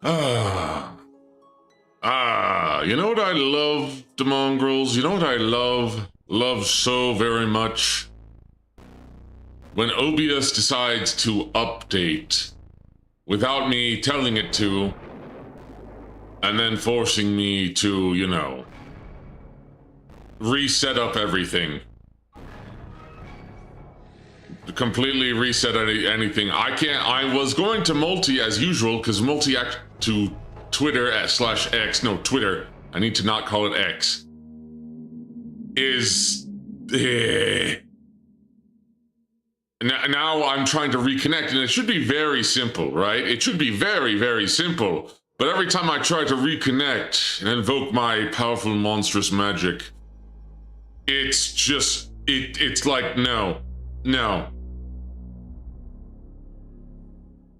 You know what I love, the mongrels? You know what I love so very much? When OBS decides to update without me telling it to, and then forcing me to, you know, reset up everything. Completely reset anything. I was going to multi as usual, because multi to Twitter /X, no, Twitter, I need to not call it X, is... Now I'm trying to reconnect, and it should be very simple, right? It should be very, very simple. But every time I try to reconnect and invoke my powerful, monstrous magic, it's just, it's like, no,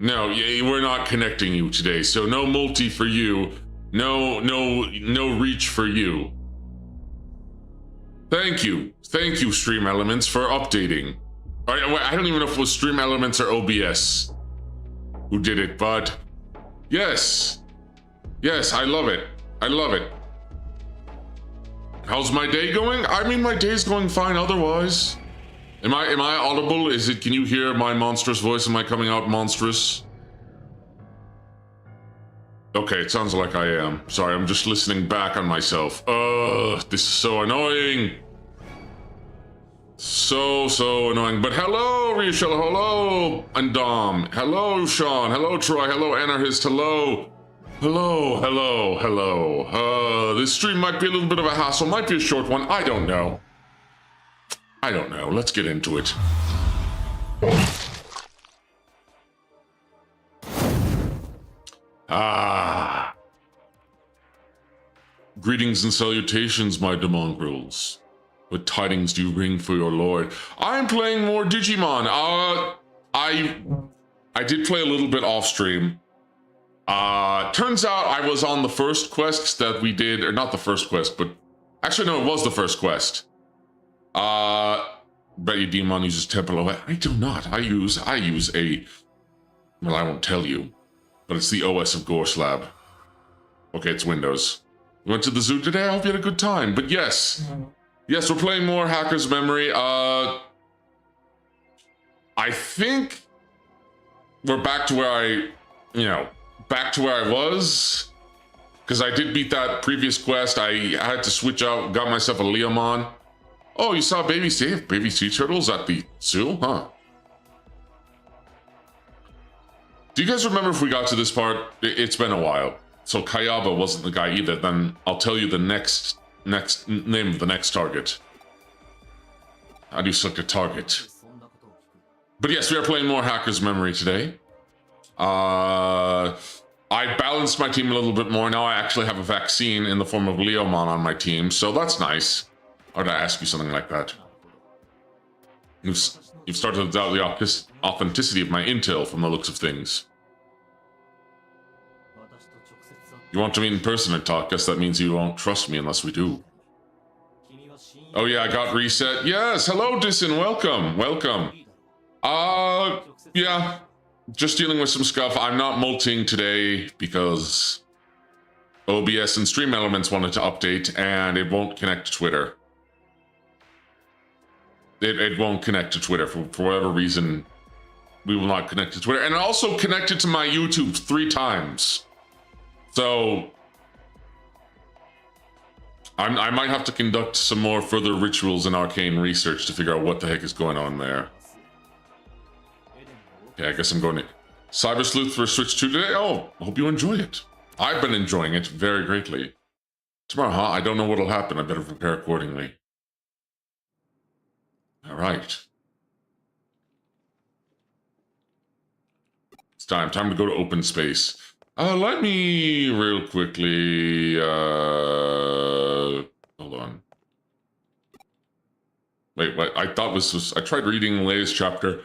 we're not connecting you today, so no multi for you, no reach for you. Thank you, Stream Elements, for updating. I don't even know if it was Stream Elements or OBS who did it, but yes, I love it. How's my day going? I mean, my day's going fine otherwise. Am I audible? Can you hear my monstrous voice? Am I coming out monstrous? Okay, it sounds like I am. Sorry, I'm just listening back on myself. This is so annoying. So annoying. But hello, Rachel. Hello, and Dom. Hello, Sean. Hello, Troy. Hello, Anarchist. Hello. This stream might be a little bit of a hassle. Might be a short one. I don't know. Let's get into it. Greetings and salutations, my demongrels. What tidings do you bring for your lord? I'm playing more Digimon. I did play a little bit off stream. Turns out I was on the first quest that we did, or not the first quest, but actually no, it was the first quest. Bet you Demon uses Temple OS. I do not. I use a, well, I won't tell you, but it's the OS of Gorse Lab. Okay, it's Windows. We went to the zoo today. I hope you had a good time. But yes, we're playing more Hacker's Memory. I think we're back to where I was, because I did beat that previous quest. I had to switch out, got myself a Leomon. Oh, you saw baby sea turtles at the zoo, huh? Do you guys remember if we got to this part? It's been a while. So Kayaba wasn't the guy either. Then I'll tell you the next name of the next target. How do you select a target? But yes, we are playing more Hacker's Memory today. I balanced my team a little bit more. Now I actually have a vaccine in the form of Leomon on my team, so that's nice. Or did I ask you something like that? You've started to doubt the authenticity of my intel from the looks of things. You want to meet in person and talk? Guess that means you won't trust me unless we do. Oh yeah, I got reset. Yes, hello Dyson, welcome. Yeah, just dealing with some stuff. I'm not multing today because OBS and Stream Elements wanted to update and it won't connect to Twitter. It won't connect to Twitter for whatever reason. We will not connect to Twitter, and it also connected to my YouTube 3 times. So I might have to conduct some more further rituals and arcane research to figure out what the heck is going on there. Okay, I guess I'm going to CYBERSLEUTH for Switch 2 today. Oh, I hope you enjoy it. I've been enjoying it very greatly. Tomorrow, huh? I don't know what'll happen. I better prepare accordingly. All right. It's time to go to open space. Let me real quickly, hold on. Wait, what? I thought this was, I tried reading the latest chapter.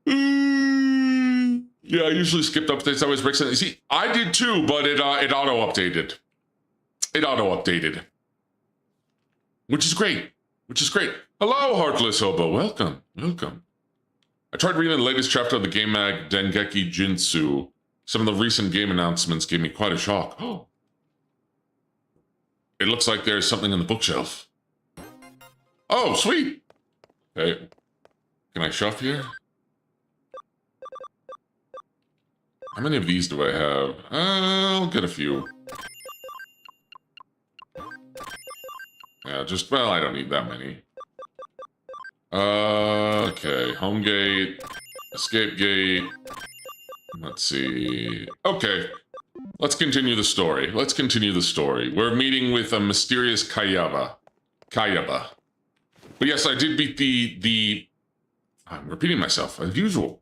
Yeah, I usually skipped updates. I always break something. See, I did too, but it auto-updated. It auto-updated. Which is great. Hello, Heartless Hobo. Welcome. I tried reading the latest chapter of the game mag Dengeki Jinsu. Some of the recent game announcements gave me quite a shock. It looks like there's something in the bookshelf. Oh, sweet. Okay. Can I shove here? How many of these do I have? I'll get a few. Yeah, just, well, I don't need that many. Okay, home gate, escape gate. Let's see. Okay, let's continue the story. Let's continue the story. We're meeting with a mysterious Kayaba. But yes, I did beat the I'm repeating myself as usual.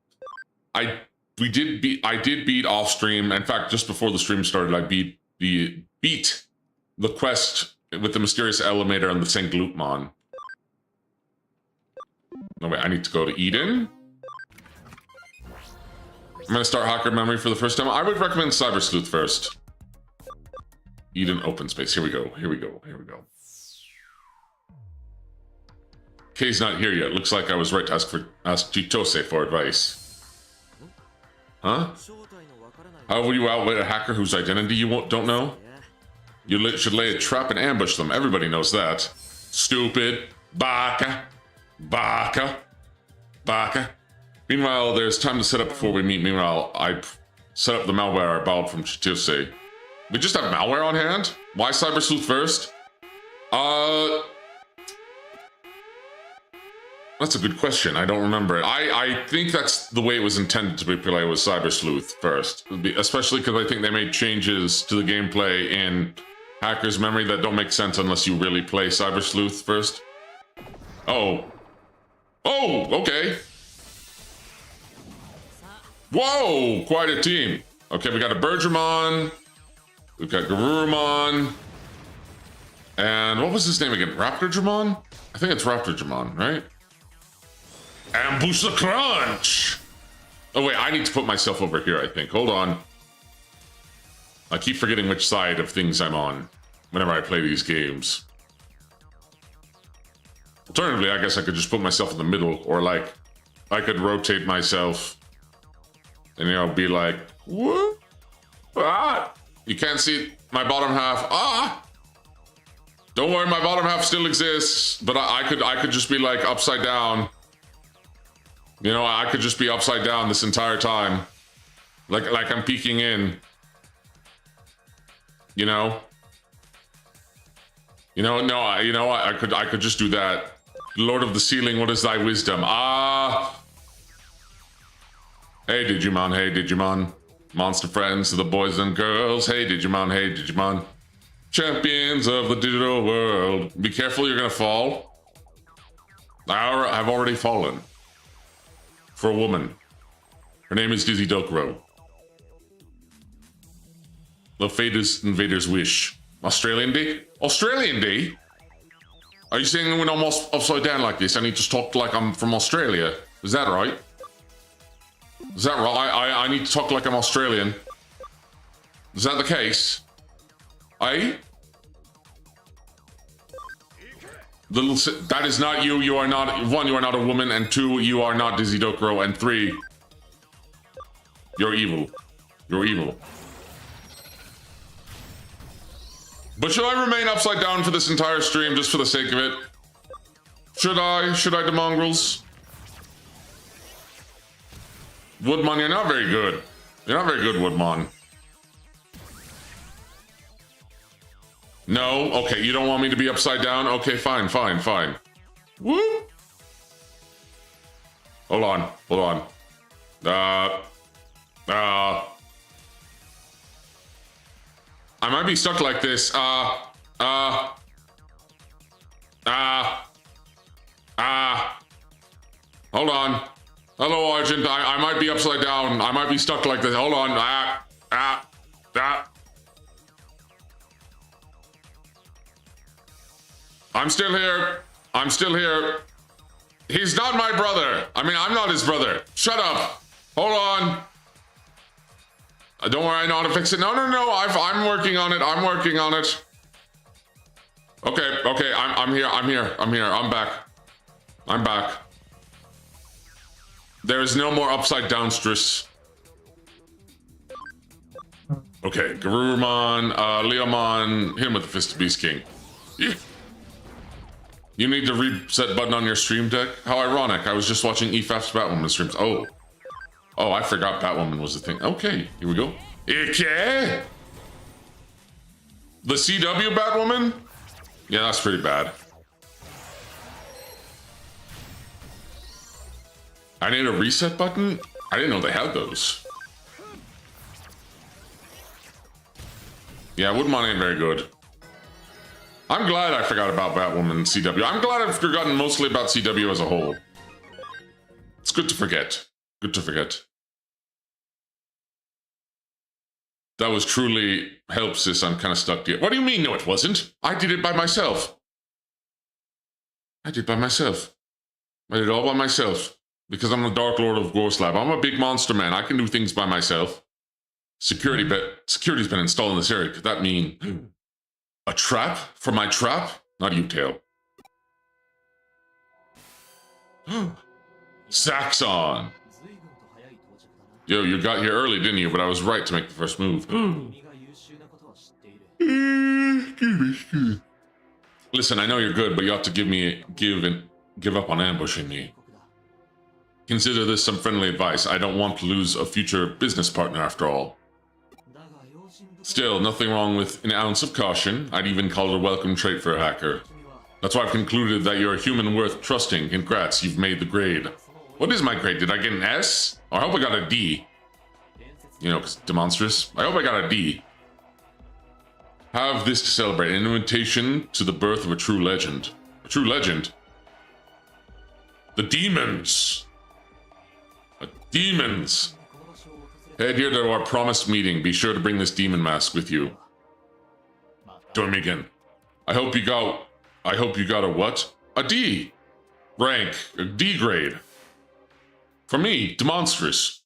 I did beat off stream. In fact, just before the stream started, I beat the quest with the mysterious elevator on the St. Glutmon. No, wait, I need to go to Eden. I'm gonna start Hacker Memory for the first time. I would recommend CYBERSLEUTH first. Eden open space. Here we go. Here we go. Here we go. Kay's not here yet. Looks like I was right to ask Chitose for advice. Huh? How will you outwit a hacker whose identity you don't know? You should lay a trap and ambush them. Everybody knows that. Stupid. Baka. Baka. Baka. Meanwhile, there's time to set up before we meet. Meanwhile, I set up the malware I borrowed from Chitose. We just have malware on hand? Why CYBERSLEUTH first? That's a good question. I don't remember it. I think that's the way it was intended to be played, was CYBERSLEUTH first. Especially because I think they made changes to the gameplay in Hacker's Memory that don't make sense unless you really play CYBERSLEUTH first. Oh. Oh, okay. Whoa, quite a team. Okay, we got a Bergermon. We've got Garurumon. And what was his name again? Raptorjamon? I think it's Raptorjamon, right? Ambush the crunch! Oh wait, I need to put myself over here, I think. Hold on. I keep forgetting which side of things I'm on whenever I play these games. Alternatively, I guess I could just put myself in the middle, or like, I could rotate myself and, you know, be like, whoop, ah! You can't see my bottom half, ah! Don't worry, my bottom half still exists, but I could just be like upside down. You know, I could just be upside down this entire time. Like I'm peeking in. You know? You know, no, I could just do that. Lord of the Ceiling, what is thy wisdom? Ah! Hey, Digimon, hey, Digimon. Monster friends to the boys and girls. Hey, Digimon, hey, Digimon. Champions of the digital world. Be careful, you're gonna fall. I've already fallen. For a woman. Her name is Dizzy Dokro. The fate is Invader's wish. Australian Day? Australian Day? Are you saying when I'm upside down like this, I need to talk like I'm from Australia? Is that right? Is that right? I need to talk like I'm Australian. Is that the case? Eh? That is not you. You are not, one, you are not a woman, and two, you are not Dizzy Dokro, and three, you're evil. You're evil. But should I remain upside down for this entire stream just for the sake of it? Should I? Should I, the mongrels? Woodmon, you're not very good. You're not very good, Woodmon. No? Okay, you don't want me to be upside down? Okay, fine, fine, fine. Woo! Hold on, hold on. I might be stuck like this. Hold on. Hello, Argent. I might be upside down. I might be stuck like this. Hold on. I'm still here. I'm still here. He's not my brother. I mean, I'm not his brother. Shut up. Hold on. Don't worry, I know how to fix it. No. I'm working on it. I'm working on it. Okay. I'm here. I'm back. I'm back. There is no more upside down stress. Okay, Garurumon, Leomon, hit him with the Fist of Beast King. You need the reset button on your stream deck? How ironic, I was just watching EFAF's Batwoman streams. Oh, I forgot Batwoman was a thing. Okay, here we go. Okay. The CW Batwoman? Yeah, that's pretty bad. I need a reset button? I didn't know they had those. Yeah, Woodmon ain't very good. I'm glad I forgot about Batwoman and CW. I'm glad I've forgotten mostly about CW as a whole. It's good to forget. Good to forget. That was truly help, sis. I'm kind of stuck to it. What do you mean? No, it wasn't. I did it by myself. I did it by myself. I did it all by myself. Because I'm the Dark Lord of Gorslab. I'm a big monster man. I can do things by myself. Security's been installed in this area. Could that mean a trap for my trap? Not you, Tail. Saxon. Yo, you got here early, didn't you? But I was right to make the first move. Listen, I know you're good, but you have to give up on ambushing me. Consider this some friendly advice. I don't want to lose a future business partner after all. Still, nothing wrong with an ounce of caution. I'd even call it a welcome trait for a hacker. That's why I've concluded that you're a human worth trusting. Congrats, you've made the grade. What is my grade? Did I get an S? Or I hope I got a D. You know, because demonstrous. I hope I got a D. Have this to celebrate. An invitation to the birth of a true legend. A true legend? The demons! Demons! Head here to our promised meeting. Be sure to bring this demon mask with you. Join me again. I hope you got a what? A D! Rank. A D grade. For me, demonstrous.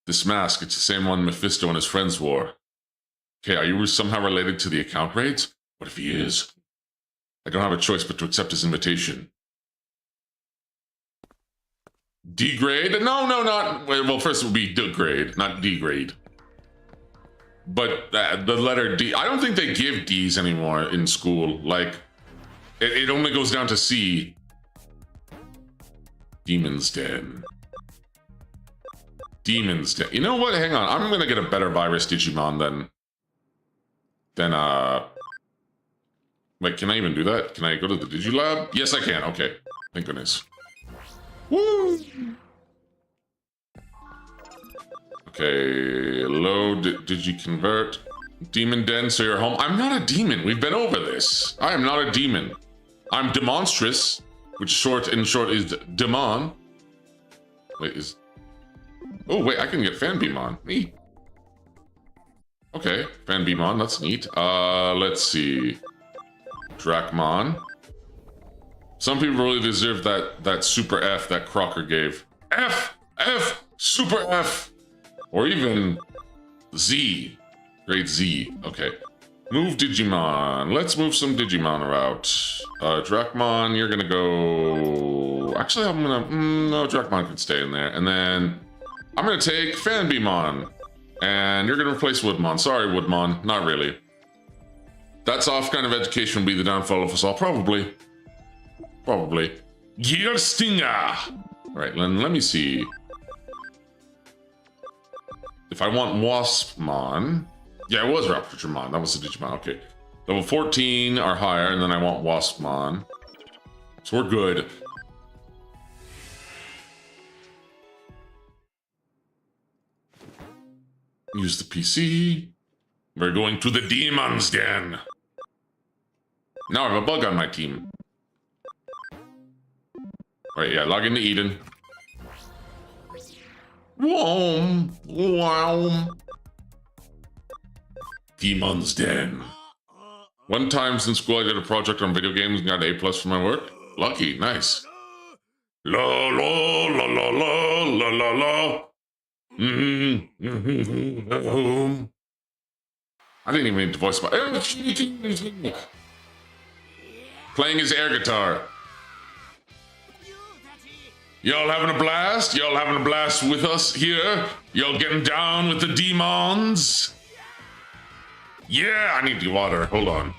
This mask, it's the same one Mephisto and his friends wore. Okay, are you somehow related to the account raids? What if he is? I don't have a choice but to accept his invitation. D grade? No, not... Well, first it would be D grade, not D grade. But the letter D... I don't think they give Ds anymore in school. Like, it only goes down to C. Demon's Den. Demon's Den. You know what? Hang on. I'm gonna get a better virus Digimon than... Wait, can I even do that? Can I go to the Digilab? Yes, I can. Okay. Thank goodness. Woo! Okay, load, did you convert? Demon Den, so you're home. I'm not a demon, we've been over this. I am not a demon. I'm demonstrous, which in short is demon. Wait, oh wait, I can get Fan Beamon, neat. Okay, Fan Beamon, that's neat. Let's see. Dracmon. Some people really deserve that super F that Crocker gave. F! Super F! Or even Z. Grade Z. Okay. Move Digimon. Let's move some Digimon around. Dracmon, you're gonna go... Actually, I'm gonna... no, Dracmon can stay in there. And then I'm gonna take Fan Beamon. And you're gonna replace Woodmon. Sorry, Woodmon. Not really. That soft kind of education will be the downfall of us all. Probably. Gear Stinger! Alright, let me see. If I want Waspmon... Yeah, it was Raptormon. That was the Digimon. Okay. Level 14 or higher, and then I want Waspmon. So we're good. Use the PC. We're going to the Demon's Den. Now I have a bug on my team. Alright, yeah, log into Eden. Wow. Demon's Den. One time since school I did a project on video games and got an A+ for my work. Lucky, nice. La la la la la la la la. I didn't even need to voice my... Playing his air guitar. Y'all having a blast? Y'all having a blast with us here? Y'all getting down with the demons? Yeah, I need the water. Hold on.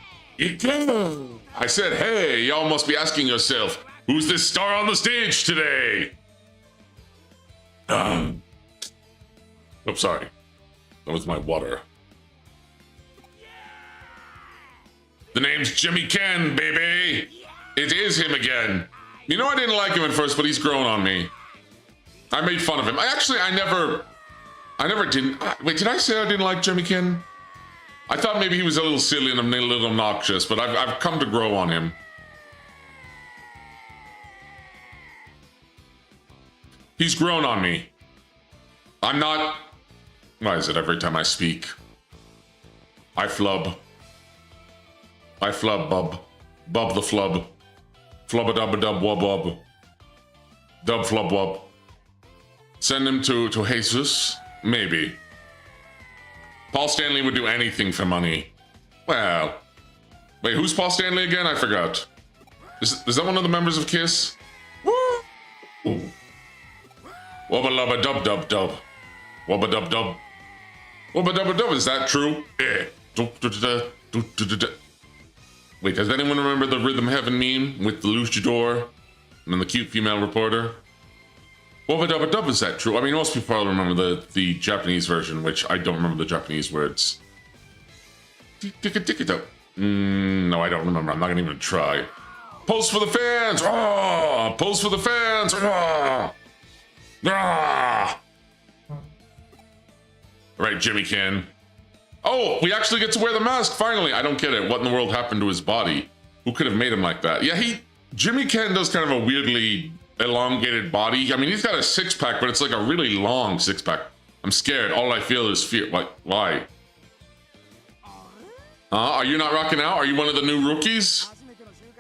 I said, hey, y'all must be asking yourself, who's this star on the stage today? Oh, sorry. That was my water. The name's Jimmy Ken, baby. It is him again. You know, I didn't like him at first, but he's grown on me. I made fun of him. I never didn't. Wait, did I say I didn't like Jimmy Ken? I thought maybe he was a little silly and a little obnoxious, but I've come to grow on him. He's grown on me. I'm not... Why is it every time I speak? I flub. I flub, bub. Bub the flub. Flub-a-dub-a-dub, wub-wub. Dub flub wub. Send him to Jesus? Maybe. Paul Stanley would do anything for money. Well. Wait, who's Paul Stanley again? I forgot. Is that one of the members of KISS? Woo! Wubba-lubba-dub-dub-dub. Wubba-dub-dub. Wubba-dubba-dub, is that true? Wait, does anyone remember the Rhythm Heaven meme with the luchador and the cute female reporter? Wubba-dubba-dub, is that true? I mean, most people probably remember the Japanese version, which I don't remember the Japanese words. No, I don't remember. I'm not gonna even try. Pose for the fans! Ah! Pose for the fans! Ah! Ah! All right, Jimmy Ken. Oh, we actually get to wear the mask, finally. I don't get it. What in the world happened to his body? Who could have made him like that? Yeah, Jimmy Ken does kind of a weirdly elongated body. I mean, he's got a six-pack, but it's like a really long six-pack. I'm scared. All I feel is fear. What? Why? Are you not rocking out? Are you one of the new rookies?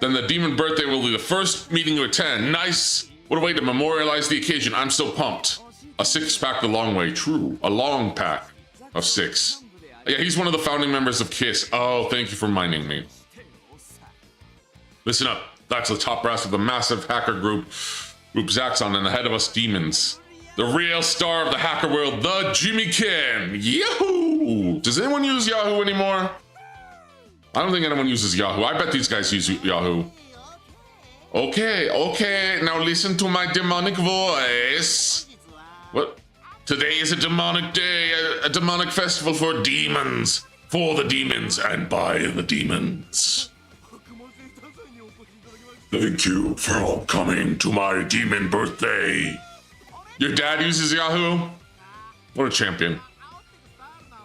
Then the Demon birthday will be the first meeting you attend. Nice. What a way to memorialize the occasion. I'm so pumped. A six-pack the long way. True. A long pack of six. Yeah, he's one of the founding members of KISS. Oh, thank you for reminding me. Listen up. That's the top brass of the massive hacker group Zaxxon, and the head of us demons. The real star of the hacker world, the Jimmy Ken. Yahoo! Does anyone use Yahoo anymore? I don't think anyone uses Yahoo. I bet these guys use Yahoo. Okay. Now listen to my demonic voice. What? Today is a demonic day, a demonic festival for demons. For the demons and by the demons. Thank you for all coming to my demon birthday. Your dad uses Yahoo? What a champion.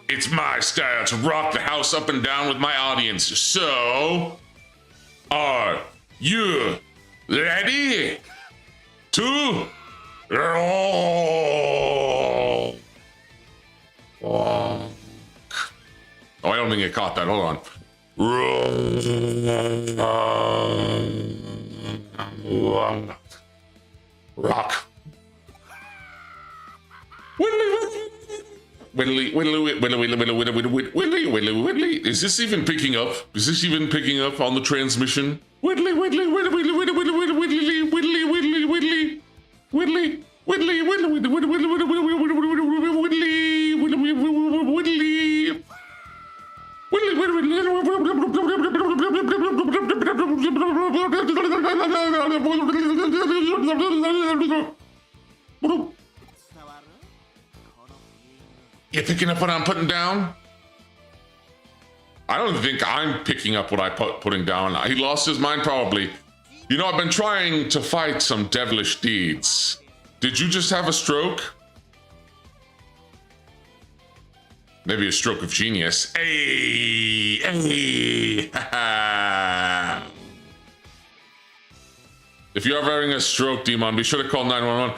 It's my style to rock the house up and down with my audience. So, are you ready to rock? Oh, I don't think it caught that. Hold on. Rock. Whittly. Is this even picking up? Is this even picking up on the transmission? Whittly. You picking up what I'm putting down? I don't think I'm picking up what I'm putting down. He lost his mind probably. You know, I've been trying to fight some devilish deeds. Did you just have a stroke? Maybe a stroke of genius. Hey. If you're having a stroke, Demon, be sure to call 911.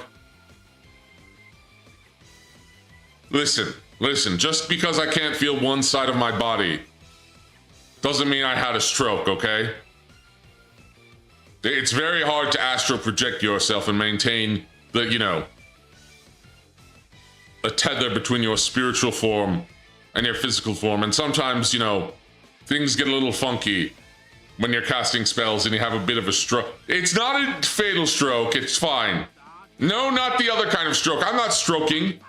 Listen, just because I can't feel one side of my body doesn't mean I had a stroke, okay? It's very hard to astral project yourself and maintain the, you know, a tether between your spiritual form and your physical form. And sometimes, you know, things get a little funky when you're casting spells and you have a bit of a stroke. It's not a fatal stroke, it's fine. No, not the other kind of stroke. I'm not stroking.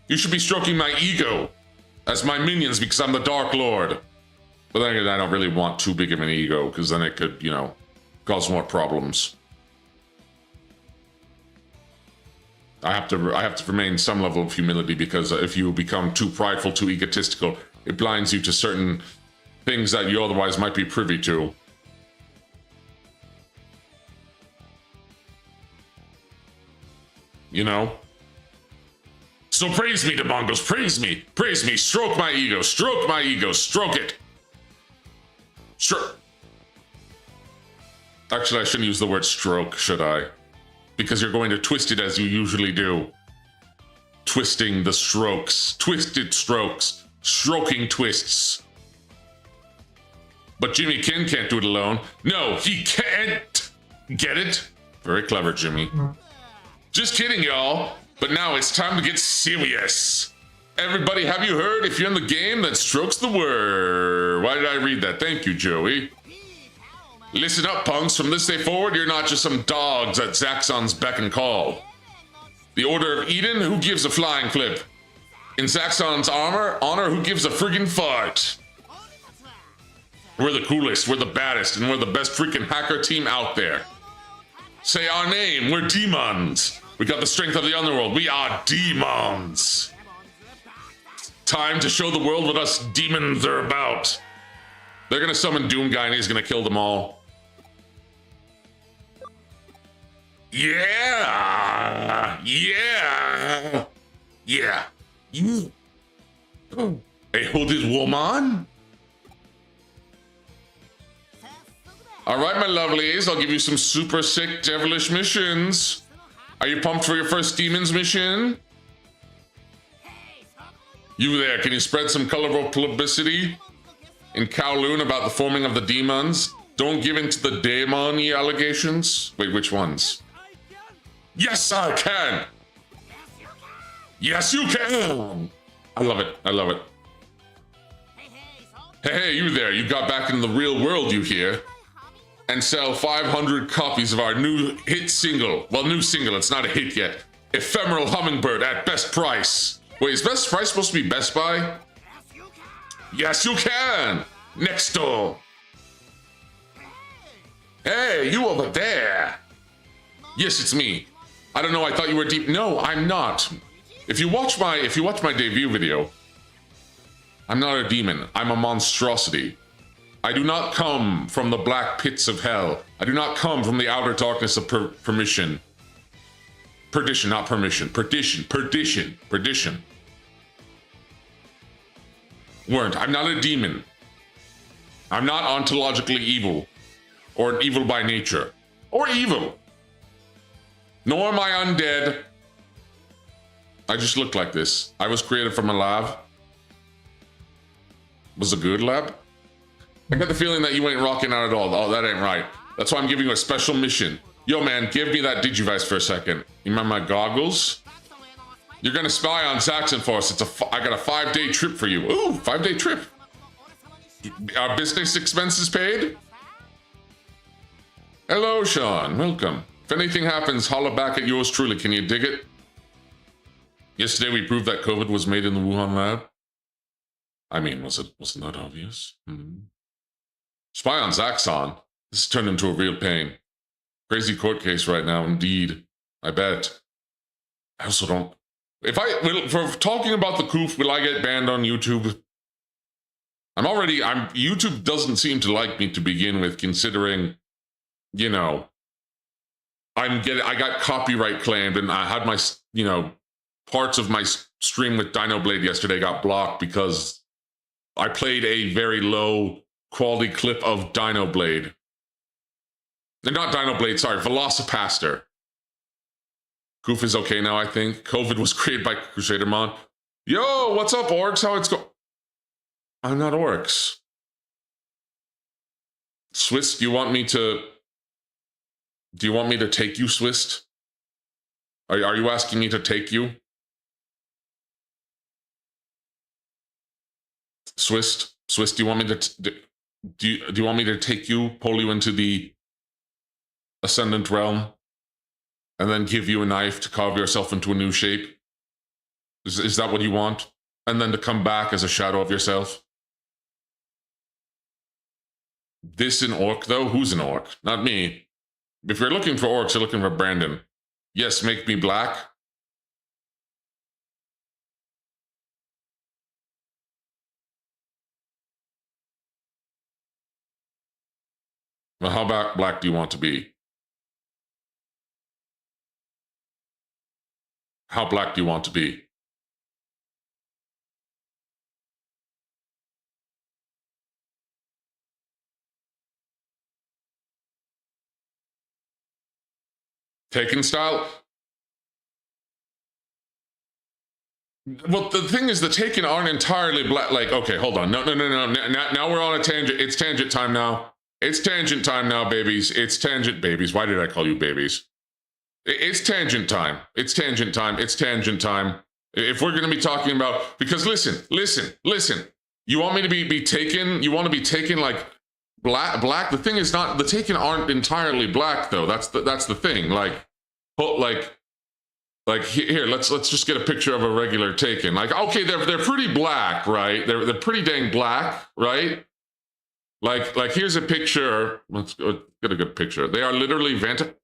You should be stroking my ego. as my minions because I'm the Dark Lord. But then again, I don't really want too big of an ego because then it could, you know, cause more problems. I have to remain some level of humility because if you become too prideful, too egotistical, it blinds you to certain things that you otherwise might be privy to. You know? So praise me, Demongos, praise me, stroke my ego, stroke it. Sure. Actually, I shouldn't use the word stroke, should I? Because you're going to twist it as you usually do. Twisting the strokes, twisted strokes, stroking twists. But Jimmy Kin can't do it alone. No, he can't. Get it? Very clever, Jimmy. Just kidding, y'all. But now it's time to get serious. Everybody, have you heard? If you're in the game, then stroke's the word. Why did I read that? Thank you, Joey. Listen up, punks. From this day forward, you're not just some dogs at Zaxxon's beck and call. The Order of Eden, who gives a flying flip? In Zaxxon's honor, who gives a friggin' fart? We're the coolest, we're the baddest, and we're the best freaking hacker team out there. Say our name, we're demons. We got the strength of the underworld, we are demons. Time to show the world what us demons are about. They're gonna summon Doom Guy and he's gonna kill them all. Yeah! Yeah! Yeah! You. Hey, hold this woman? Alright, my lovelies, I'll give you some super sick devilish missions. Are you pumped for your first demons mission? You there, can you spread some colorful publicity in Kowloon about the forming of the demons? Don't give in to the demon-y allegations. Wait, which ones? Yes, I can! Yes, you can! I love it, I love it. Hey, you there, you got back in the real world, you hear? And sell 500 copies of our new hit single. Well, new single, it's not a hit yet. Ephemeral Hummingbird at best price. Wait, is best price supposed to be Best Buy? Yes, you can! Next door. Hey, you over there. Yes, it's me. I don't know, I thought you were deep. No, I'm not. If you watch my debut video, I'm not a demon, I'm a monstrosity. I do not come from the black pits of hell. I do not come from the outer darkness of perdition. Perdition, not permission. Perdition, perdition, perdition. I'm not a demon. I'm not ontologically evil. Or evil by nature. Or evil. Nor am I undead. I just look like this. I was created from a lab. Was a good lab? I got the feeling that you ain't rocking out at all. Oh, that ain't right. That's why I'm giving you a special mission. Yo, man, give me that Digivice for a second. You remember my goggles? You're gonna spy on Saxon for us. I got a 5-day trip for you. Ooh, 5-day trip. Are business expenses paid? Hello, Sean. Welcome. If anything happens, holler back at yours truly. Can you dig it? Yesterday we proved that COVID was made in the Wuhan lab. I mean, was it not obvious? Spy on Zaxxon. This has turned into a real pain. Crazy court case right now, indeed. I bet. I also don't... For talking about the coof, will I get banned on YouTube? YouTube doesn't seem to like me to begin with, considering, you know, I got copyright claimed, and I had my, you know, parts of my stream with Dinoblade yesterday got blocked because I played a very low quality clip of Dinoblade. Not Dinoblade, sorry, Velocipaster. Goof is okay now, I think. COVID was created by Crusadermon. Yo, what's up, orcs? How it's going? I'm not orcs. Swiss, do you want me to take you, Swiss? Are you asking me to take you? Swiss, do you want me to do you want me to take you, pull you into the Ascendant Realm, and then give you a knife to carve yourself into a new shape? Is that what you want? and then to come back as a shadow of yourself. This an orc, though? Who's an orc? Not me. If you're looking for orcs, you're looking for Brandon. Yes, make me black. Well, how black do you want to be? How black do you want to be? Taken style? Well, the thing is, the Taken aren't entirely black. Like, okay, hold on. No. Now we're on a tangent. It's tangent time now. It's tangent time now, babies. It's tangent babies. Why did I call you babies? It's tangent time. It's tangent time. It's tangent time. If we're going to be talking about, because listen. You want me to be taken? You want to be taken like black? The thing is not, the Taken aren't entirely black though. That's the thing. Like here, let's just get a picture of a regular Taken. Like, okay, they're pretty black, right? They're pretty dang black, right? Like here's a picture. Let's go get a good picture. They are literally Vanta.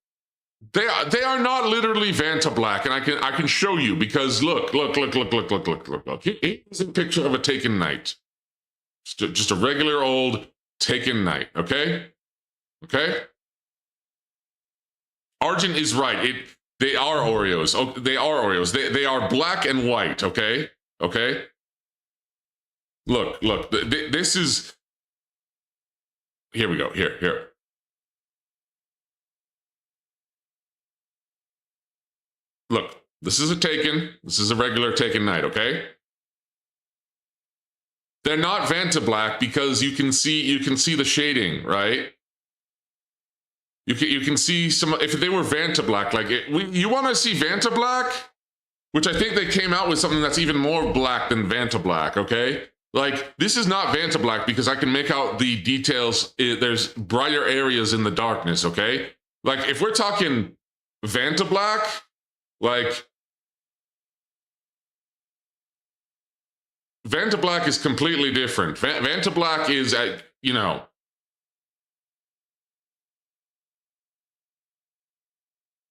They are not literally Vanta black, and I can show you because look. Here's a picture of a Taken knight. Just a regular old Taken knight. Okay. Argent is right. They are Oreos. Oh, they are Oreos. They are black and white. Okay. Look. This is. Here we go. Here. Look, this is a Taken. This is a regular Taken knight, okay? They're not Vanta black because you can see the shading, right? You can see some. If they were Vanta black, like you want to see Vanta black, which I think they came out with something that's even more black than Vanta black, okay? Like, this is not Vanta black because I can make out the details. There's brighter areas in the darkness, okay? Like, if we're talking Vanta black, like, Vanta black is completely different. Vanta black is,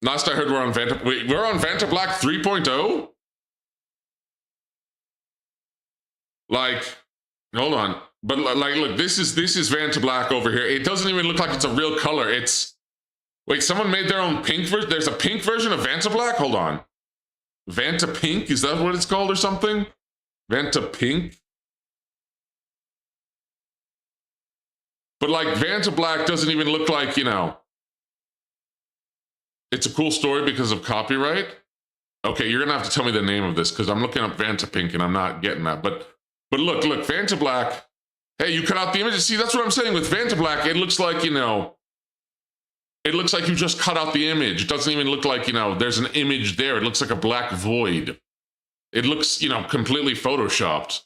last I heard we're on Vanta. Wait, we're on Vanta black 3.0? Like, hold on. But like, look, this is Vanta black over here. It doesn't even look like it's a real color. It's, wait, someone made their own pink version. There's a pink version of Vanta black? Hold on. Vanta pink? Is that what it's called or something? Vanta pink? But like, Vanta black doesn't even look like, it's a cool story because of copyright. Okay, you're gonna have to tell me the name of this because I'm looking up Vanta pink and I'm not getting that. But look, Vanta black. Hey, you cut out the images. See, that's what I'm saying with Vanta black. It looks like, it looks like you just cut out the image. It doesn't even look like, there's an image there. It looks like a black void. It looks, completely photoshopped.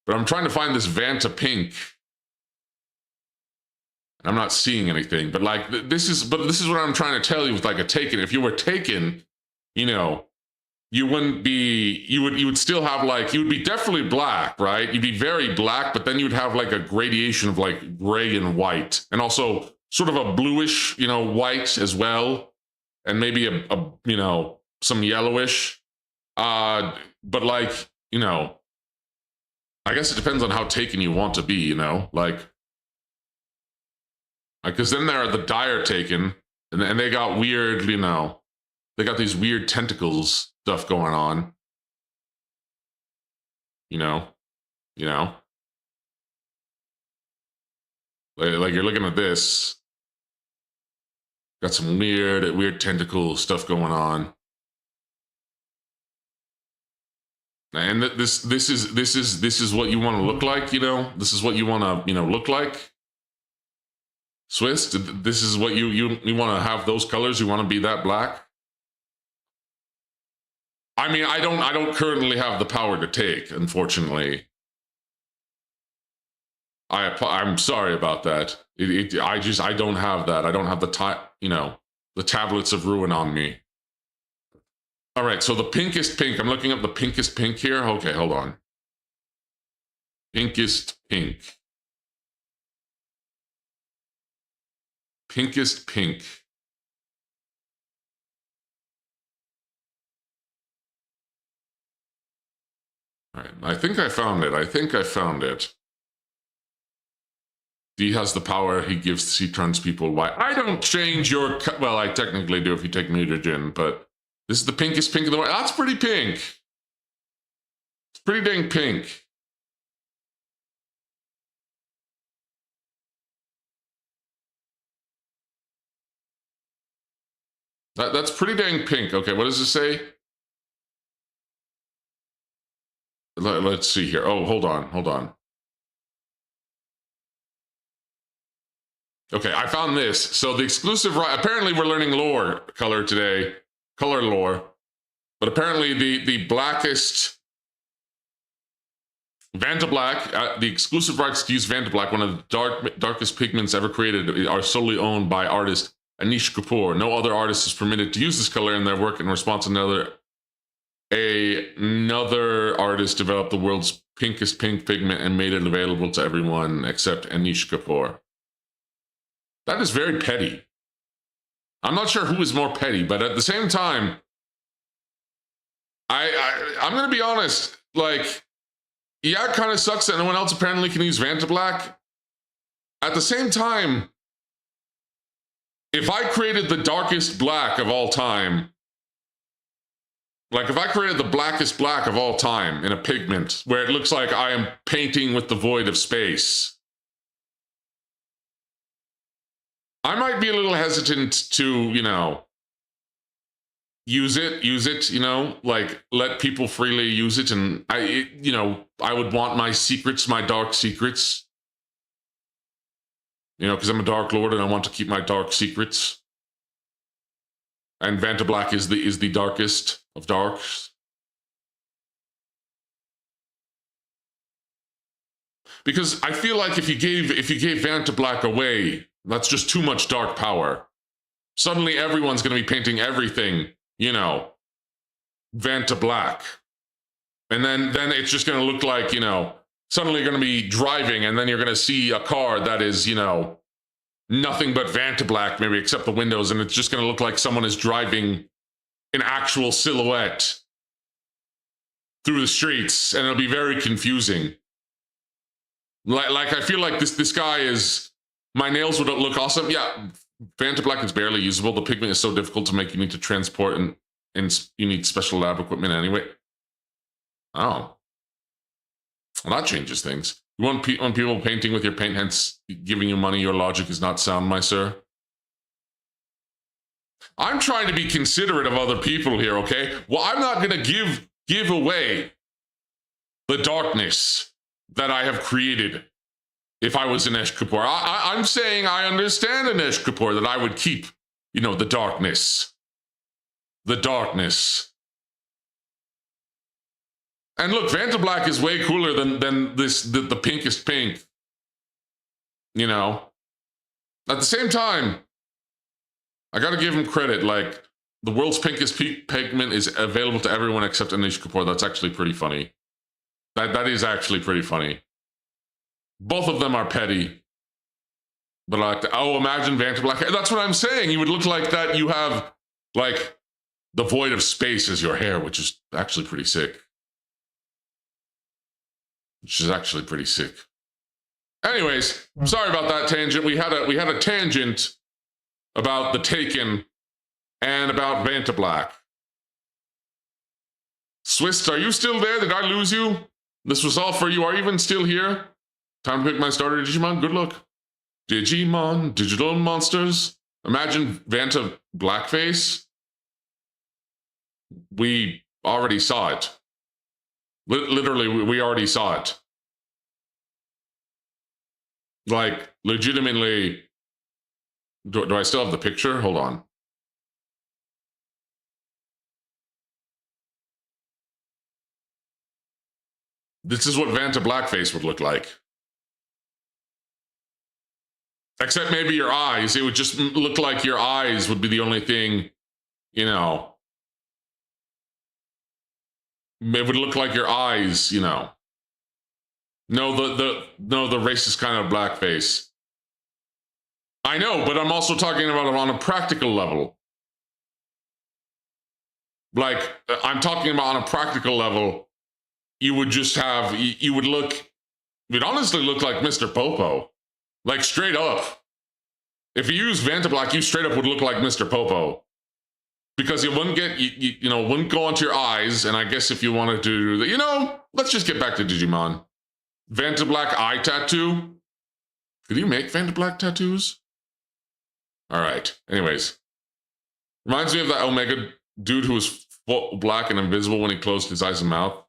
But I'm trying to find this Vanta pink. I'm not seeing anything. But like, this is what I'm trying to tell you with like a Taken. If you were Taken, you wouldn't be, you would still have like, you would be definitely black, right? You'd be very black, but then you'd have like a gradation of like gray and white, and also sort of a bluish, white as well, and maybe a some yellowish. But like, I guess it depends on how Taken you want to be, like, because then there are the dire Taken, and they got weird, they got these weird tentacles stuff going on. Like you're looking at this. Got some weird tentacle stuff going on. And this is what you want to look like, This is what you want to, look like. Swiss, this is what you want to have those colors. You want to be that black. I mean, I don't currently have the power to take, unfortunately. I'm sorry about that. I don't have that. I don't have the tablets of ruin on me. All right, so the pinkest pink. I'm looking up the pinkest pink here. Okay, hold on. Pinkest pink. Pinkest pink. All right, I think I found it. I think I found it. D has the power he gives, he turns people white. I don't change your, well, I technically do if you take mutagen, but this is the pinkest pink in the world. That's pretty pink. It's pretty dang pink. That's pretty dang pink. Okay, what does it say? Let's see here. Oh, hold on. Okay, I found this. So the exclusive right, apparently we're learning lore color today, color lore. But apparently the blackest Vanta Black, the exclusive rights to use Vanta Black, one of the darkest pigments ever created, are solely owned by artist Anish Kapoor. No other artist is permitted to use this color in their work. In response, another artist developed the world's pinkest pink pigment and made it available to everyone except Anish Kapoor. That is very petty. I'm not sure who is more petty, but at the same time, I'm going to be honest, like, yeah, it kind of sucks that no one else apparently can use Vanta Black. At the same time, if I created the darkest black of all time, like if I created the blackest black of all time in a pigment where it looks like I am painting with the void of space, I might be a little hesitant to, you know, use it, you know, like let people freely use it. And you know, I would want my secrets, my dark secrets, you know, because I'm a Dark Lord and I want to keep my dark secrets. And Vanta Black is the darkest of darks. Because I feel like if you gave Vanta Black away, that's just too much dark power. Suddenly everyone's going to be painting everything, you know, Vanta Black. And then it's just going to look like, you know, suddenly you're going to be driving and then you're going to see a car that is, you know, nothing but Vanta Black, maybe except the windows, and it's just going to look like someone is driving an actual silhouette through the streets, and it'll be very confusing. Like I feel like this guy is, my nails would look awesome. Yeah, Vanta Black is barely usable. The pigment is so difficult to make, you need to transport and you need special lab equipment anyway. Oh. Well, that changes things. You want people painting with your paint, hence giving you money. Your logic is not sound, my sir. I'm trying to be considerate of other people here, okay? Well, I'm not going to give away the darkness that I have created if I was Anish Kapoor. I'm saying I understand Anish Kapoor, that I would keep, you know, the darkness. The darkness. And look, Vanta Black is way cooler than the pinkest pink. You know? At the same time, I gotta give him credit. Like, the world's pinkest pigment is available to everyone except Anish Kapoor. That's actually pretty funny. That is actually pretty funny. Both of them are petty. But like, oh, imagine Vanta Black. That's what I'm saying. You would look like that. You have, like, the void of space as your hair, which is actually pretty sick. Which is actually pretty sick. Anyways, sorry about that tangent. We had a tangent about the Taken and about Vanta Black. Swiss, are you still there? Did I lose you? This was all for you. Are you even still here? Time to pick my starter Digimon. Good luck. Digimon, digital monsters. Imagine Vanta Blackface. We already saw it. Literally, we already saw it. Like, legitimately, do I still have the picture? Hold on. This is what Vanta Blackface would look like. Except maybe your eyes. It would just look like your eyes would be the only thing, you know. It would look like your eyes, you know. No, the racist kind of blackface. I know, but I'm also talking about it on a practical level. Like, I'm talking about on a practical level, you would just have, you would look, you'd honestly look like Mr. Popo. Like, straight up. If you use Vanta Black, you straight up would look like Mr. Popo. Because it wouldn't get, you know, wouldn't go onto your eyes, and I guess if you wanted to do that, you know, let's just get back to Digimon. Vanta Black eye tattoo? Could you make Vanta Black tattoos? All right, anyways. Reminds me of that Omega dude who was black and invisible when he closed his eyes and mouth.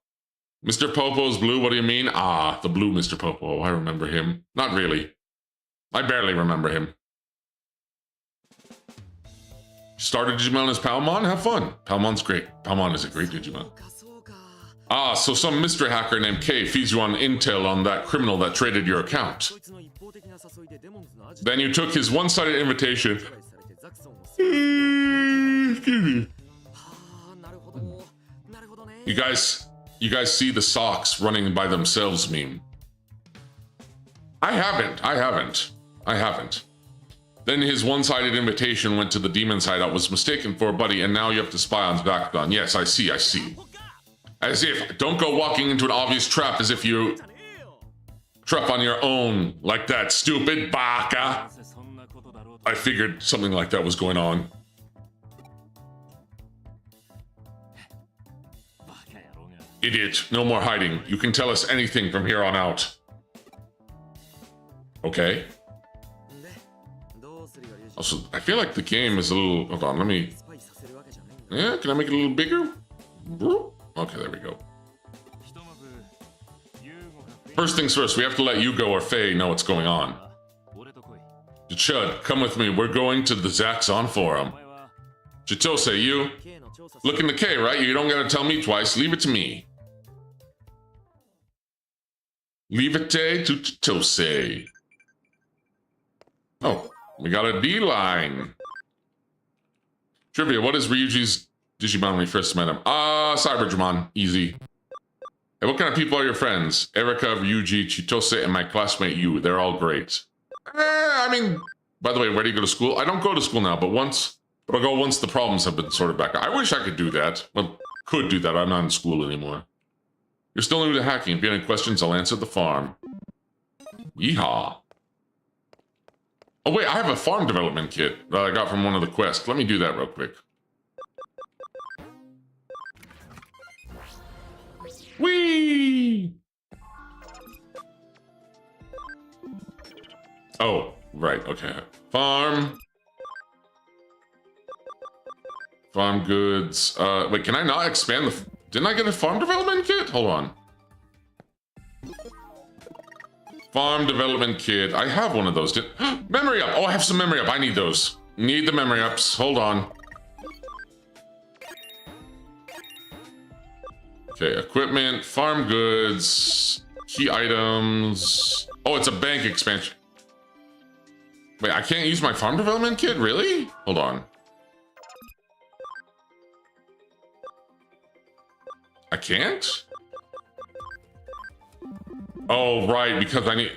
Mr. Popo's blue, what do you mean? Ah, the blue Mr. Popo, I remember him. Not really. I barely remember him. Started Digimon as Palmon? Have fun. Palmon's great. Palmon is a great Digimon. Ah, so some mystery hacker named K feeds you on intel on that criminal that traded your account. Then you took his one-sided invitation. You guys see the socks running by themselves meme? I haven't. Then his one-sided invitation went to the demon's hideout, was mistaken for a buddy, and now you have to spy on Zbakugan. Yes, I see. As if, don't go walking into an obvious trap as if you trap on your own, like that, stupid baka. I figured something like that was going on. Idiot, no more hiding. You can tell us anything from here on out. Okay. Also, I feel like the game is a little... Hold on, let me... Yeah, can I make it a little bigger? Okay, there we go. First things first, we have to let Yugo or Faye know what's going on. Chud, come with me. We're going to the Zaxxon Forum. Chitose, you? Look in the K, right? You don't gotta tell me twice. Leave it to me. Leave it to Chitose. Oh, we got a D-line. Trivia, what is Ryuji's Digimon when we first met him? CyberDramon. Easy. Hey, what kind of people are your friends? Erika, Ryuji, Chitose, and my classmate Yu. They're all great. I mean, by the way, where do you go to school? I don't go to school now, but I'll go once the problems have been sorted back. I wish I could do that. Well, could do that. I'm not in school anymore. You're still new to hacking. If you have any questions, I'll answer at the farm. Yeehaw. Oh, wait, I have a farm development kit that I got from one of the quests. Let me do that real quick. Whee! Oh, right, okay. Farm goods. Wait, can I not expand the... Didn't I get a farm development kit? Hold on. Farm development kit. I have one of those. Memory up. Oh, I have some memory up. I need those. Need the memory ups. Hold on. Okay, equipment, farm goods, key items. Oh, it's a bank expansion. Wait, I can't use my farm development kit? Really? Hold on. I can't? Oh, right, because I need...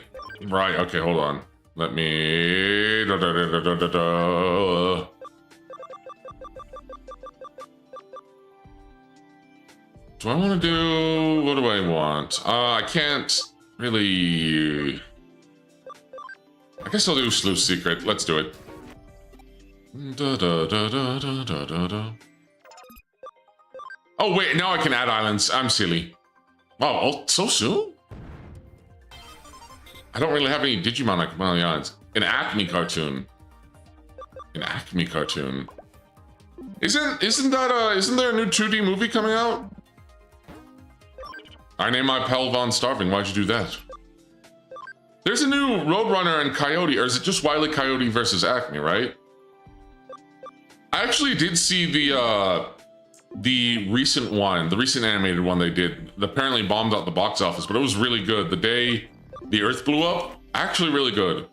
Right, okay, hold on. Let me... Do I want to do... What do I want? I can't really... I guess I'll do Sleuth Secret. Let's do it. Oh, wait, now I can add islands. I'm silly. Wow, oh, so soon? I don't really have any Digimon I can put on the islands. An Acme cartoon. An Acme cartoon. Isn't there a new 2D movie coming out? I named my pal Von Starving. Why'd you do that? There's a new Roadrunner and Coyote, or is it just Wile E. Coyote versus Acme, right? I actually did see the recent one, the recent animated one they did. Apparently bombed out the box office, but it was really good. The day the Earth blew up, actually really good.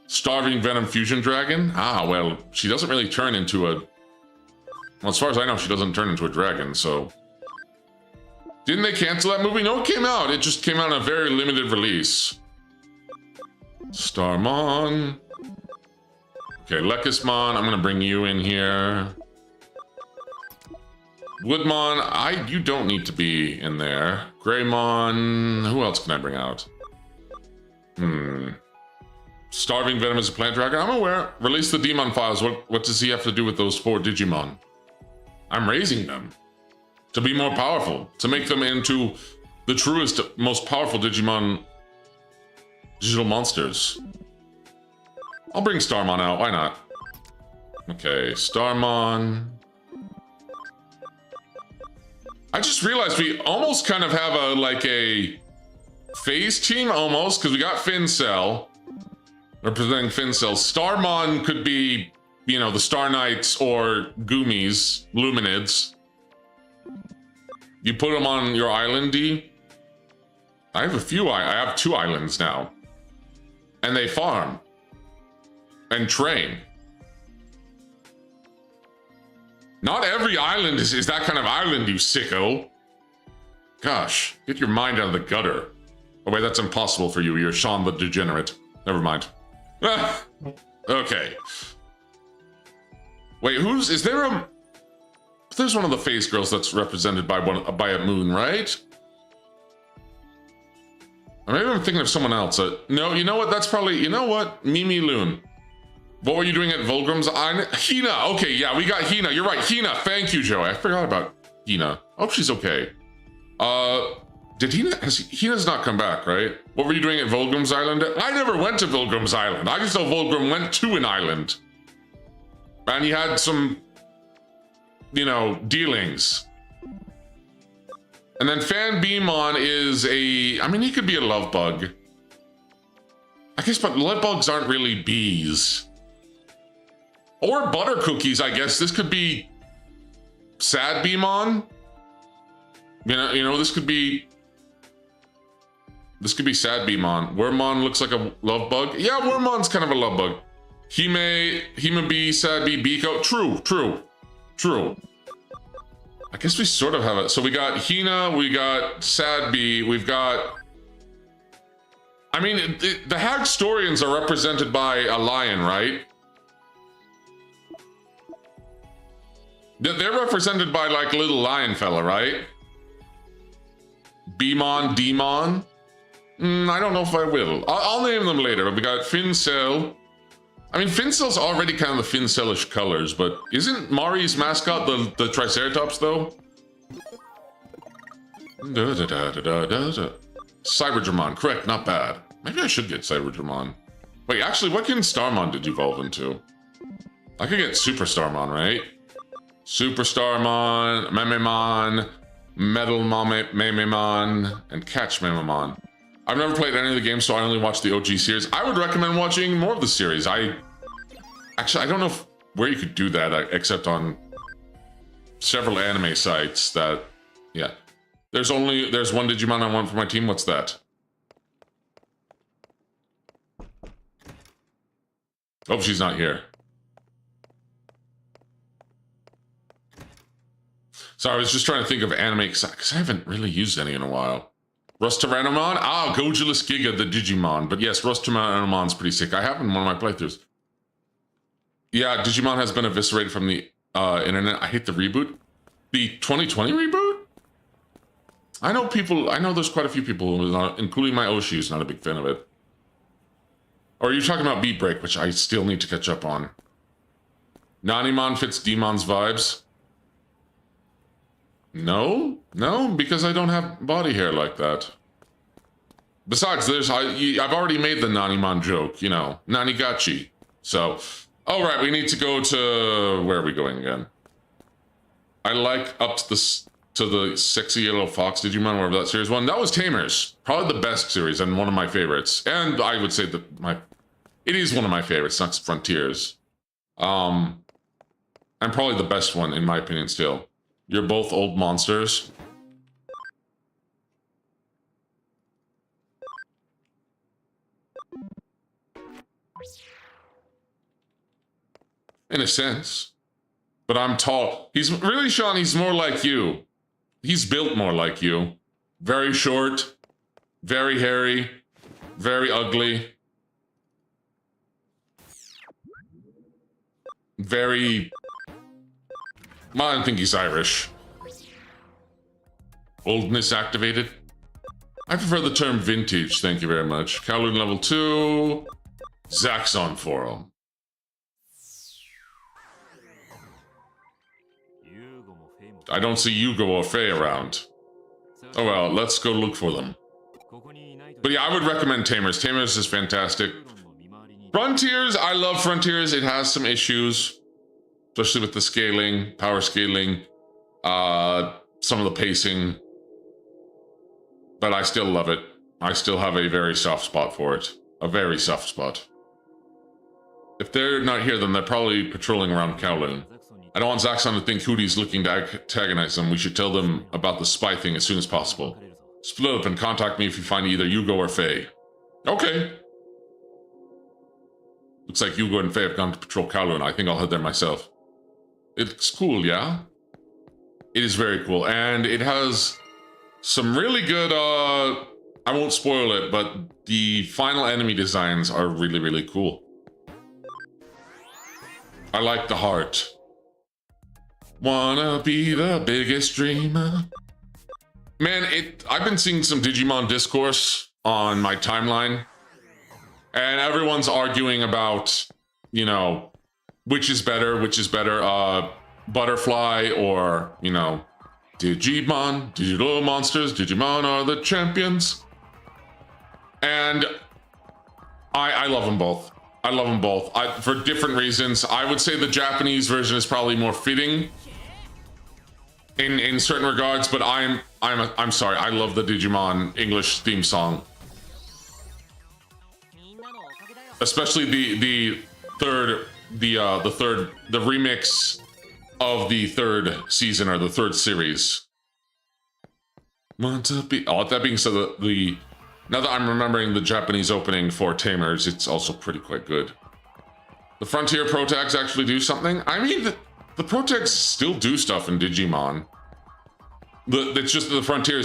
Starving Venom Fusion Dragon? Ah, well, she doesn't really turn into a... Well, as far as I know, she doesn't turn into a dragon, so... Didn't they cancel that movie? No, it came out. It just came out in a very limited release. Starmon. Okay, Lekismon, I'm gonna bring you in here. Woodmon, you don't need to be in there. Greymon, who else can I bring out? Starving Venom is a plant dragon. I'm aware. Release the Demon files. What does he have to do with those 4 Digimon? I'm raising them to be more powerful, to make them into the truest, most powerful Digimon digital monsters. I'll bring Starmon out. Why not? Okay, Starmon. I just realized we almost kind of have a phase team almost, because we got Fincell representing Fincell. Starmon could be, you know, the Star Knights or Goomies, Luminids. You put them on your island, D. I have I have 2 islands now. And they farm. And train. Not every island is that kind of island, you sicko. Gosh, get your mind out of the gutter. Oh wait, that's impossible for you. You're Sean the Degenerate. Never mind. Okay. Wait, there's one of the face girls that's represented by a moon, right? Or maybe I'm thinking of someone else. No, you know what? That's probably, you know what? Mimi Loon. What were you doing at Volgrim's Island? Hina. Okay, yeah, we got Hina. You're right, Hina. Thank you, Joey. I forgot about Hina. I hope she's okay. Hina's not come back, right? What were you doing at Volgrim's Island? I never went to Volgrim's Island. I just know Volgrim went to an island. And he had some, you know, dealings. And then Fan Beamon is I mean, he could be a love bug. I guess, but love bugs aren't really bees. Or butter cookies, I guess. This could be Sad Beamon. You know, this could be Sad Beamon. Wormmon looks like a love bug. Yeah, Wormmon's kind of a love bug. Hima Bee, Sad Bee, Biko. True. I guess we sort of have it. So we got Hina, we got Sad Bee, we've got... I mean, the Hagstorians are represented by a lion, right? They're represented by, like, little lion fella, right? Beamon, Demon. I don't know if I will. I'll name them later, but we got Fincell. I mean, Fincell's already kind of the Fincellish colors, but isn't Mari's mascot the Triceratops, though? Cyberdramon, correct, not bad. Maybe I should get Cyberdramon. Wait, actually, what kind of Starmon did you evolve into? I could get Super Starmon, right? Super Starmon, Mememon, Metal Mememon, and Catch Mememon. I've never played any of the games, so I only watched the OG series. I would recommend watching more of the series. Actually, I don't know where you could do that, except on several anime sites that, yeah. There's one Digimon I want for my team. What's that? Oh, she's not here. So I was just trying to think of anime, because I haven't really used any in a while. Rustaranomon? Ah, Gojulus Giga, the Digimon. But yes, Rustaramomon's pretty sick. I have in one of my playthroughs. Yeah, Digimon has been eviscerated from the internet. I hate the reboot. The 2020 reboot? I know there's quite a few people, including my Oshi, who's not a big fan of it. Or are you talking about Beat Break, which I still need to catch up on? Nanimon fits Demon's vibes. No, because I don't have body hair like that. Besides, I've already made the Nanimon joke, you know, Nanigachi. So, all right, we need to go to, where are we going again? I like up to the Sexy Yellow Fox Digimon, wherever that series one. That was Tamers, probably the best series and one of my favorites. And I would say that it is one of my favorites, not Frontiers. And probably the best one in my opinion still. You're both old monsters. In a sense. But I'm tall. He's really, Sean, he's more like you. he's built more like you. Very short, very hairy, very ugly. Very... Well, I don't think he's Irish. Oldness activated. I prefer the term vintage, thank you very much. Kowloon level 2. Zaxxon Forum. I don't see Yugo or Faye around. Oh well, let's go look for them. But yeah, I would recommend Tamers. Tamers is fantastic. Frontiers, I love Frontiers. It has some issues, especially with the scaling, power scaling, some of the pacing. But I still love it. I still have a very soft spot for it. A very soft spot. If they're not here, then they're probably patrolling around Kowloon. I don't want Zaxxon to think Hootie's looking to antagonize them. We should tell them about the spy thing as soon as possible. Split up and contact me if you find either Yugo or Faye. Okay. Looks like Yugo and Faye have gone to patrol Kowloon. I think I'll head there myself. It's cool, yeah? It is very cool. And it has some really good, I won't spoil it, but the final enemy designs are really, really cool. I like the heart. Wanna be the biggest dreamer. Man, I've been seeing some Digimon discourse on my timeline, and everyone's arguing about, you know, which is better, Butterfly or, you know, Digimon, digital monsters, Digimon are the champions. And I love them both. I love them both. For different reasons. I would say the Japanese version is probably more fitting in certain regards, but I'm sorry. I love the Digimon English theme song, especially the remix of the third season or the third series. Want to be? Oh, that being said, now that I'm remembering the Japanese opening for Tamers, it's also quite good. The Frontier Pro Tags actually do something. I mean, the Pro Tags still do stuff in Digimon. It's just that the Frontier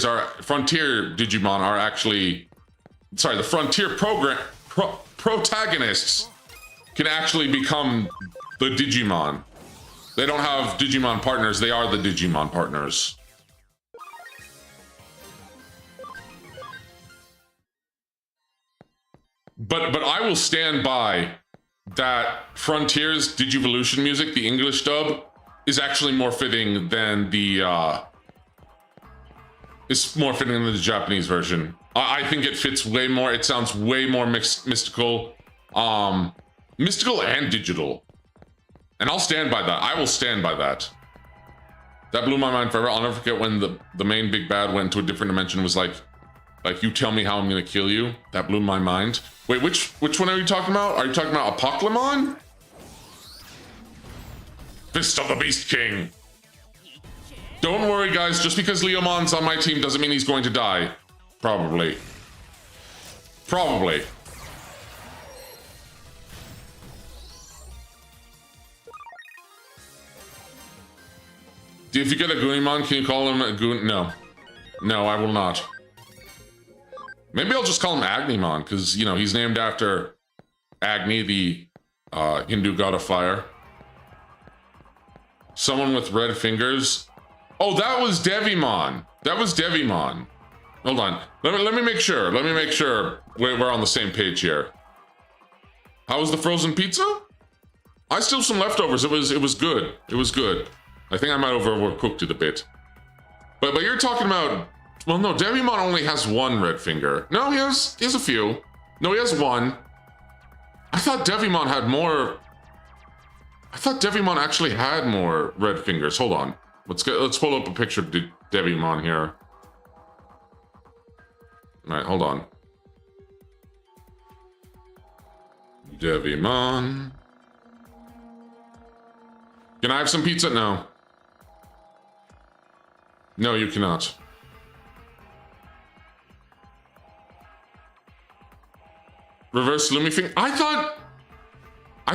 Digimon are actually, sorry, the Frontier protagonists can actually become the Digimon. They don't have Digimon partners, they are the Digimon partners. But I will stand by that Frontier's Digivolution music, the English dub, is actually more fitting than the Japanese version. I think it fits way more. It sounds way more mystical, mystical and digital. And I'll stand by that. I will stand by that. That blew my mind forever. I'll never forget when the main big bad went to a different dimension and was like, you tell me how I'm gonna kill you. That blew my mind. Wait, which one are you talking about? Are you talking about Apoclymon? Fist of the Beast King. Don't worry, guys. Just because Leomon's on my team doesn't mean he's going to die. Probably. Probably. If you get a Goonimon, can you call him a Goon? No. No, I will not. Maybe I'll just call him Agnimon, because, you know, he's named after Agni, the Hindu god of fire. Someone with red fingers. Oh, that was Devimon. That was Devimon. Hold on. Let me make sure. Let me make sure we're on the same page here. How was the frozen pizza? I still have some leftovers. It was good. It was good. I think I might overcooked it a bit. But you're talking about... Well, no, Devimon only has one red finger. No, he has a few. No, he has one. I thought Devimon had more... I thought Devimon actually had more red fingers. Hold on. Let's pull up a picture of Devimon here. All right, hold on. Devimon. Can I have some pizza? No. No, you cannot. Reverse Lumi finger. I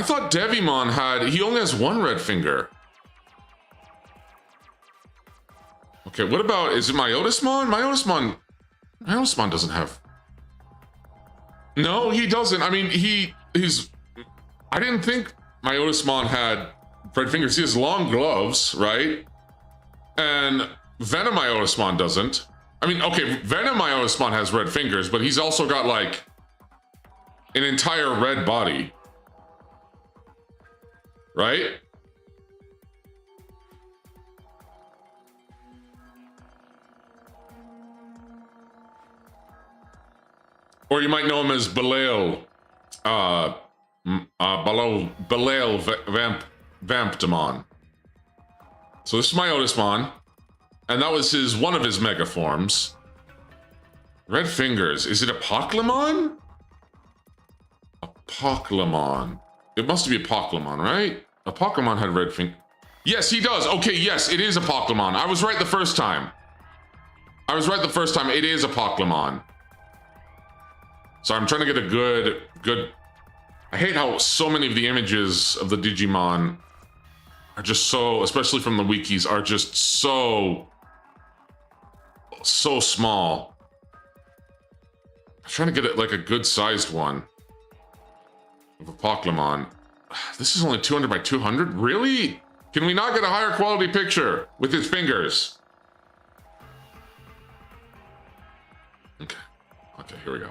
thought Devimon he only has one red finger. Okay, what about, is it Myotismon? Myotismon doesn't have... No, he doesn't. I mean, he's... I didn't think Myotismon had red fingers. He has long gloves, right? And Venom Myotismon doesn't. I mean, okay, Venom Myotismon has red fingers, but he's also got, like, an entire red body. Right? Or you might know him as Belial. Belial Vamptamon. So this is Myotismon. And that was one of his mega forms. Red fingers. Is it Apoclymon? Apoclymon. It must be Apoclymon, right? Apoclymon had red fingers. Yes, he does. Okay, yes, it is Apoclymon. I was right the first time. It is Apoclymon. So I'm trying to get a good... I hate how so many of the images of the Digimon are just so, especially from the wikis, are just so small. I'm trying to get it like a good sized one of Apoclymon. This is only 200 by 200? Really? Can we not get a higher quality picture with his fingers? Okay, here we go.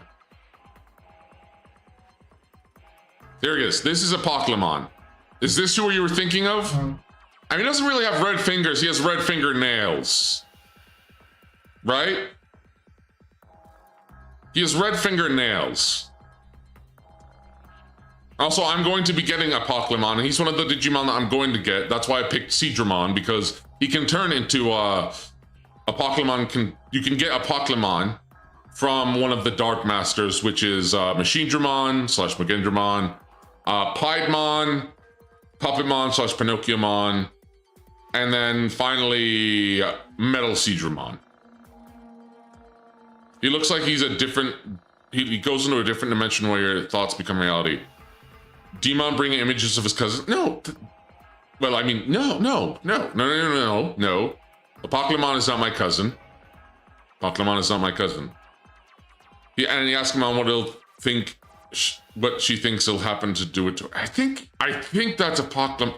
There he is. This is Apoclymon. Is this who you were thinking of? I mean, he doesn't really have red fingers. He has red fingernails. Right? He has red fingernails. Also, I'm going to be getting Apoclymon, and he's one of the Digimon that I'm going to get. That's why I picked Seadramon, because he can turn into Apoclymon. You can get Apoclymon from one of the Dark Masters, which is Machinedramon / Mugendramon, Piedmon, Puppetmon / Pinocchiomon, and then finally Metal Seadramon. He looks like he's a different... He goes into a different dimension where your thoughts become reality. Demon bringing images of his cousin. No. Well, I mean, no. Apoclymon is not my cousin. Apoclymon is not my cousin. And he asked Mom what she thinks will happen to do it to her. I think that's Apoclymon.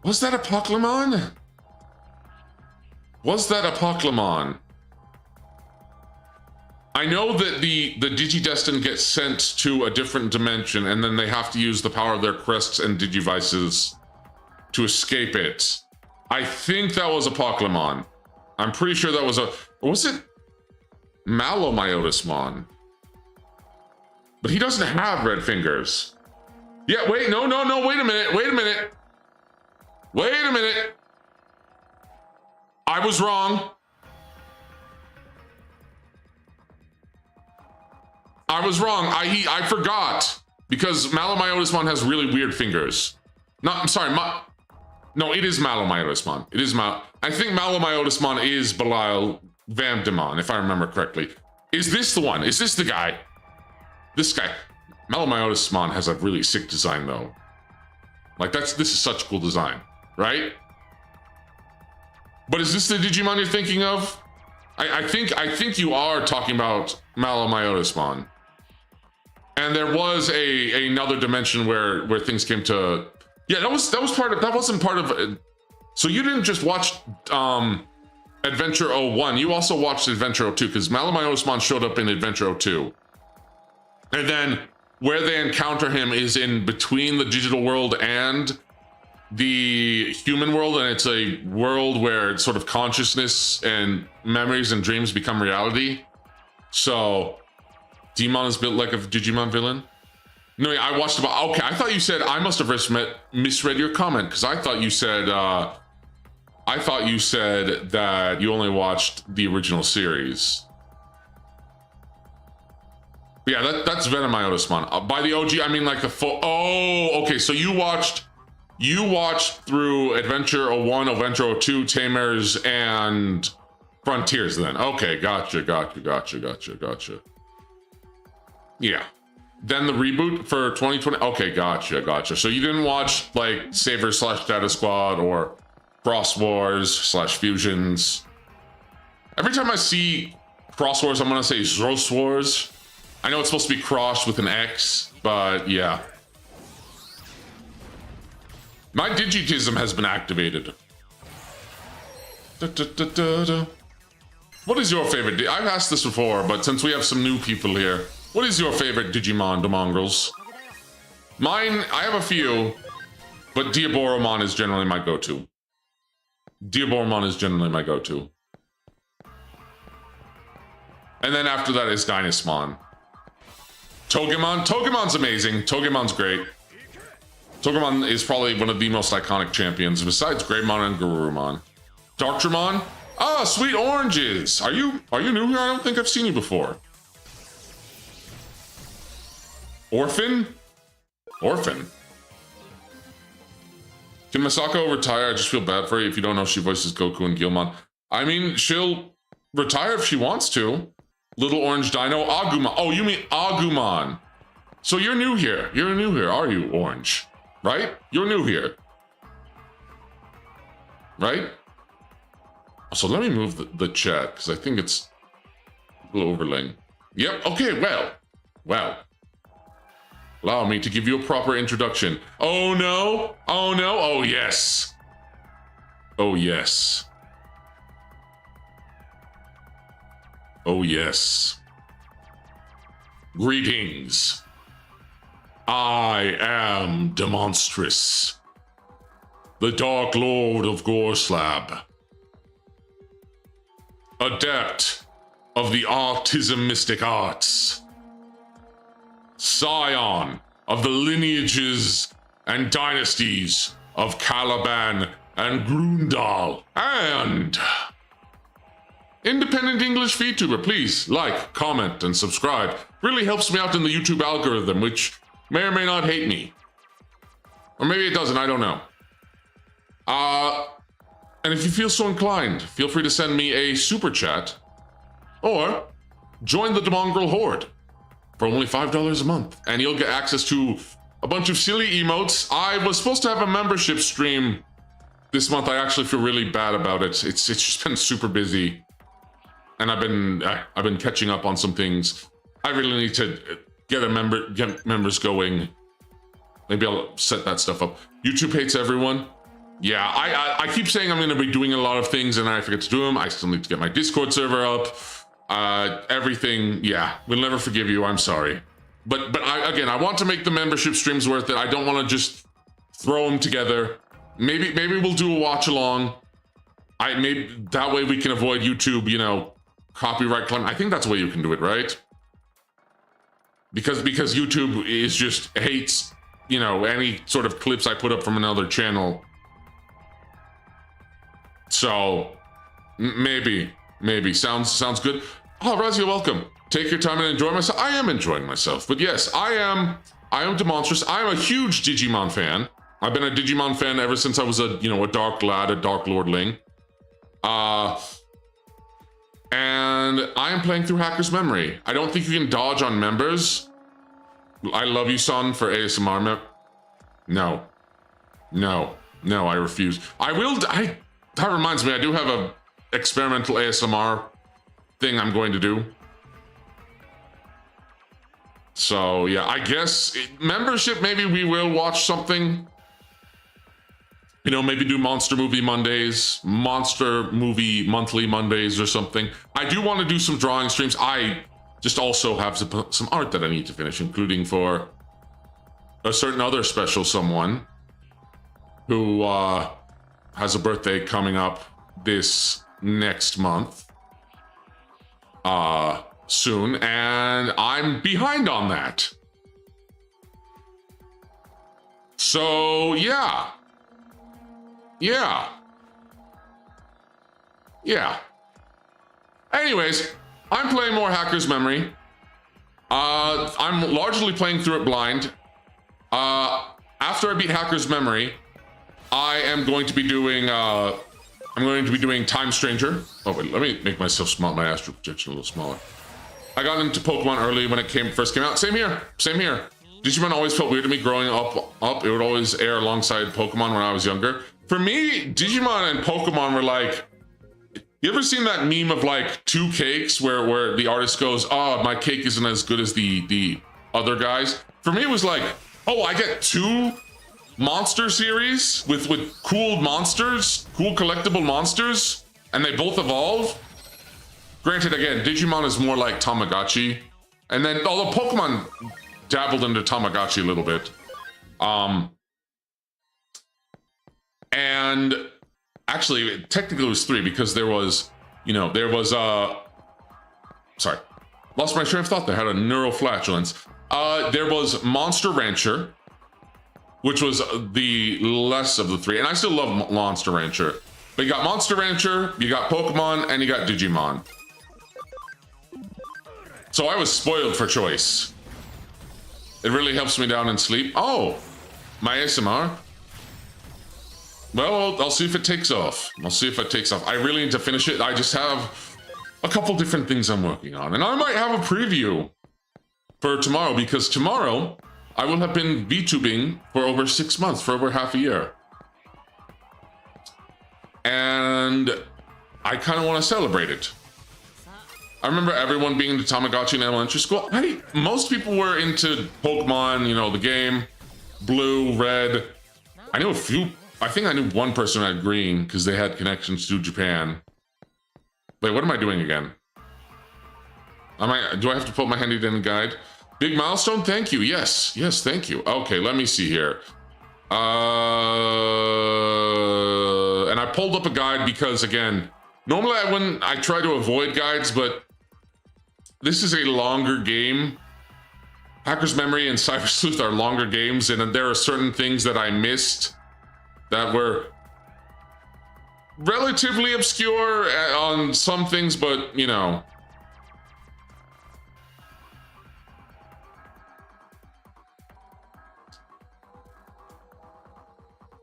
Was that Apoclymon? I know that the Digidestined gets sent to a different dimension, and then they have to use the power of their crests and Digivices to escape it. I think that was Apoclymon. I'm pretty sure that was was it Malomyotismon? But he doesn't have red fingers. Yeah, wait, no, wait a minute. I was wrong. I forgot, because Malomyotismon has really weird fingers. No, it is Malomyotismon. I think Malomyotismon is Belial Vamptamon, if I remember correctly. Is this the one? Is this the guy? This guy. Malomyotismon has a really sick design, though. Like, this is such a cool design, right? But is this the Digimon you're thinking of? I think you are talking about Malomyotismon. And there was another dimension where things came to... Yeah, that wasn't part of... So you didn't just watch Adventure 01, you also watched Adventure 02, because Malomyotismon showed up in Adventure 02. And then where they encounter him is in between the digital world and the human world, and it's a world where sort of consciousness and memories and dreams become reality. So Demon is built like a Digimon villain. No, I watched about... Okay, I thought you said... I must have misread your comment, because I thought you said that you only watched the original series. Yeah, that's Venomyotismon. By the OG, I mean like the full... Oh, okay, so you watched through Adventure 01, Adventure 02, Tamers, and Frontiers then. Okay, gotcha. Yeah. Then the reboot for 2020. Okay, gotcha. So you didn't watch like Saber / Data Squad or Cross Wars / Fusions. Every time I see Cross Wars, I'm gonna say Zros Wars. I know it's supposed to be crossed with an X, but yeah. My digitism has been activated. What is your favorite? I've asked this before, but since we have some new people here, what is your favorite Digimon, the mongrels? Mine, I have a few, but Diaboromon is generally my go-to. Diaboromon is generally my go-to. And then after that is Dynasmon. Togemon. Togemon's amazing. Togemon's great. Togemon is probably one of the most iconic champions besides Greymon and Garurumon. Darkdramon. Ah, sweet oranges. Are you new here? I don't think I've seen you before. Orphan? Orphan. Can Masako retire? I just feel bad for you. If you don't know, she voices Goku and Guilmon. I mean, she'll retire if she wants to. Little Orange Dino, Agumon. Oh, you mean Agumon. So you're new here. You're new here, are you, Orange? Right? You're new here. Right? So let me move the chat, because I think it's a little overlaying. Yep, okay, well. Allow me to give you a proper introduction. Oh no, oh no, oh yes. Oh yes. Oh yes. Greetings. I am Demonstrous, the Dark Lord of Gorslab, adept of the Autism Mystic Arts, scion of the lineages and dynasties of Caliban and Grundal, and independent English VTuber. Please like, comment, and subscribe. Really helps me out in the YouTube algorithm, which may or may not hate me. Or maybe it doesn't, I don't know. And if you feel so inclined, feel free to send me a super chat or join the Demongrel Horde for only $5 a month, and you'll get access to a bunch of silly emotes. I was supposed to have a membership stream this month. I actually feel really bad about it. It's just been super busy, and I've been catching up on some things. I really need to get members going. Maybe I'll set that stuff up. YouTube hates everyone. Yeah, I keep saying I'm going to be doing a lot of things, and I forget to do them. I still need to get my Discord server up. Everything, yeah, we'll never forgive you. I'm sorry. But I want to make the membership streams worth it. I don't want to just throw them together. Maybe we'll do a watch along. Maybe that way we can avoid YouTube, you know, copyright claim. I think that's the way you can do it, right? Because YouTube is just hates, you know, any sort of clips I put up from another channel. So maybe sounds good. Oh, Raz, you're welcome. Take your time and enjoy myself. I am enjoying myself, but yes, I am Demonstrous. I'm a huge Digimon fan. I've been a Digimon fan ever since I was a Dark Lad, a Dark Lordling. And I am playing through Hacker's Memory. I don't think you can dodge on members. I love you, son, for ASMR. No, I refuse. That reminds me, I do have a experimental ASMR thing I'm going to do. So yeah, I guess membership, maybe we will watch something. You know, maybe do Monster Movie Mondays, Monster Movie Monthly Mondays or something. I do want to do some drawing streams. I just also have some art that I need to finish, including for a certain other special someone who has a birthday coming up this next month soon, and I'm behind on that. So yeah. Anyways, I'm playing more Hacker's Memory. I'm largely playing through it blind. After I beat Hacker's Memory, I am going to be doing Time Stranger. Oh wait, let me make myself small, my astral projection a little smaller. I got into Pokemon early when it first came out. Same here. Digimon always felt weird to me growing up. It would always air alongside Pokemon when I was younger. For me, Digimon and Pokemon were like, You ever seen that meme of like 2 cakes where the artist goes, oh, my cake isn't as good as the other guys? For me, it was like, oh, I get 2 monster series with cool monsters, cool collectible monsters, and they both evolve. Granted, again, Digimon is more like Tamagotchi. And then, although Pokemon dabbled into Tamagotchi a little bit. And actually, technically it was 3 because there was, you know, sorry, lost my train of thought there, had a neural flatulence. There was Monster Rancher, which was the less of the 3. And I still love Monster Rancher. But you got Monster Rancher, you got Pokemon, and you got Digimon. So I was spoiled for choice. It really helps me down and sleep. Oh, my ASMR. Well, I'll see if it takes off. I'll see if it takes off. I really need to finish it. I just have a couple different things I'm working on. And I might have a preview for tomorrow, because tomorrow I will have been VTubing for over 6 months, for over half a year. And I kind of want to celebrate it. I remember everyone being into Tamagotchi in elementary school. Most people were into Pokemon, you know, the game, blue, red. I knew a few. I think I knew one person who had green because they had connections to Japan. Wait, what am I doing again? Do I have to put my handy dandy guide? Big milestone, thank you. Yes, thank you. Okay, let me see here. And I pulled up a guide because, again, normally I try to avoid guides, but this is a longer game. Hacker's Memory and CyberSleuth are longer games, and there are certain things that I missed that were relatively obscure on some things, but, you know.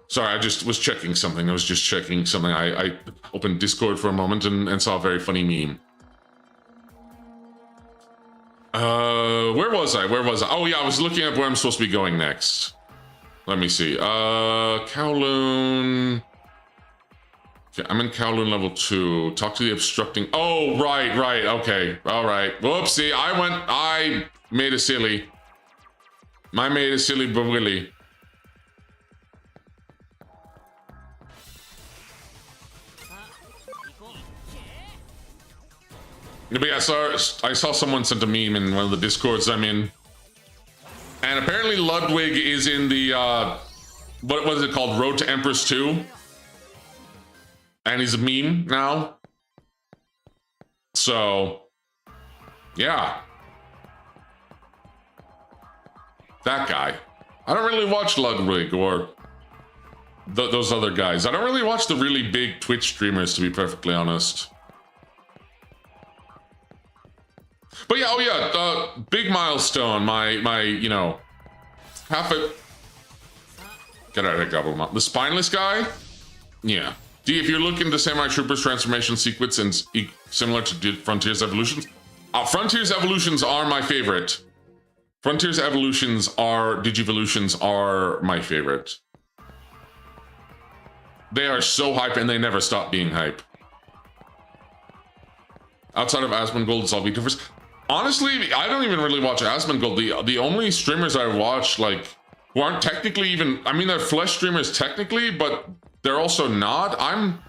Sorry, I just was checking something. I was just checking something. I opened Discord for a moment and saw a very funny meme. Where was I? Oh yeah, I was looking at where I'm supposed to be going next. Let me see. Kowloon. Okay, I'm in Kowloon level 2. Talk to the obstructing. Oh, right. Okay. All right. Whoopsie. I made a silly. I made a silly bawilly. But yeah, I saw someone sent a meme in one of the Discords I'm in. And apparently Ludwig is in the, what was it called? Road to Empress 2. And he's a meme now. So, yeah. That guy. I don't really watch Ludwig or those other guys. I don't really watch the really big Twitch streamers, to be perfectly honest. But yeah, oh yeah, big milestone. My, you know, half a. Get out of here, Gobble. The spineless guy. Yeah. If you're looking to Samurai Troopers transformation sequence and similar to Frontiers Evolutions, Frontiers Evolutions are my favorite. Frontiers Evolutions are Digivolutions are my favorite. They are so hype and they never stop being hype. Outside of Asmongold, it's all VTubers. Honestly, I don't even really watch Asmongold. The only streamers I watch, like, who aren't technically even, I mean, they're flesh streamers technically, but they're also not. I'm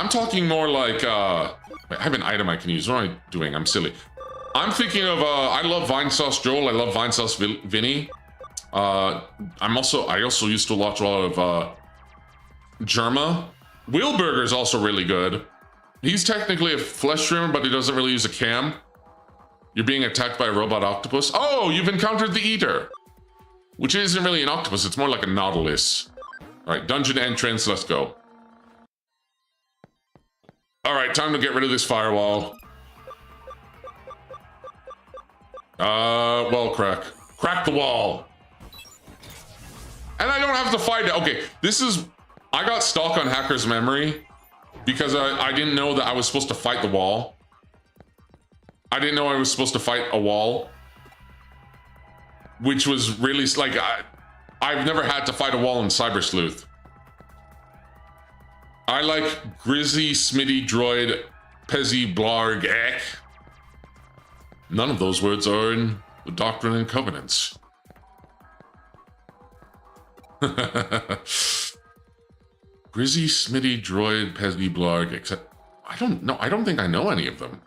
talking more like, I have an item I can use. What am I doing? I'm silly. I'm thinking of, I love Vinesauce Joel. I love Vinesauce Vinny. I also used to watch a lot of, Germa. Wheelburger's also really good. He's technically a flesh streamer, but he doesn't really use a cam. You're being attacked by a robot octopus. Oh, you've encountered the Eater. Which isn't really an octopus, it's more like a nautilus. Alright, dungeon entrance, let's go. Alright, time to get rid of this firewall. Wall crack. Crack the wall. And I don't have to fight it. Okay, I got stuck on Hacker's Memory because I didn't know that I was supposed to fight the wall. I didn't know I was supposed to fight a wall. Which was really, like, I've never had to fight a wall in CyberSleuth. I like Grizzy Smitty Droid Pezzy, Blarg, Ek. None of those words are in the Doctrine and Covenants. Grizzy, Smitty, Droid, Pezzy, Blarg, except I don't know. I don't think I know any of them.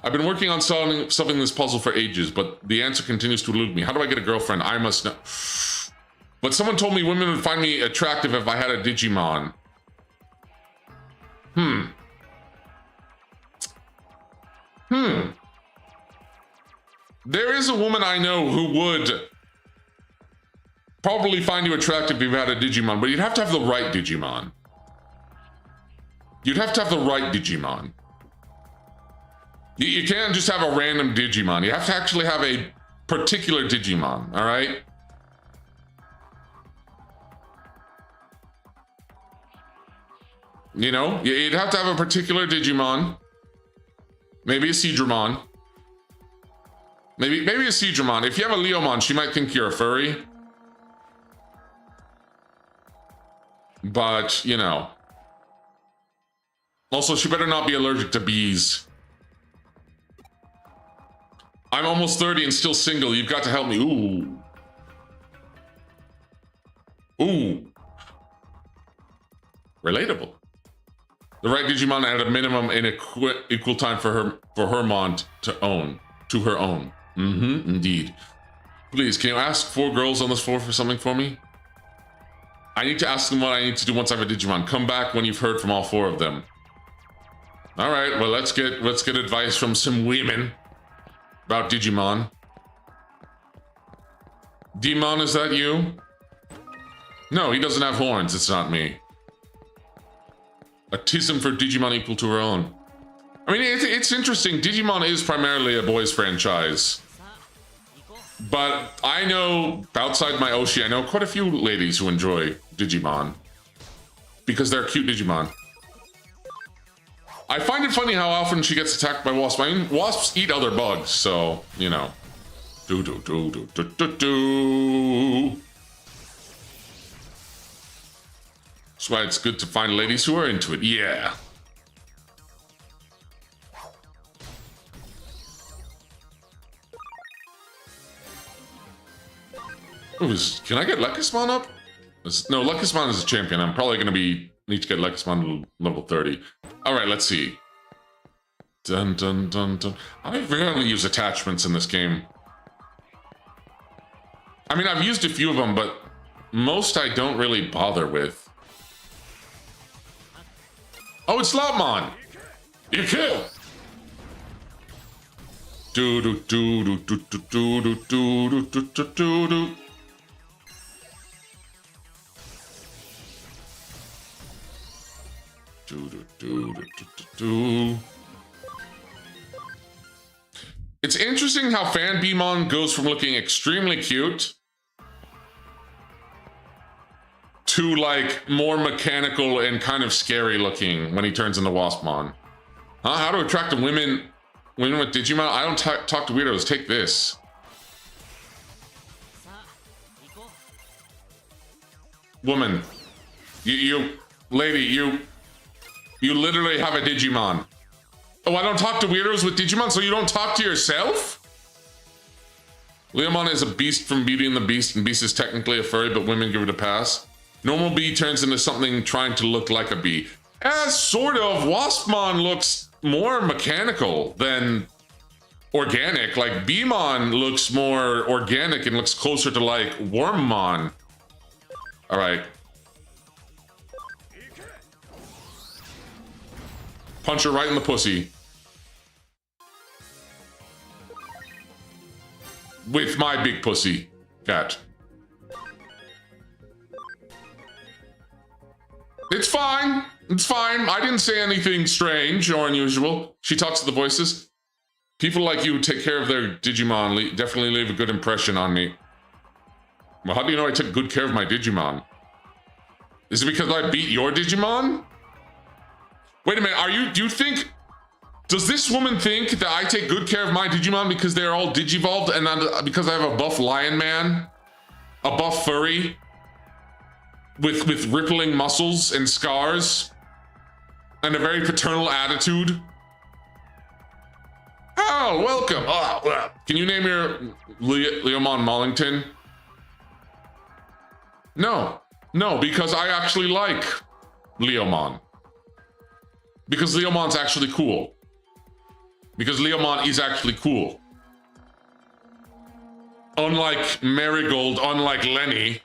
I've been working on solving this puzzle for ages, but the answer continues to elude me. How do I get a girlfriend? I must know. But someone told me women would find me attractive if I had a Digimon. There is a woman I know who would probably find you attractive if you had a Digimon, but you'd have to have the right Digimon. You'd have to have the right Digimon. You can't just have a random Digimon. You have to actually have a particular Digimon, all right? You know, you'd have to have a particular Digimon. Maybe a Seadramon. Maybe a Seadramon. If you have a Leomon, she might think you're a furry. But, you know. Also, she better not be allergic to bees. I'm almost 30 and still single. You've got to help me. Ooh. Ooh. Relatable. The right Digimon at a minimum in equal time for Hermon to own. To her own. Indeed. Please, can you ask 4 girls on this floor for something for me? I need to ask them what I need to do once I have a Digimon. Come back when you've heard from all 4 of them. All right, well, let's get advice from some women about Digimon. Demon, is that you? No, he doesn't have horns. It's not me. A tism for Digimon equal to her own. I mean, it's interesting. Digimon is primarily a boys franchise. But I know, outside my Oshi, I know quite a few ladies who enjoy Digimon. Because they're cute Digimon. I find it funny how often she gets attacked by wasps. I mean, wasps eat other bugs, so, you know. That's why it's good to find ladies who are into it. Yeah. Ooh, can I get Lekismon up? No, Lekismon is a champion. I'm probably going to need to get Lekismon to level 30. All right, let's see. Dun, dun, dun, dun. I rarely use attachments in this game. I mean, I've used a few of them, but most I don't really bother with. Oh, it's Lopmon! You kill! Do do do do do do do do do do do do. It's interesting how Fan Beamon goes from looking extremely cute to like more mechanical and kind of scary looking when he turns into Waspmon. Huh? How to attract women with Digimon? I don't talk to weirdos. Take this. Woman, lady, you literally have a Digimon. Oh, I don't talk to weirdos with Digimon, so you don't talk to yourself? Leomon is a beast from Beauty and the Beast, and Beast is technically a furry, but women give it a pass. Normal bee turns into something trying to look like a bee. Sort of. Waspmon looks more mechanical than organic. Like, Beemon looks more organic and looks closer to, like, Wormmon. All right. Punch her right in the pussy. With my big pussy, cat. It's fine. It's fine. I didn't say anything strange or unusual. She talks to the voices. People like you who take care of their Digimon definitely leave a good impression on me. Well, how do you know I took good care of my Digimon? Is it because I beat your Digimon? Wait a minute, do you think, does this woman think that I take good care of my Digimon because they're all Digivolved and because I have a buff lion man? A buff furry? With rippling muscles and scars? And a very paternal attitude. Oh, welcome. Oh, well. Can you name your Leomon Mullington? No. No, because I actually like Leomon. Because Leomon's actually cool. Because Leomon is actually cool. Unlike Marigold, unlike Lenny,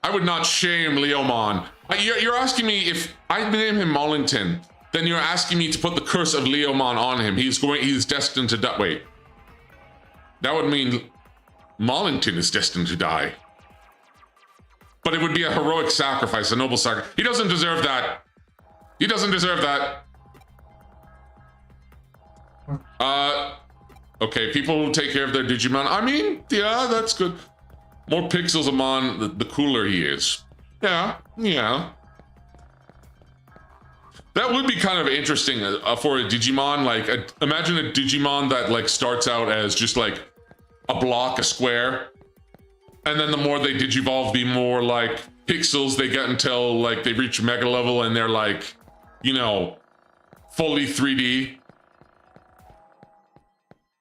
I would not shame Leomon. You're asking me if I name him Mullington, then you're asking me to put the curse of Leomon on him. He's destined to die. Wait. That would mean Mullington is destined to die. But it would be a heroic sacrifice, a noble sacrifice. He doesn't deserve that. He doesn't deserve that. Okay, people who take care of their Digimon. I mean, yeah, that's good. More pixels a mon, the cooler he is. Yeah, yeah. That would be kind of interesting for a Digimon. Like, imagine a Digimon that like starts out as just like a block, a square, and then the more they Digivolve, the more like pixels they get until like they reach Mega level and they're like, you know, fully 3D.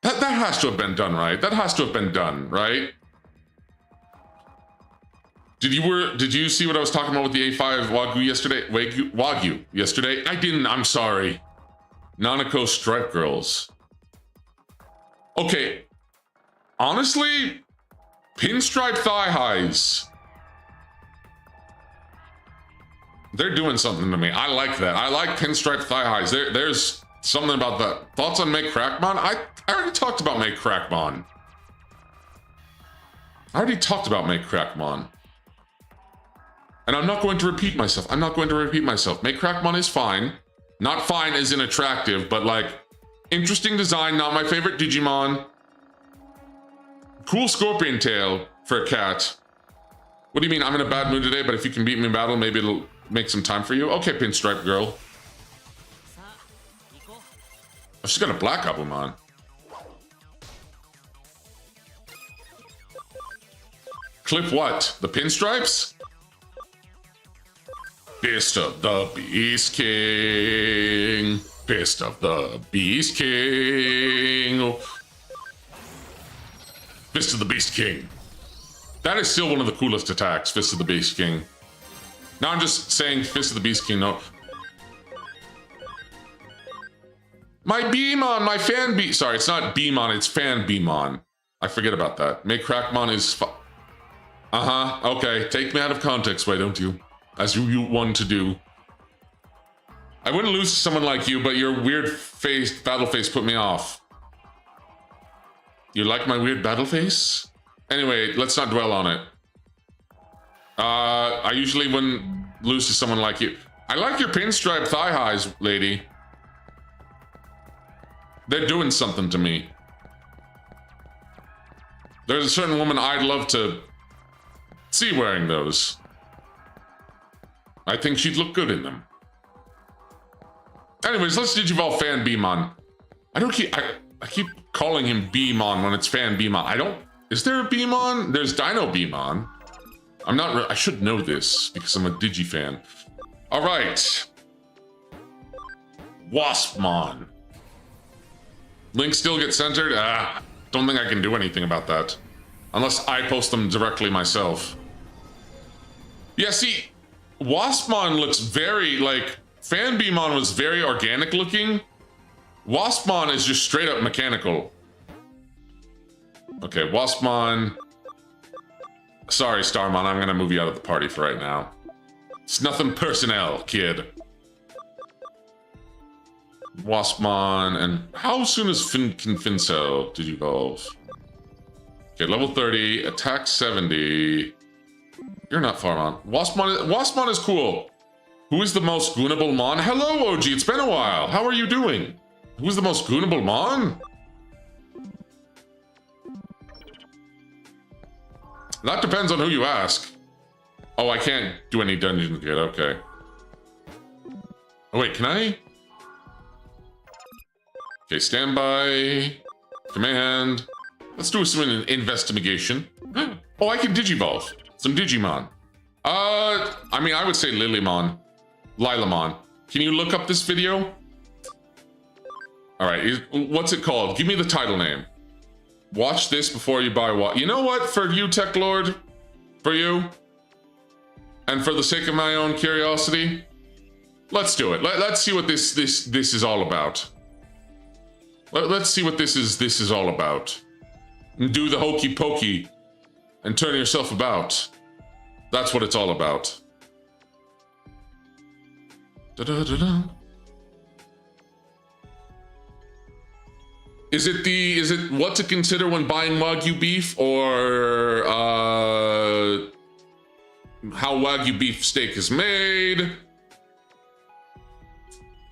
That has to have been done, right? That has to have been done, right? Did you see what I was talking about with the A5 Wagyu yesterday? Wagyu yesterday? I didn't, I'm sorry. Nanako Stripe Girls. Okay. Honestly, pinstripe thigh highs. They're doing something to me. I like that. I like pinstripe thigh highs. There's something about that. Thoughts on Make Crackmon? I already talked about Make Crackmon. And I'm not going to repeat myself. Make Crackmon is fine. Not fine as in attractive, but like interesting design, not my favorite Digimon. Cool scorpion tail for a cat. What do you mean? I'm in a bad mood today, but if you can beat me in battle, maybe it'll make some time for you. Okay, Pinstripe Girl. Oh, she's got a black Abumon. Clip what? The pinstripes? Fist of the Beast King. Fist of the Beast King. Fist of the Beast King. That is still one of the coolest attacks, Fist of the Beast King. Now I'm just saying Fist of the Beast King, no. My Beamon, my fan Be- Sorry, it's not Beamon, it's fan Beamon. I forget about that. Make Crackmon is okay, take me out of context, why don't you? As you want to do. I wouldn't lose to someone like you, but your weird face, battle face put me off. You like my weird battle face? Anyway, let's not dwell on it. I usually wouldn't lose to someone like you. I like your pinstripe thigh highs, lady. They're doing something to me. There's a certain woman I'd love to see wearing those. I think she'd look good in them. Anyways, let's Digivolve Fan Beamon. I keep calling him Beamon when it's Fan Beamon. Is there a Beamon? There's Dino Beamon. I should know this because I'm a Digi fan. All right. Waspmon. Link still gets centered? Don't think I can do anything about that. Unless I post them directly myself. Yeah, see, Waspmon looks very, like, Fan Beamon was very organic looking. Waspmon is just straight up mechanical. Okay, Waspmon. Sorry, Starmon, I'm gonna move you out of the party for right now. It's nothing personnel, kid. Waspmon, and how soon is can Fincel Digivolve? Okay, level 30, attack 70. You're not far on. Waspmon is cool. Who is the most goonable Mon? Hello, OG, it's been a while. How are you doing? Who's the most goonable Mon? That depends on who you ask. Oh, I can't do any dungeons yet, okay. Oh wait, can I? Okay, standby. Command. Let's do some investigation. Oh, I can Digivolve. Some Digimon. I mean, I would say Lilimon. Lilamon. Can you look up this video? All right, what's it called? Give me the title name. Watch this before you buy what? You know what? For you, Tech Lord, for you, and for the sake of my own curiosity, let's do it. Let's see what this is all about. Let's see what this is all about. And do the hokey pokey and turn yourself about. That's what it's all about. Da-da-da-da. Is it what to consider when buying Wagyu beef, or how Wagyu beef steak is made?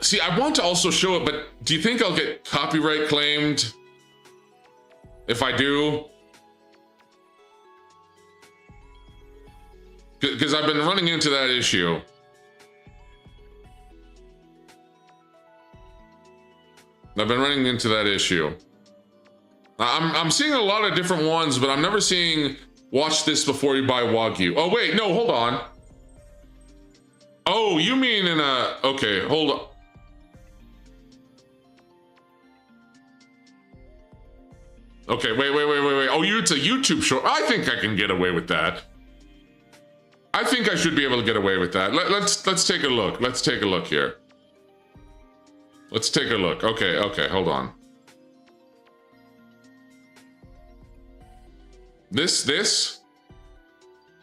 See, I want to also show it, but do you think I'll get copyright claimed if I do? Because I've been running into that issue. I'm seeing a lot of different ones, but I'm never seeing watch this before you buy Wagyu. Oh, wait, no, hold on. Oh, you mean in a... Okay, hold on. Okay, wait. Oh, it's a YouTube short. I think I can get away with that. I think I should be able to get away with that. Let's take a look. Let's take a look here. Let's take a look. Okay, hold on. This?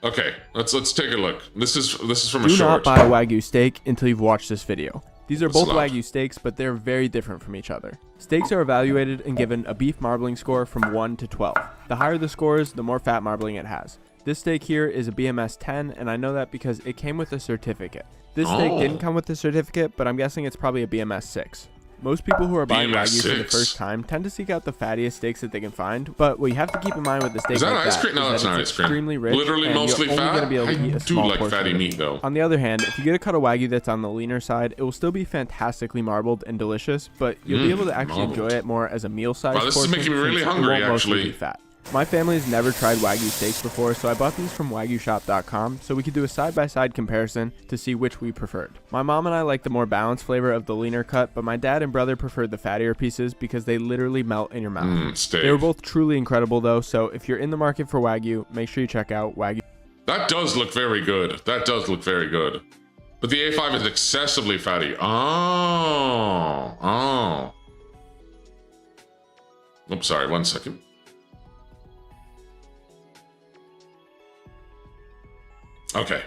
Okay, let's take a look. This is from a short. Do not buy Wagyu steak until you've watched this video. These are both Wagyu steaks, but they're very different from each other. Steaks are evaluated and given a beef marbling score from 1 to 12. The higher the scores, the more fat marbling it has. This steak here is a BMS 10, and I know that because it came with a certificate. This steak didn't come with a certificate, but I'm guessing it's probably a BMS 6. Most people who are buying Wagyu for the first time tend to seek out the fattiest steaks that they can find, but what you have to keep in mind with the steak like that is that it's extremely rich, literally and mostly you're only fat. going to be able to eat a small portion fatty of it. meat though. On the other hand, if you get a cut of Wagyu that's on the leaner side, it will still be fantastically marbled and delicious, but you'll be able to actually enjoy it more as a meal size. Wow, this is making me really hungry, actually. Fat. My family's never tried Wagyu steaks before, so I bought these from WagyuShop.com so we could do a side-by-side comparison to see which we preferred. My mom and I like the more balanced flavor of the leaner cut, but my dad and brother preferred the fattier pieces because they literally melt in your mouth. They were both truly incredible though, so if you're in the market for Wagyu, make sure you check out Wagyu. That does look very good. But the A5 is excessively fatty. Oh. Oops, sorry, 1 second.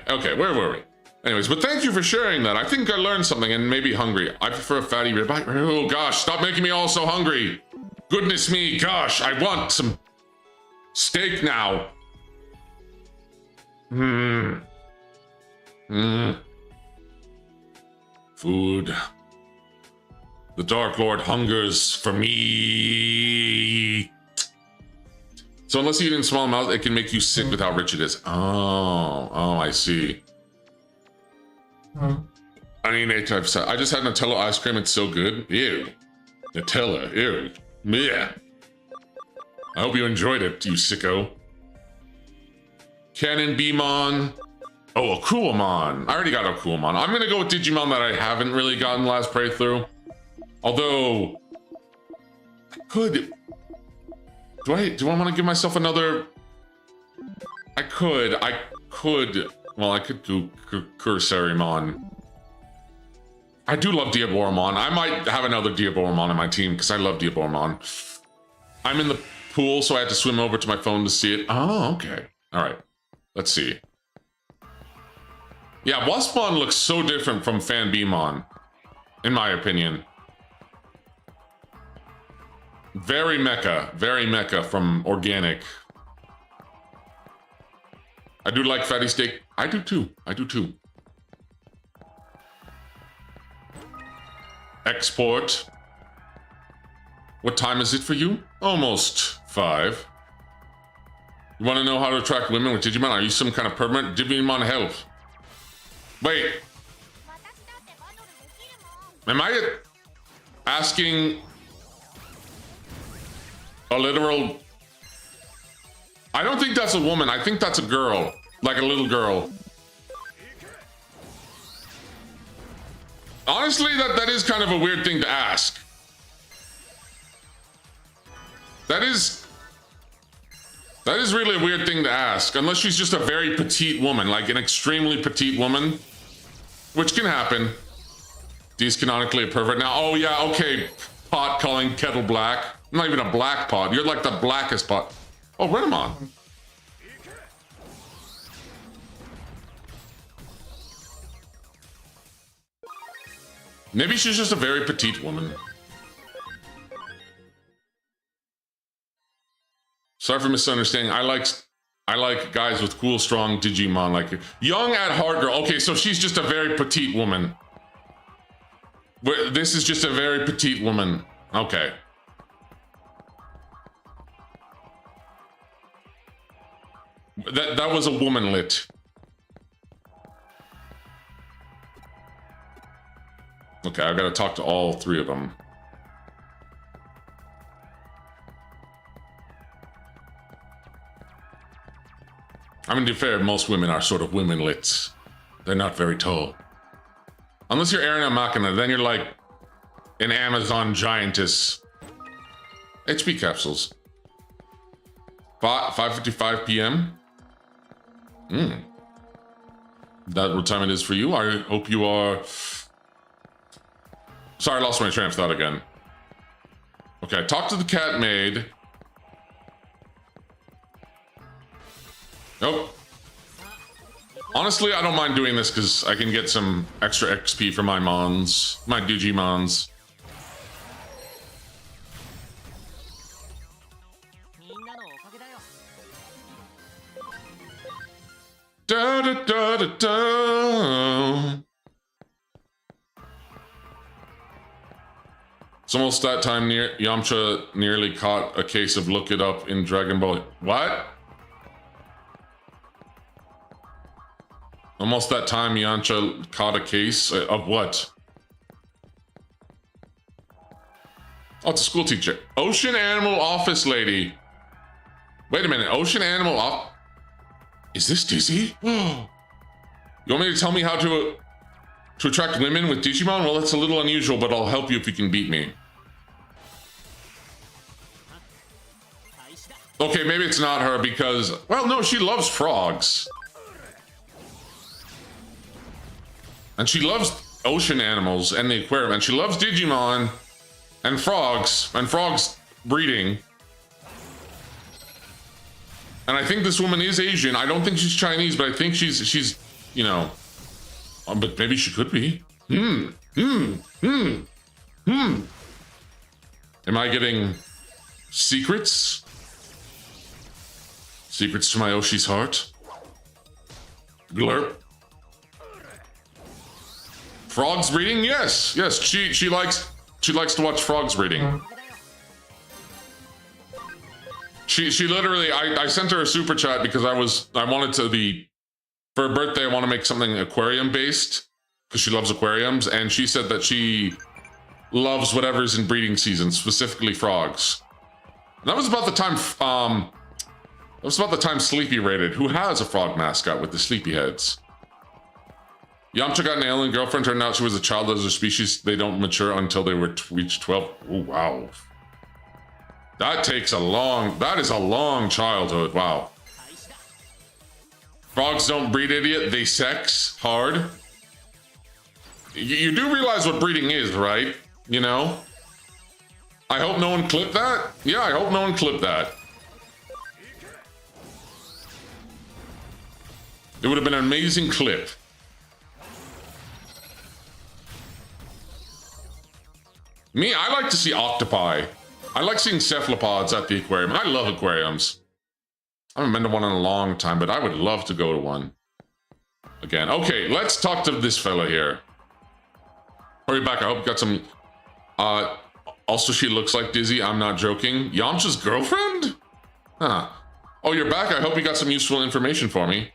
Okay, where were we? Anyways, but thank you for sharing that. I think I learned something and maybe hungry. I prefer a fatty ribeye. Oh gosh, stop making me all so hungry. Goodness me, gosh, I want some steak now. Food. The Dark Lord hungers for me. So unless you eat in small amounts, it can make you sick with how rich it is. Oh, I see. I need I just had Nutella ice cream. It's so good. Ew. Nutella. Ew. Yeah. I hope you enjoyed it, you sicko. Canon Beamon. Oh, Akuamon. I already got Akuamon. I'm gonna go with Digimon that I haven't really gotten last playthrough. Although, I could. Do I want to give myself another? I could. Well, I could do Cursarimon. I do love Diaboromon. I might have another Diaboromon on my team because I love Diaboromon. I'm in the pool, so I had to swim over to my phone to see it. Oh, okay. All right. Let's see. Yeah, Waspmon looks so different from Fanbeemon, in my opinion. Very mecha from organic. I do like fatty steak. I do too. Export. What time is it for you? Almost 5. You want to know how to attract women with Digimon? Are you some kind of permanent Digimon help? Wait. Am I asking a literal... I don't think that's a woman. I think that's a girl. Like a little girl. Honestly, that is kind of a weird thing to ask. That is really a weird thing to ask, unless she's just a very petite woman, like an extremely petite woman, which can happen. D's canonically a pervert. Now, oh yeah, okay, pot calling kettle black. I'm not even a black pot. You're like the blackest pot. Oh, Renamon. Maybe she's just a very petite woman. Sorry for misunderstanding. I like guys with cool, strong Digimon, like young at heart girl. Okay, so she's just a very petite woman. This is just a very petite woman. Okay. That was a woman lit. Okay, I gotta talk to all three of them. I mean, to be fair, most women are sort of women lits. They're not very tall. Unless you're Aaron Machina, then you're like an Amazon giantess. HP capsules. 5:55 p.m. That what time it is for you? I hope you are... Sorry, I lost my train of thought again. Okay, talk to the cat maid. Nope. Honestly, I don't mind doing this because I can get some extra XP for my mons, my Digimons. Da da da da da. It's almost that time. Yamcha nearly caught a case of look it up in Dragon Ball. What? Almost that time Yamcha caught a case of what? Oh, it's a school teacher. Ocean Animal Office Lady. Wait a minute. Ocean Animal Office. Is this Dizzy? You want me to tell me how to attract women with Digimon? Well, that's a little unusual, but I'll help you if you can beat me. Okay, maybe it's not her because... Well, no, she loves frogs. And she loves ocean animals and the aquarium. And she loves Digimon and frogs breeding. And I think this woman is Asian. I don't think she's Chinese, but I think she's you know... but maybe she could be. Am I getting secrets? Secrets to my Oshi's heart? Glurp. Frogs breeding? Yes, yes. She likes to watch frogs breeding. She literally, I sent her a super chat because I wanted to be, for her birthday, I want to make something aquarium based because she loves aquariums, and she said that she loves whatever's in breeding season, specifically frogs. And that was about the time Sleepy raided, who has a frog mascot with the sleepy heads. Yamcha got an alien girlfriend, turned out she was a child of their species. They don't mature until they reach 12. Oh, wow. That is a long childhood, wow. Frogs don't breed, idiot, they sex hard. You do realize what breeding is, right? You know? I hope no one clipped that. Yeah, I hope no one clipped that. It would have been an amazing clip. Me, I like to see octopi. I like seeing cephalopods at the aquarium. I love aquariums. I haven't been to one in a long time, but I would love to go to one. Again. Okay, let's talk to this fella here. Hurry back, I hope you got some... Also, she looks like Dizzy. I'm not joking. Yamcha's girlfriend? Huh. Oh, you're back? I hope you got some useful information for me.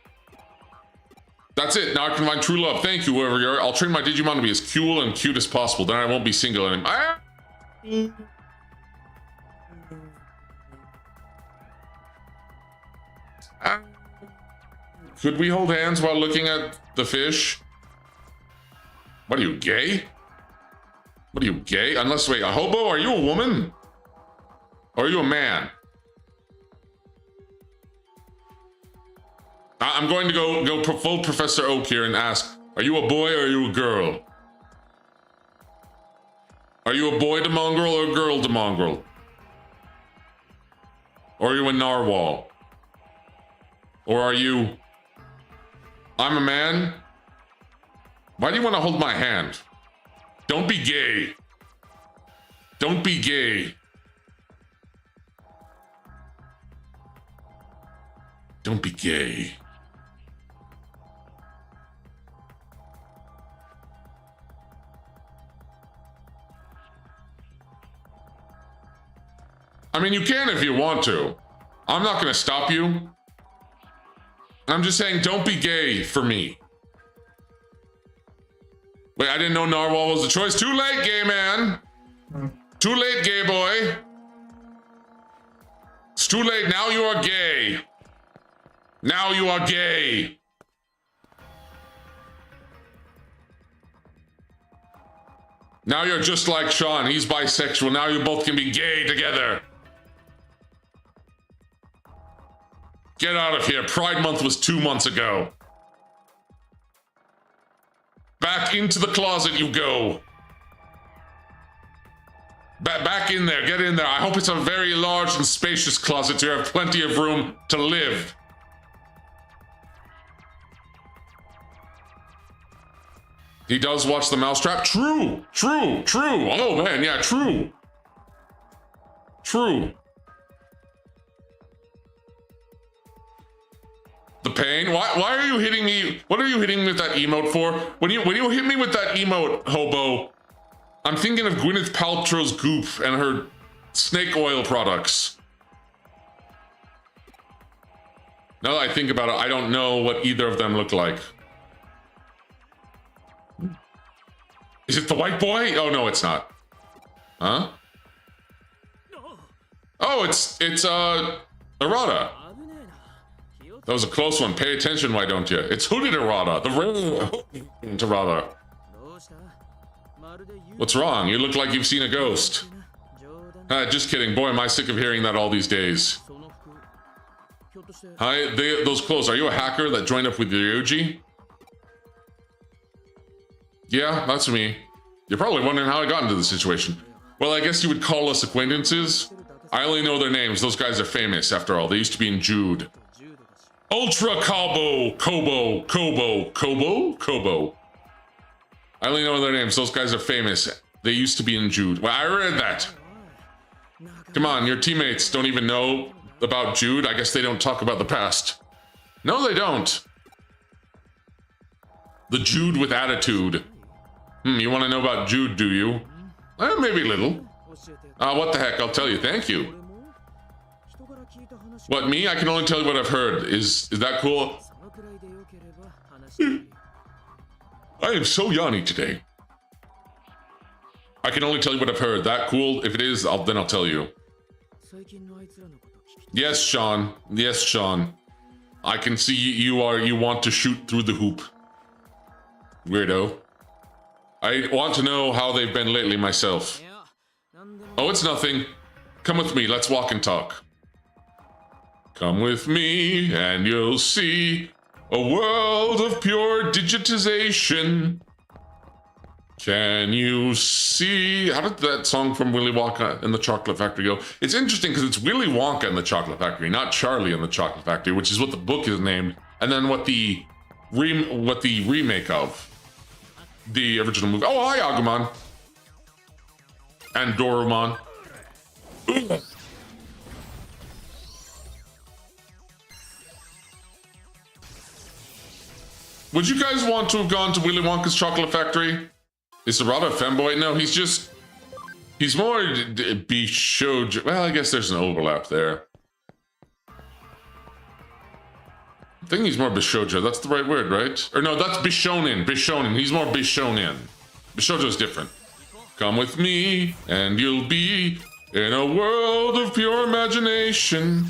That's it. Now I can find true love. Thank you, whoever you are. I'll train my Digimon to be as cool and cute as possible. Then I won't be single anymore. Could we hold hands while looking at the fish? What are you, gay? What are you, gay? Unless, wait, a hobo? Are you a woman? Or are you a man? I'm going to go full Professor Oak here and ask, are you a boy or are you a girl? Are you a boy to mongrel or a girl to mongrel? Or are you a narwhal? Or are you... I'm a man? Why do you want to hold my hand? Don't be gay. Don't be gay. Don't be gay. I mean, you can if you want to. I'm not going to stop you. I'm just saying, don't be gay for me. Wait, I didn't know narwhal was the choice. Too late, gay man. Too late, gay boy. It's too late. Now you are gay. Now you are gay. Now you're just like Sean. He's bisexual. Now you both can be gay together. Get out of here. Pride Month was 2 months ago. Back into the closet you go. Back in there. Get in there. I hope it's a very large and spacious closet so you have plenty of room to live. He does watch the Mousetrap. True. True. True. Oh, man. Yeah, true. True. The pain? Why are you hitting me? What are you hitting me with that emote for? When you hit me with that emote, hobo, I'm thinking of Gwyneth Paltrow's goop and her snake oil products. Now that I think about it, I don't know what either of them look like. Is it the white boy? Oh, no, it's not. Huh? Oh, it's Errata. That was a close one. Pay attention, why don't you? It's hooded Errata, the real Errata. What's wrong? You look like you've seen a ghost. Just kidding. Boy, am I sick of hearing that all these days. Hi, those clothes. Are you a hacker that joined up with Ryoji? Yeah, that's me. You're probably wondering how I got into this situation. Well, I guess you would call us acquaintances. I only know their names. Those guys are famous, after all. They used to be in Jude. Ultra Kobo. I only know their names. Those guys are famous. They used to be in Jude. Well, I read that. Come on, your teammates don't even know about Jude. I guess they don't talk about the past. No, they don't. The Jude with attitude. You want to know about Jude, do you? Maybe a little. What the heck, I'll tell you. Thank you. What, me? I can only tell you what I've heard. Is that cool? I am so yawny today. I can only tell you what I've heard. That cool? If it is, then I'll tell you. Yes, Sean. Yes, Sean. I can see you want to shoot through the hoop. Weirdo. I want to know how they've been lately myself. Oh, it's nothing. Come with me, let's walk and talk. Come with me and you'll see a world of pure digitization. Can you see... How did that song from Willy Wonka and the Chocolate Factory go? It's interesting because it's Willy Wonka and the Chocolate Factory, not Charlie and the Chocolate Factory, which is what the book is named, and then what the remake of the original movie. Oh, hi, Agumon. And Dorumon. Would you guys want to have gone to Willy Wonka's Chocolate Factory? Is Serrata a femboy? No, he's more Bishojo. Well, I guess there's an overlap there. I think he's more Bishojo. That's the right word, right? Or no, that's Bishonen. Bishonen. He's more Bishonen. Bishojo's different. Come with me, and you'll be in a world of pure imagination.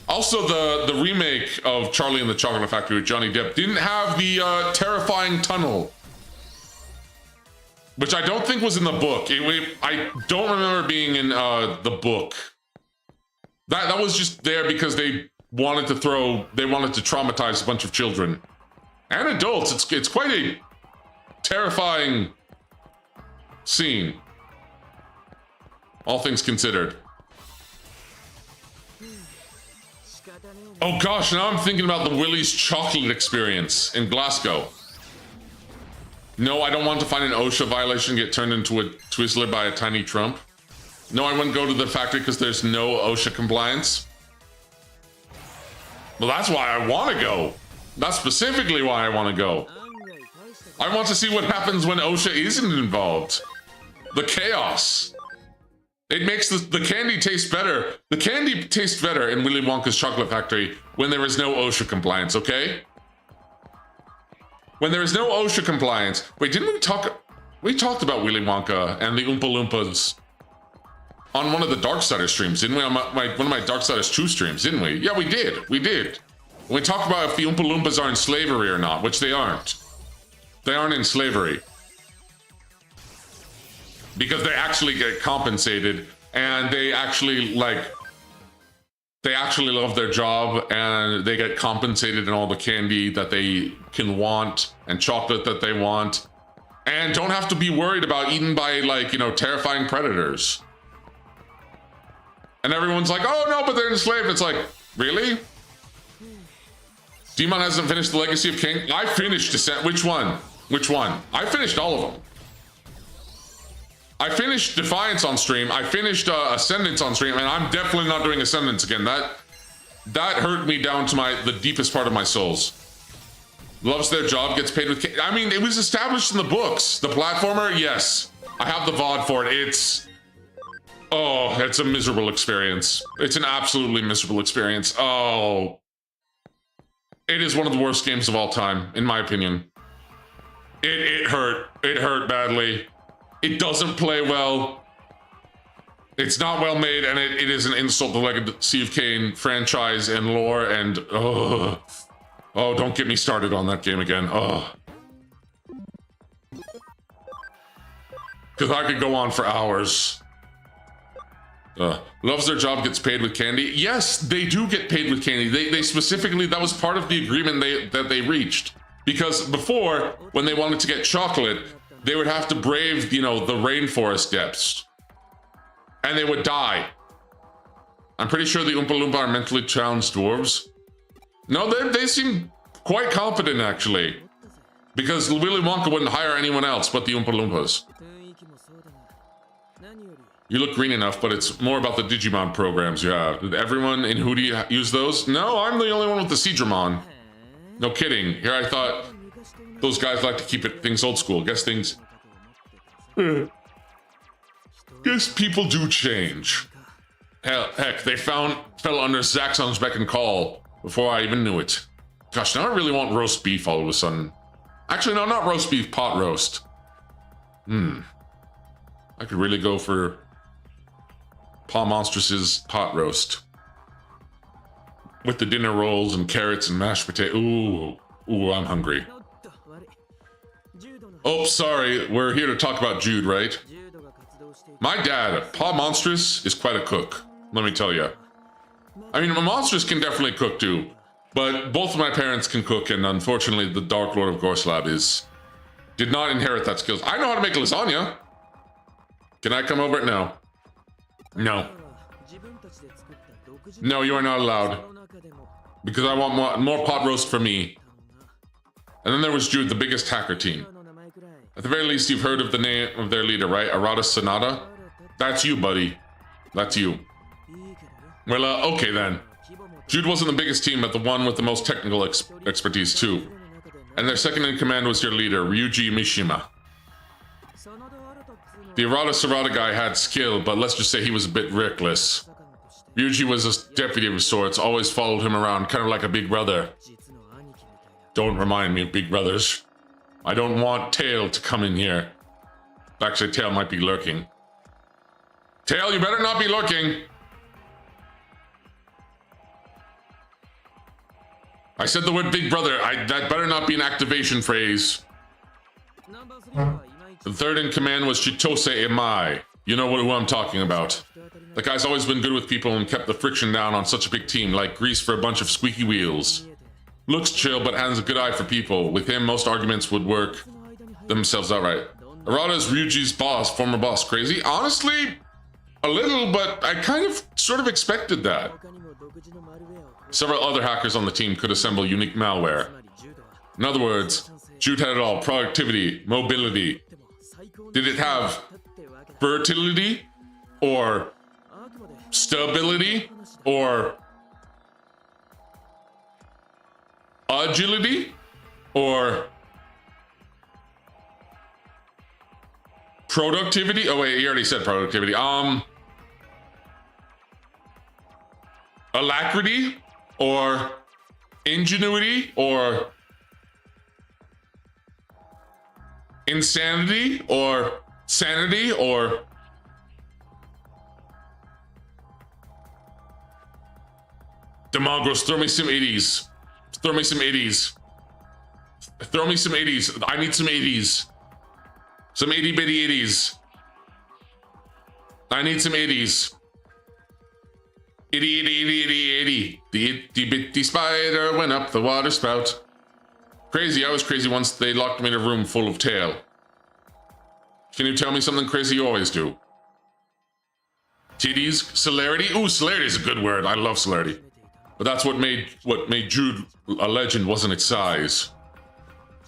Also, the remake of Charlie and the Chocolate Factory with Johnny Depp didn't have the terrifying tunnel. which I don't think was in the book. I don't remember being in the book. That was just there because they wanted to traumatize a bunch of children and adults. It's quite a terrifying scene, all things considered. Oh gosh, now I'm thinking about the Willie's chocolate experience in Glasgow. No, I don't want to find an OSHA violation, get turned into a Twizzler by a tiny Trump. No, I wouldn't go to the factory because there's no OSHA compliance. Well, that's why I want to go. That's specifically why I want to go. I want to see what happens when OSHA isn't involved. The chaos. It makes the candy taste better. The candy tastes better in Willy Wonka's Chocolate Factory when there is no OSHA compliance, okay? When there is no OSHA compliance. Wait, didn't we talk? We talked about Willy Wonka and the Oompa Loompas on one of the Darksiders streams, didn't we? On one of my Darksiders 2 streams, didn't we? Yeah, we did. We did. We talked about if the Oompa Loompas are in slavery or not, which they aren't. They aren't in slavery. Because they actually get compensated, and they actually love their job, and they get compensated in all the candy that they can want and chocolate that they want, and don't have to be worried about eaten by terrifying predators. And everyone's like, oh no, but they're enslaved. It's like, really? Demon hasn't finished the Legacy of King. I finished Descent. Which one? Which one? I finished all of them. I finished Defiance on stream. I finished Ascendance on stream, and I'm definitely not doing Ascendance again. That hurt me down to the deepest part of my souls. Loves their job, gets paid with... I mean, it was established in the books. The platformer, yes. I have the VOD for it. It's a miserable experience. It's an absolutely miserable experience. Oh. It is one of the worst games of all time, in my opinion. It hurt. It hurt badly. It doesn't play well. It's not well made, and it is an insult to the Legacy of Kain franchise and lore, and oh, don't get me started on that game again. Because I could go on for hours. Loves their job, gets paid with candy. Yes, they do get paid with candy. They specifically, that was part of the agreement that they reached. Because before, when they wanted to get chocolate, they would have to brave, the rainforest depths. And they would die. I'm pretty sure the Oompa Loompa are mentally challenged dwarves. No, they seem quite confident, actually. Because Willy Wonka wouldn't hire anyone else but the Oompa Loompas. You look green enough, but it's more about the Digimon programs you have. Did everyone in Hootie use those? No, I'm the only one with the Seadramon. No kidding. Here I thought those guys like to keep things old school. Guess people do change. Heck, they fell under Zaxxon's beck and call before I even knew it. Gosh, now I really want roast beef all of a sudden. Actually, no, not roast beef, pot roast. I could really go for Pa Monstrous's pot roast. With the dinner rolls and carrots and mashed potato. Ooh, I'm hungry. Oh, sorry, we're here to talk about Jude, right? My dad, Pa Monstrous, is quite a cook, let me tell you. I mean, Monstrous can definitely cook too, but both of my parents can cook, and unfortunately, the Dark Lord of Gorslab did not inherit that skills. I know how to make lasagna. Can I come over it now? No. No, you are not allowed. Because I want more pot roast for me. And then there was Jude, the biggest hacker team. At the very least, you've heard of the name of their leader, right? Arata Sonata? That's you, buddy. That's you. Well, okay then. Jude wasn't the biggest team, but the one with the most technical expertise too. And their second in command was your leader, Ryuji Mishima. The Arata Sonata guy had skill, but let's just say he was a bit reckless. Ryuji was a deputy of sorts, always followed him around, kind of like a big brother. Don't remind me of big brothers. I don't want Tail to come in here. Actually, Tail might be lurking. Tail, you better not be lurking. I said the word big brother. That better not be an activation phrase. The third in command was Chitose Imai. You know who I'm talking about. The guy's always been good with people and kept the friction down on such a big team, like grease for a bunch of squeaky wheels. Looks chill, but has a good eye for people. With him, most arguments would work themselves out right. Arata is Ryuji's boss, former boss. Crazy? Honestly, a little, but I kind of sort of expected that. Several other hackers on the team could assemble unique malware. In other words, Jude had it all. Productivity, mobility. Did it have fertility? Or stability? Or agility? Or productivity? Oh wait, you already said productivity. Alacrity? Or ingenuity? Or insanity? Or sanity? Or the mongrels, throw me some 80s. Throw me some 80s. Throw me some 80s. I need some 80s. Some itty bitty 80s. I need some 80s. Itty, itty, itty, itty, itty. The itty bitty spider went up the water spout. Crazy, I was crazy once they locked me in a room full of tail. Can you tell me something crazy you always do? Titties, celerity. Ooh, celerity is a good word. I love celerity. But that's what made Jude a legend wasn't its size.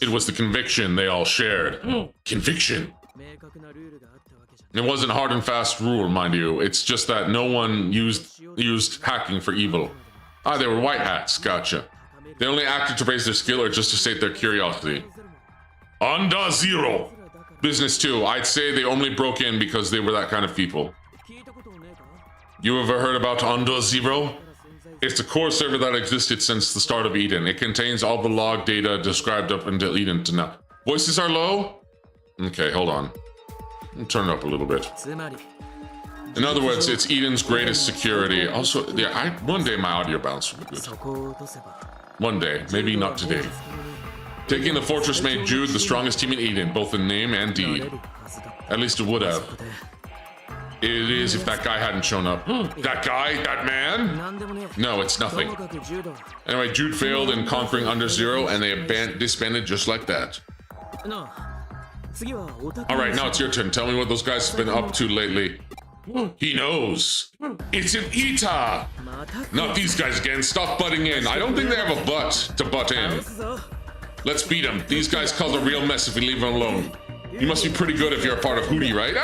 It was the conviction they all shared. Conviction. It wasn't hard and fast rule, mind you. It's just that no one used hacking for evil. Ah, they were white hats. Gotcha. They only acted to raise their skill or just to sate their curiosity. Under zero. Business too. I'd say they only broke in because they were that kind of people. You ever heard about Under Zero? It's a core server that existed since the start of Eden. It contains all the log data described up until Eden to now. Voices are low? Okay, hold on. Turn it up a little bit. In other words, it's Eden's greatest security. Also, yeah, one day my audio bounce will be good. One day, maybe not today. Taking the fortress made Jude the strongest team in Eden, both in name and deed. At least it would have. It is if that guy hadn't shown up. That guy? That man? No, it's nothing. Anyway, Jude failed in conquering Under Zero, and they disbanded just like that. Alright, now it's your turn. Tell me what those guys have been up to lately. He knows. It's an Ita! Not these guys again. Stop butting in. I don't think they have a butt to butt in. Let's beat them. These guys cause a real mess if we leave them alone. You must be pretty good if you're a part of Hootie, right?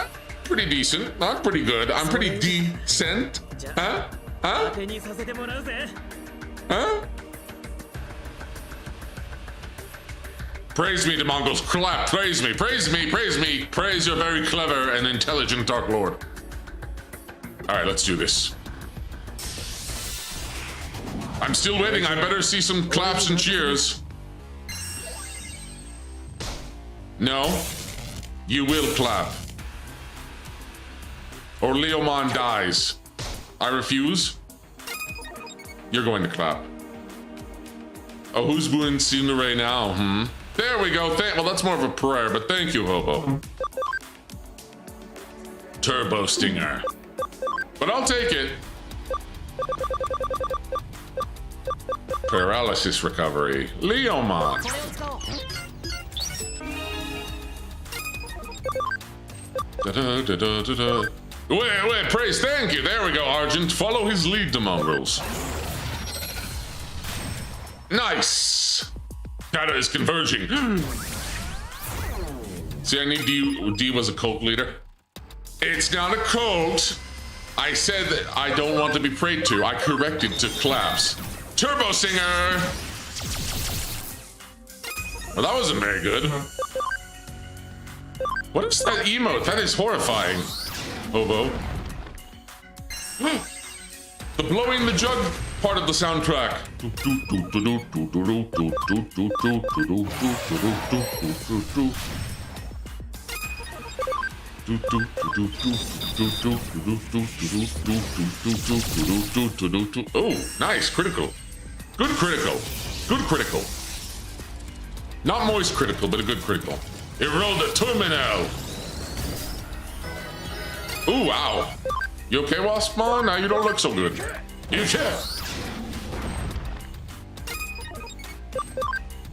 Pretty decent. Not pretty good. I'm pretty decent. Huh? Huh? Huh? Praise me, the Mongols. Clap. Praise me. Praise me. Praise me. Praise your very clever and intelligent Dark Lord. Alright, let's do this. I'm still waiting. I better see some claps and cheers. No. You will clap. Or Leomon dies. I refuse. You're going to clap. Oh, who's booing Cinere now, There we go. Well, that's more of a prayer, but thank you, Hobo. Turbo Stinger. But I'll take it. Paralysis recovery. Leomon. Da-da-da-da-da-da. Wait, praise, thank you. There we go, Argent. Follow his lead, the mongrels. Nice. Data is converging. See, I need D was a cult leader. It's not a cult. I said that I don't want to be prayed to. I corrected to claps. Turbo Singer. Well, that wasn't very good. What is that emote? That is horrifying. Hobo. The blowing the jug part of the soundtrack. Oh, nice. Critical. Good critical. Good critical. Not moist critical, but a good critical. It rolled a terminal. Ooh, wow. You okay, Waspmon? Now you don't look so good. You can.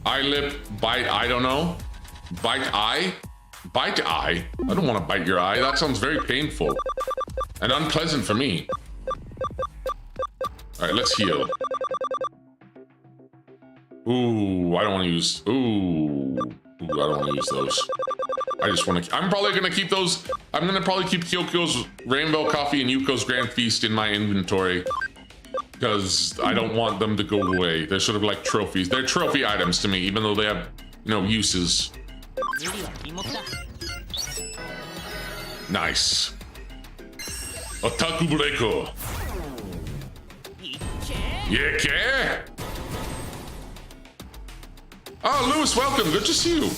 Eye lip, bite, I don't know. Bite eye? Bite eye? I don't want to bite your eye. That sounds very painful. And unpleasant for me. Alright, let's heal. Ooh, I don't want to use... Ooh, I don't want to use those. I just want to... I'm probably going to keep those... I'm going to probably keep Kyoko's Rainbow Coffee and Yuko's Grand Feast in my inventory. Because I don't want them to go away. They're sort of like trophies. They're trophy items to me, even though they have, you know, uses. Nice. Otaku Breiko. Yeah. Oh, Lewis, welcome. Good to see you.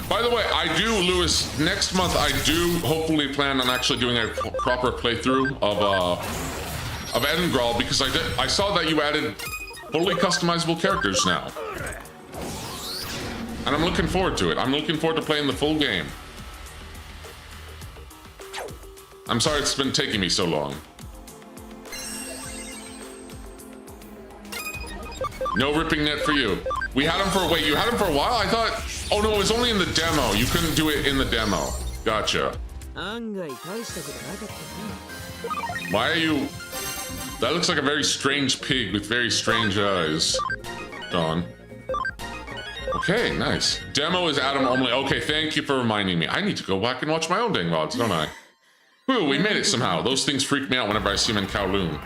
By the way, I do, Lewis, next month I do hopefully plan on actually doing a proper playthrough of Edengral, because I saw that you added fully customizable characters now. And I'm looking forward to it. I'm looking forward to playing the full game. I'm sorry it's been taking me so long. No ripping net for you. We had him for, wait, you had him for a while? I thought, oh no, it was only in the demo. You couldn't do it in the demo. Gotcha. Why are you, that looks like a very strange pig with very strange eyes. Dawn. Okay, nice. Demo is Adam only. Okay, thank you for reminding me. I need to go back and watch my own dang mods, don't I? Whew, we made it somehow. Those things freak me out whenever I see them in Kowloon.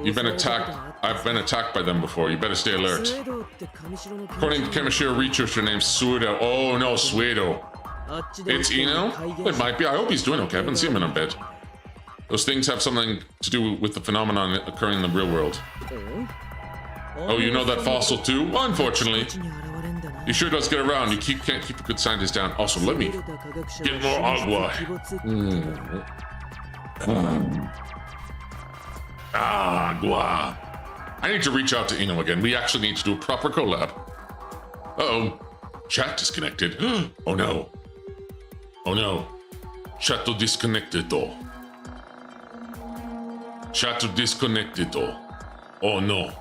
You've been attacked. I've been attacked by them before. You better stay alert. According to Kamishiro researcher named Suedo. Oh no, Suedo. It's Ino? It might be. I hope he's doing okay. I haven't seen him in a bit. Those things have something to do with the phenomenon occurring in the real world. Oh, you know that fossil too? Well, unfortunately. He sure does get around. You can't keep a good scientist down. Also, let me get more agua. Agua. I need to reach out to Ino again. We actually need to do a proper collab. Uh-oh. Chat disconnected. Oh no. Oh no. Chat disconnected. Chat disconnected. Oh no.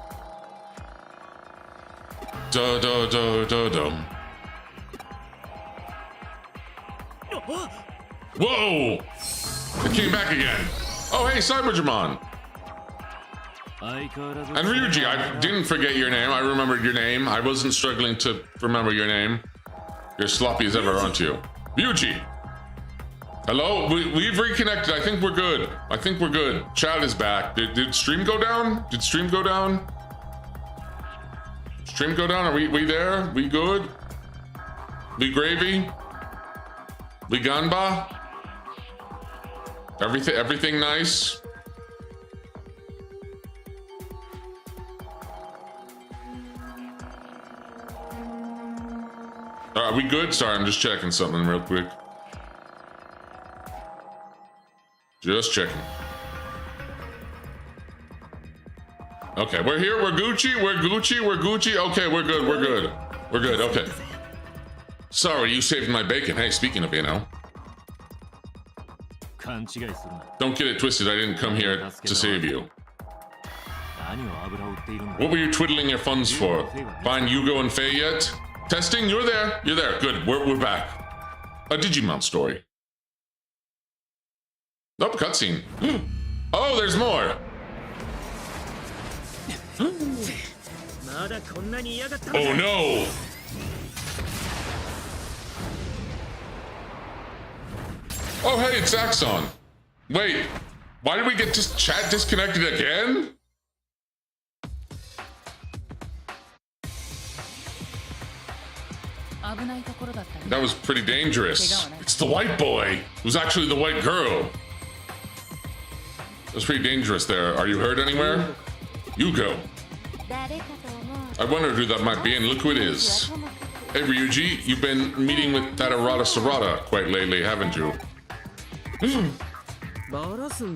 Da-da-da-da-dum. Whoa! It came back again. Oh, hey, CYBERSLEUTH. And Ryuji, I didn't forget your name. I remembered your name. I wasn't struggling to remember your name. You're sloppy as ever, aren't you? Ryuji. Hello? We've reconnected. I think we're good. I think we're good. Chat is back. Did stream go down? Did stream go down? Stream go down? Are we there? We good? We gravy? We ganba? Everything nice? Are we good? Sorry, I'm just checking something real quick. Just checking. Okay, we're here. We're Gucci. We're Gucci. We're Gucci. Okay, we're good. We're good. We're good. Okay. Sorry, you saved my bacon. Hey, speaking of, you know. Don't get it twisted. I didn't come here to save you. What were you twiddling your funds for? Find Yugo and Faye yet? Testing? You're there. You're there. Good. We're back. A Digimon story. Nope, cutscene. Oh, there's more. Oh no! Oh hey, it's Axon. Wait, why did we get just chat disconnected again? That was pretty dangerous. It's the white boy. It was actually the white girl. That was pretty dangerous there. Are you hurt anywhere? Yugo. I wondered who that might be, and look who it is. Hey Ryuji, you've been meeting with that Sarada quite lately, haven't you?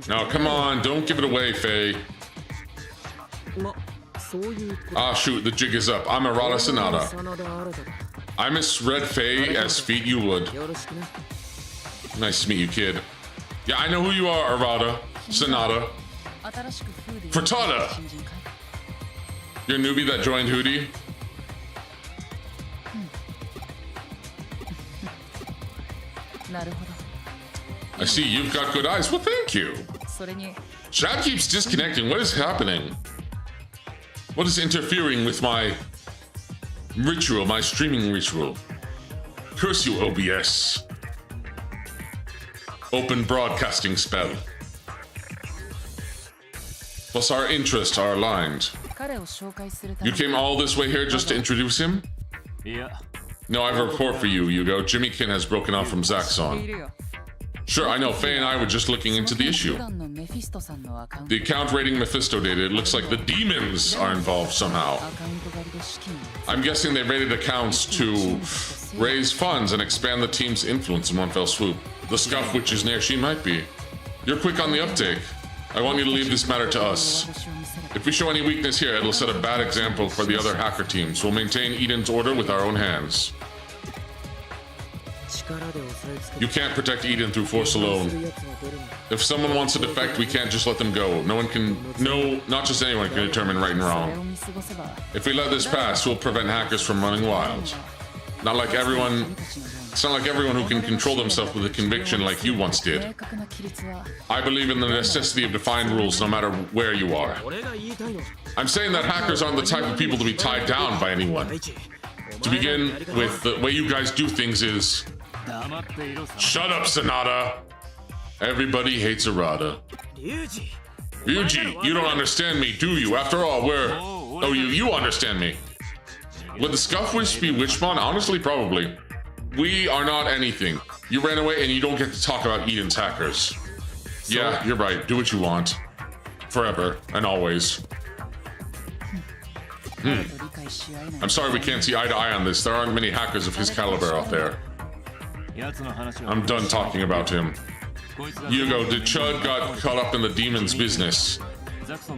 Now come on, don't give it away, Faye. Ah shoot, the jig is up. I'm Arata Sanada. I misread Faye as feet you would. Nice to meet you, kid. Yeah, I know who you are, Arata. Sonata. Frittata! You're a newbie that joined Hootie? I see you've got good eyes. Well, thank you. Chat keeps disconnecting. What is happening? What is interfering with my ritual, my streaming ritual? Curse you, OBS. Open broadcasting spell. Plus our interests are aligned. You came all this way here just to introduce him? No, I have a report for you, Yugo. Jimmy Kin has broken off from Zaxxon. Sure, I know. Faye and I were just looking into the issue. The account rating Mephisto data, it looks like the demons are involved somehow. I'm guessing they raided accounts to raise funds and expand the team's influence in one fell swoop. The scuff which is near she might be. You're quick on the uptake. I want you to leave this matter to us. If we show any weakness here, it'll set a bad example for the other hacker teams. We'll maintain Eden's order with our own hands. You can't protect Eden through force alone. If someone wants to defect, we can't just let them go. No one can, not just anyone can determine right and wrong. If we let this pass, we'll prevent hackers from running wild. It's not like everyone who can control themselves with a conviction like you once did. I believe in the necessity of defined rules no matter where you are. I'm saying that hackers aren't the type of people to be tied down by anyone. To begin with, the way you guys do things is... Shut up, Sonata! Everybody hates Arata. Ryuji, you don't understand me, do you? After all, we're... Oh, you understand me. Would the Scuffwish be Witchmon? Honestly, probably. We are not anything. You ran away and you don't get to talk about Eden's hackers. Yeah, you're right. Do what you want. Forever and always. I'm sorry we can't see eye to eye on this. There aren't many hackers of his caliber out there. I'm done talking about him. Yugo, the Chud got caught up in the demon's business.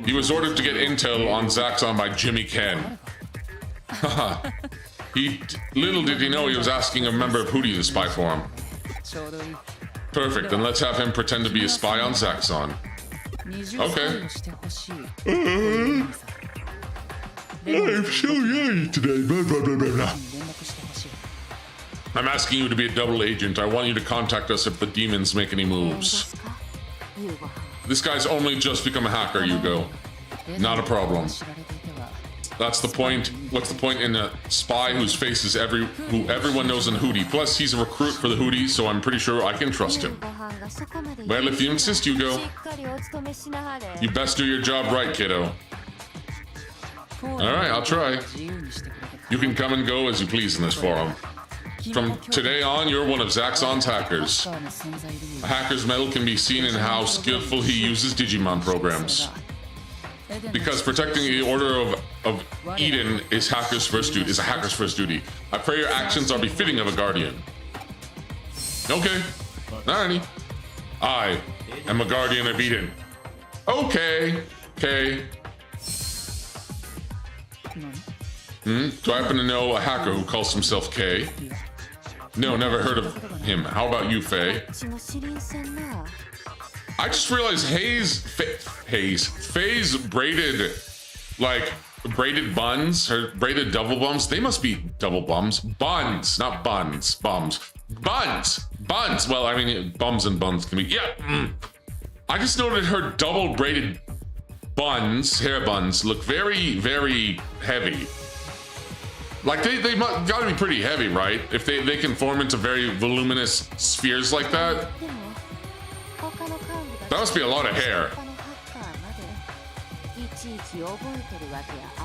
He was ordered to get intel on Zaxxon by Jimmy Ken. Haha. Little did he know he was asking a member of Hootie to spy for him. Perfect, then let's have him pretend to be a spy on Zaxxon. Okay. I'm so young today. Blah, blah, blah, blah, blah. I'm asking you to be a double agent. I want you to contact us if the demons make any moves. This guy's only just become a hacker, Yugo. Not a problem. That's the point. What's the point in a spy whose face is who everyone knows in Hootie? Plus, he's a recruit for the Hootie, so I'm pretty sure I can trust him. Well, if you insist, Yugo. You best do your job right, kiddo. Alright, I'll try. You can come and go as you please in this forum. From today on, you're one of Zaxxon's hackers. A hacker's mettle can be seen in how skillful he uses Digimon programs. Because protecting the order of Eden is a hacker's first duty. I pray your actions are befitting of a guardian. Okay. Alrighty. I am a guardian of Eden. Okay. Okay. Do I happen to know a hacker who calls himself K? No, never heard of him. How about you, Faye? I just realized Faye's braided, braided buns, her braided double bums. They must be double bums. Buns, not buns. Bums. Buns. Buns. Well, I mean, bums and buns can be. Yeah. I just noted her double braided buns, hair buns, look very, very heavy. Like they gotta be pretty heavy, right? If they can form into very voluminous spheres like that. That must be a lot of hair.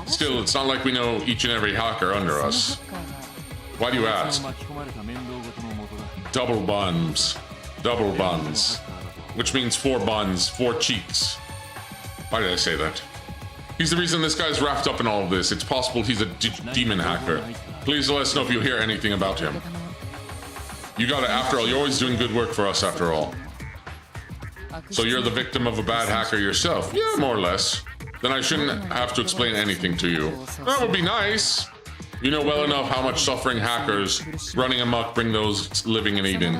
Still, it's not like we know each and every hacker under us. Why do you ask? Double buns. Double buns. Which means 4 buns, 4 cheeks. Why did I say that? He's the reason this guy's wrapped up in all of this. It's possible he's a demon hacker. Please let us know if you hear anything about him. You got it. After all, you're always doing good work for us, after all. So you're the victim of a bad hacker yourself? Yeah, more or less. Then I shouldn't have to explain anything to you. That would be nice. You know well enough how much suffering hackers running amok bring those living in Eden.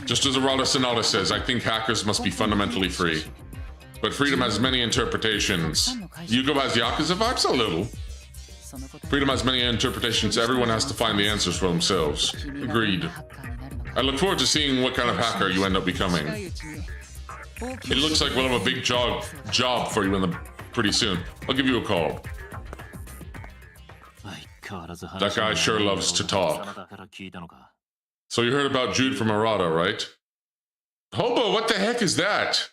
Just as Arata Sonata says, I think hackers must be fundamentally free. But freedom has many interpretations. Yugo has Yakuza vibes a little. Freedom has many interpretations. Everyone has to find the answers for themselves. Agreed. I look forward to seeing what kind of hacker you end up becoming. It looks like we'll have a big job for you pretty soon. I'll give you a call. That guy sure loves to talk. So you heard about Jude from Arata, right? Hobo, what the heck is that?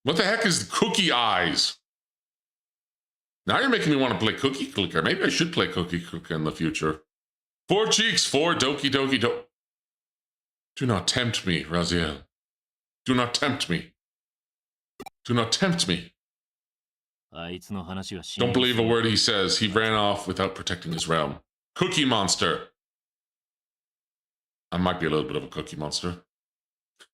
What the heck is Cookie Eyes? Now you're making me want to play Cookie Clicker. Maybe I should play Cookie Clicker in the future. 4 cheeks, 4 doki doki do. Do not tempt me, Raziel. Do not tempt me. Do not tempt me. Don't believe a word he says. He ran off without protecting his realm. Cookie Monster. I might be a little bit of a cookie monster.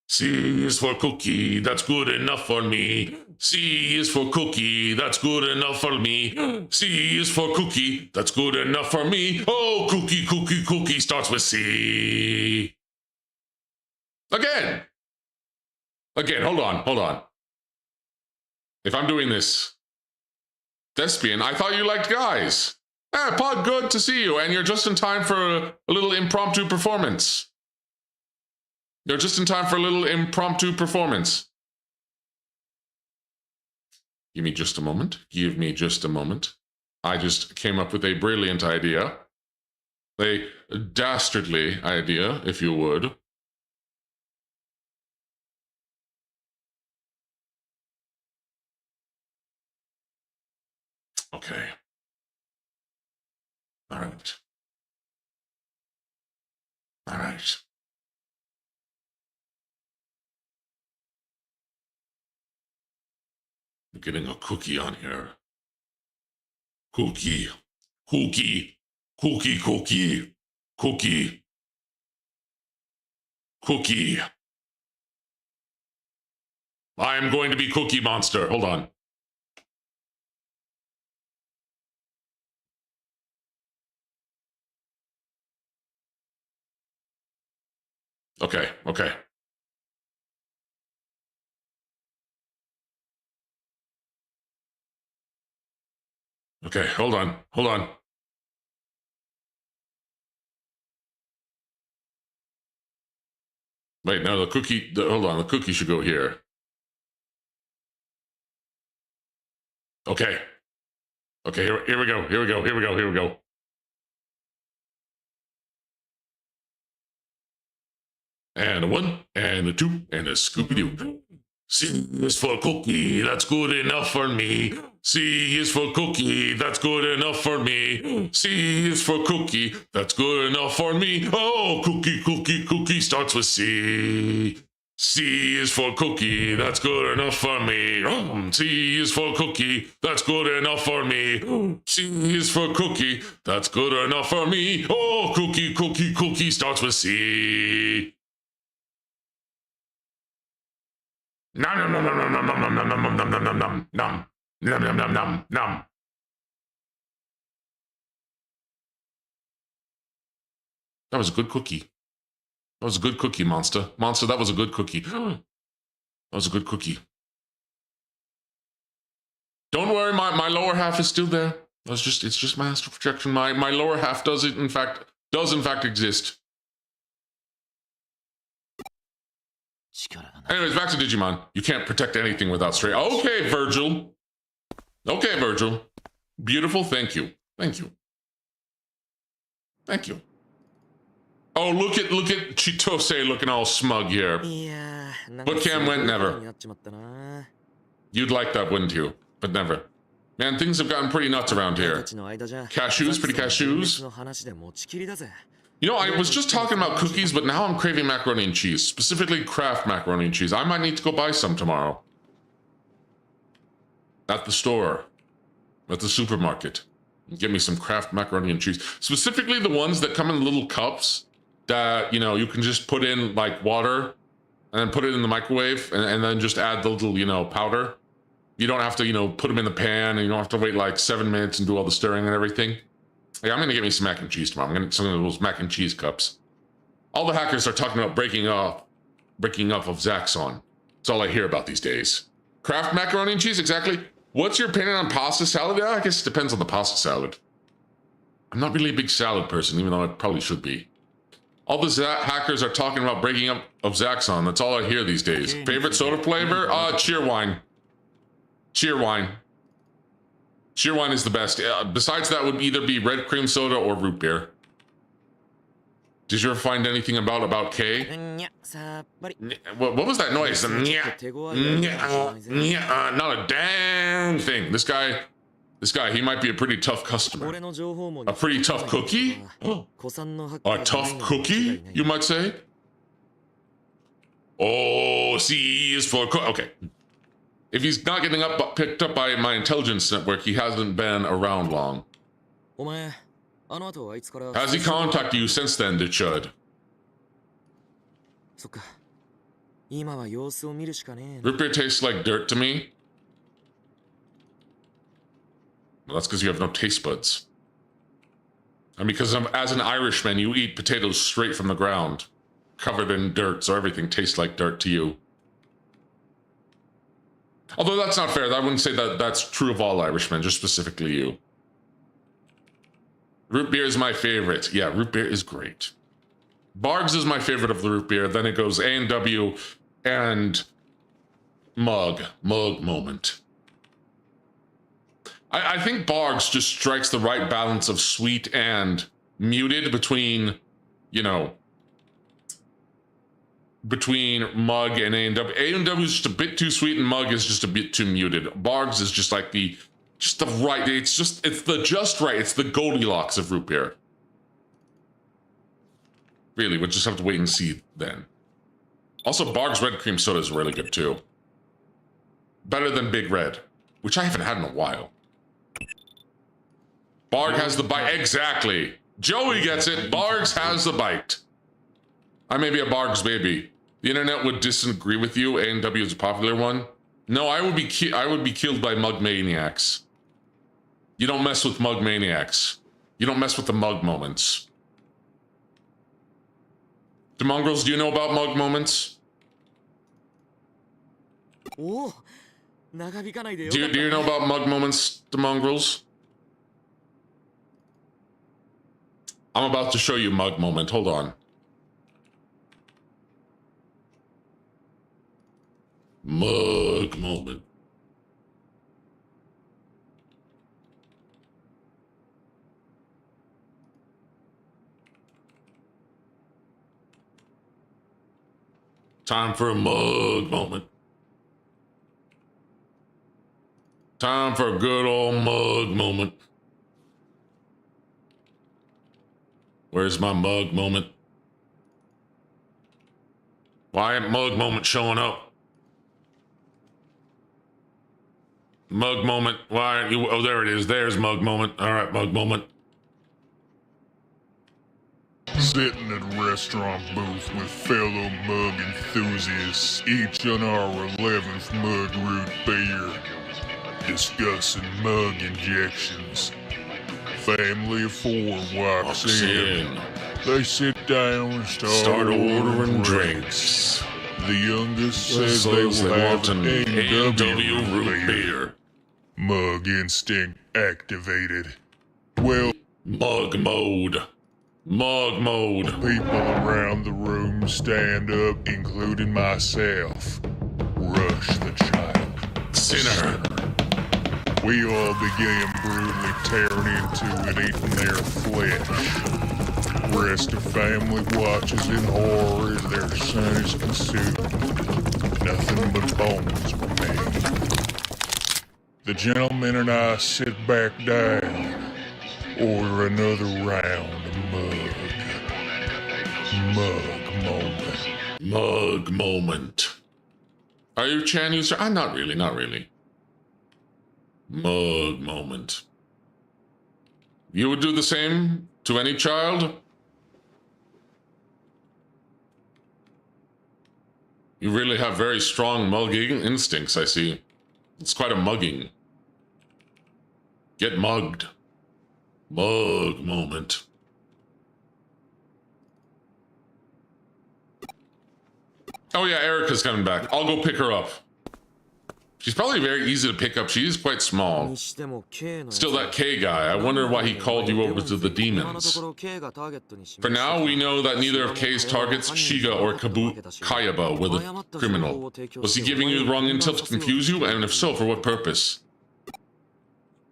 C is for cookie, that's good enough for me. C is for cookie, that's good enough for me. C is for cookie, that's good enough for me. Oh, cookie, cookie, cookie starts with C. Again, hold on. If I'm doing this, Thespian, I thought you liked guys. Pod, good to see you, and you're just in time for a little impromptu performance. You're just in time for a little impromptu performance. Give me just a moment. Give me just a moment. I just came up with a brilliant idea. A dastardly idea, if you would. Okay. All right. All right. I'm getting a cookie on here. Cookie. Cookie. Cookie, cookie. Cookie. Cookie. I am going to be Cookie Monster. Hold on. Okay, okay. Okay, hold on. Wait, no, the cookie should go here. Okay. Okay, here we go. And a 1, and a 2, and a Scooby-Doo. C is for cookie, that's good enough for me. C is for cookie, that's good enough for me. C is for cookie, that's good enough for me. Oh, cookie, cookie, cookie starts with C. C is for cookie, that's good enough for me. C is for cookie, that's good enough for me. C is for cookie, that's good enough for me. Oh, cookie, cookie, cookie starts with C. Nom nom nom nom nom nom nom nom nom nom nom nom nom nom nom nom nom nom nom. That was a good cookie. That was a good cookie, Monster. Monster, that was a good cookie. That was a good cookie. Don't worry, my lower half is still there. It's just my astral projection. My lower half does in fact exist. Anyways, back to Digimon. You can't protect anything without straight. Okay, Virgil. Okay, Virgil. Beautiful. Thank you. Thank you. Thank you. Oh, look at Chitose looking all smug here. But Cam went never. You'd like that, wouldn't you? But never. Man, things have gotten pretty nuts around here. Cashews, pretty cashews. You know, I was just talking about cookies, but now I'm craving macaroni and cheese. Specifically, Kraft macaroni and cheese. I might need to go buy some tomorrow. At the store. At the supermarket. Get me some Kraft macaroni and cheese. Specifically the ones that come in little cups that, you know, you can just put in, like, water and then put it in the microwave and then just add the little, you know, powder. You don't have to, you know, put them in the pan and you don't have to wait, like, 7 minutes and do all the stirring and everything. Yeah, I'm gonna get me some mac and cheese tomorrow. I'm gonna get some of those mac and cheese cups. All the hackers are talking about breaking up of Zaxxon. That's all I hear about these days. Kraft macaroni and cheese, exactly. What's your opinion on pasta salad? Yeah, I guess it depends on the pasta salad. I'm not really a big salad person, even though I probably should be. All the hackers are talking about breaking up of Zaxxon. That's all I hear these days. Favorite soda flavor? Cheerwine. Cheerwine. Cheerwine is the best. Besides that would either be red cream soda or root beer. Did you ever find anything about K? What was that noise? Not a damn thing. This guy, he might be a pretty tough customer. A pretty tough cookie? A tough cookie, you might say? Oh, C is for okay. If he's not getting picked up by my intelligence network, he hasn't been around long. Has he contacted you since then, Dichud? Root beer tastes like dirt to me. Well, that's because you have no taste buds. And because as an Irishman, you eat potatoes straight from the ground, covered in dirt, so everything tastes like dirt to you. Although that's not fair. I wouldn't say that that's true of all Irishmen, just specifically you. Root beer is my favorite. Yeah, root beer is great. Bargs is my favorite of the root beer. Then it goes A&W and Mug. Mug moment. I think Bargs just strikes the right balance of sweet and muted between, you know, between Mug and A&W. A&W is just a bit too sweet and Mug is just a bit too muted. Bargs is just like the right, it's the just right, it's the Goldilocks of root beer. Really, we'll just have to wait and see then. Also, Bargs red cream soda is really good too. Better than Big Red, which I haven't had in a while. Barg has the bite, exactly. Joey gets it, Bargs has the bite. I may be a Bargs baby. The internet would disagree with you. A&W is a popular one. No, I would be killed by mug maniacs. You don't mess with mug maniacs. You don't mess with the mug moments. DeMongrels, do you know about mug moments? Do you know about mug moments, DeMongrels? I'm about to show you mug moment. Hold on. Mug moment. Time for a mug moment. Time for a good old mug moment. Where's my mug moment? Why ain't mug moment showing up? Mug moment, why aren't you? Oh, there it is. There's mug moment. All right, mug moment. Sitting at a restaurant booth with fellow mug enthusiasts, each on our 11th mug root beer, discussing mug injections. Family of four walks in. They sit down and start ordering drinks. The youngest says they will have an A&W root beer. Mug instinct activated. Well, mug mode. Mug mode. People around the room stand up, including myself. Rush the child. Sinner. We all began brutally tearing into it, eating their flesh. Rest of family watches in horror as their son is consumed. Nothing but bones remain. The gentleman and I sit back down, order another round of mug. Mug moment. Mug moment. Are you a Chan user? Not really, not really. Mug moment. You would do the same to any child? You really have very strong mugging instincts, I see. It's quite a mugging. Get mugged. Mug moment. Oh yeah, Erica's coming back. I'll go pick her up. She's probably very easy to pick up. She is quite small. Still that K guy. I wonder why he called you over to the demons. For now, we know that neither of K's targets, Shiga or Kayaba, were the criminal. Was he giving you the wrong intel to confuse you? And if so, for what purpose?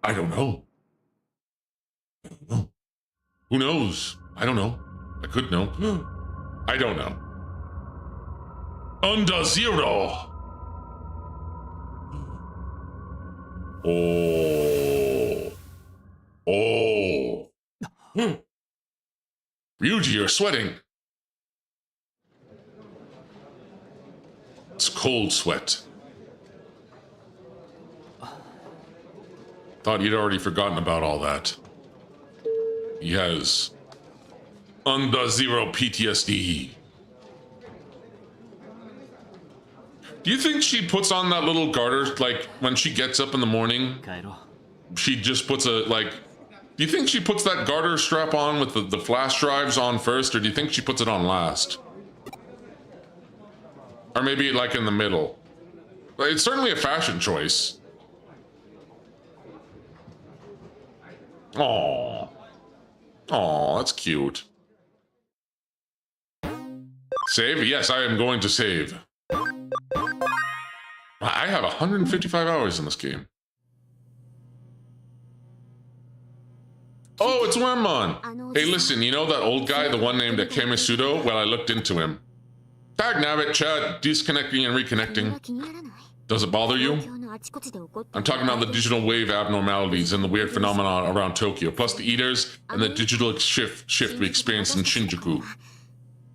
I don't know. I don't know. Who knows? I don't know. I could know. I don't know. Under zero. Oh. Oh. Ryuji, you're sweating. It's cold sweat. Thought you'd already forgotten about all that. He has under zero PTSD. Do you think she puts on that little garter, like, when she gets up in the morning? She just puts a, like... Do you think she puts that garter strap on with the flash drives on first, or do you think she puts it on last? Or maybe, like, in the middle. It's certainly a fashion choice. Aww. Aww, that's cute. Save? Yes, I am going to save. I have 155 hours in this game. Oh, it's Wormmon! Hey, listen, you know that old guy, the one named Akemisudo? Well, I looked into him. Dagnabbit, chat, disconnecting and reconnecting. Does it bother you? I'm talking about the digital wave abnormalities and the weird phenomena around Tokyo, plus the eaters and the digital shift we experienced in Shinjuku.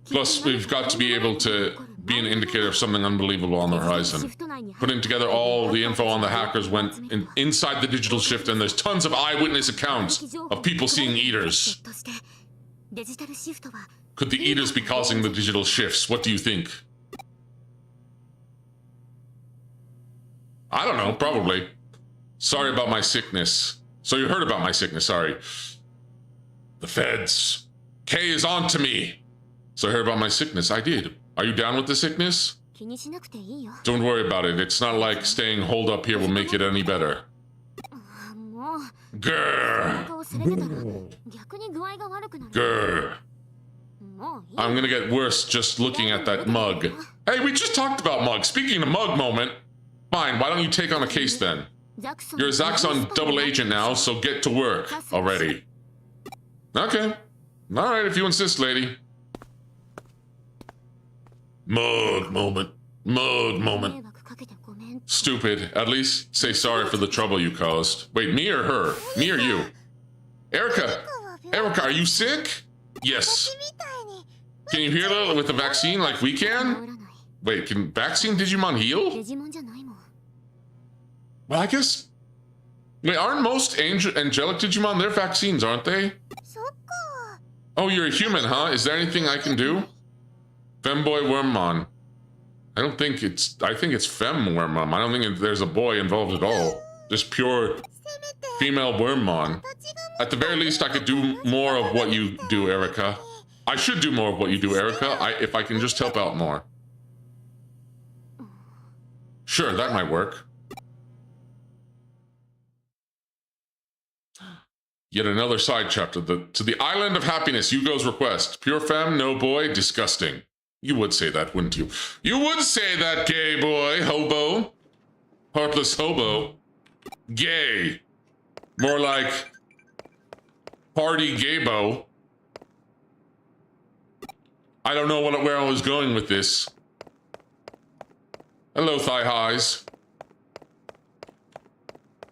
Plus, we've got to be able to be an indicator of something unbelievable on the horizon. Putting together all the info on the hackers went inside the digital shift, and there's tons of eyewitness accounts of people seeing eaters. Could the eaters be causing the digital shifts? What do you think? I don't know, probably. Sorry about my sickness. So you heard about my sickness, sorry. The feds. K is on to me. So I heard about my sickness. I did. Are you down with the sickness? Don't worry about it. It's not like staying holed up here will make it any better. Grr. Grr. I'm gonna get worse just looking at that mug. Hey, we just talked about mug. Speaking of mug moment. Fine, why don't you take on a case then? You're a Zaxxon double agent now, so get to work already. Okay. Alright, if you insist, lady. Mug moment. Mug moment. Stupid. At least say sorry for the trouble you caused. Wait, me or her? Me or you? Erica! Erica, are you sick? Yes. Can you heal it with the vaccine like we can? Wait, can vaccine Digimon heal? Well, I guess... Wait, aren't most angelic Digimon, they're vaccines, aren't they? Oh, you're a human, huh? Is there anything I can do? Femboy Wormmon. I think it's Fem Wormmon. I don't think there's a boy involved at all. Just pure female Wormmon. At the very least, I could do more of what you do, Erica. I should do more of what you do, Erica, if I can just help out more. Sure, that might work. Yet another side chapter. To the Island of Happiness, Yugo's request. Pure femme, no boy, disgusting. You would say that, wouldn't you? You would say that, gay boy, hobo. Heartless hobo. Gay. More like party gaybo. I don't know where I was going with this. Hello, thigh highs.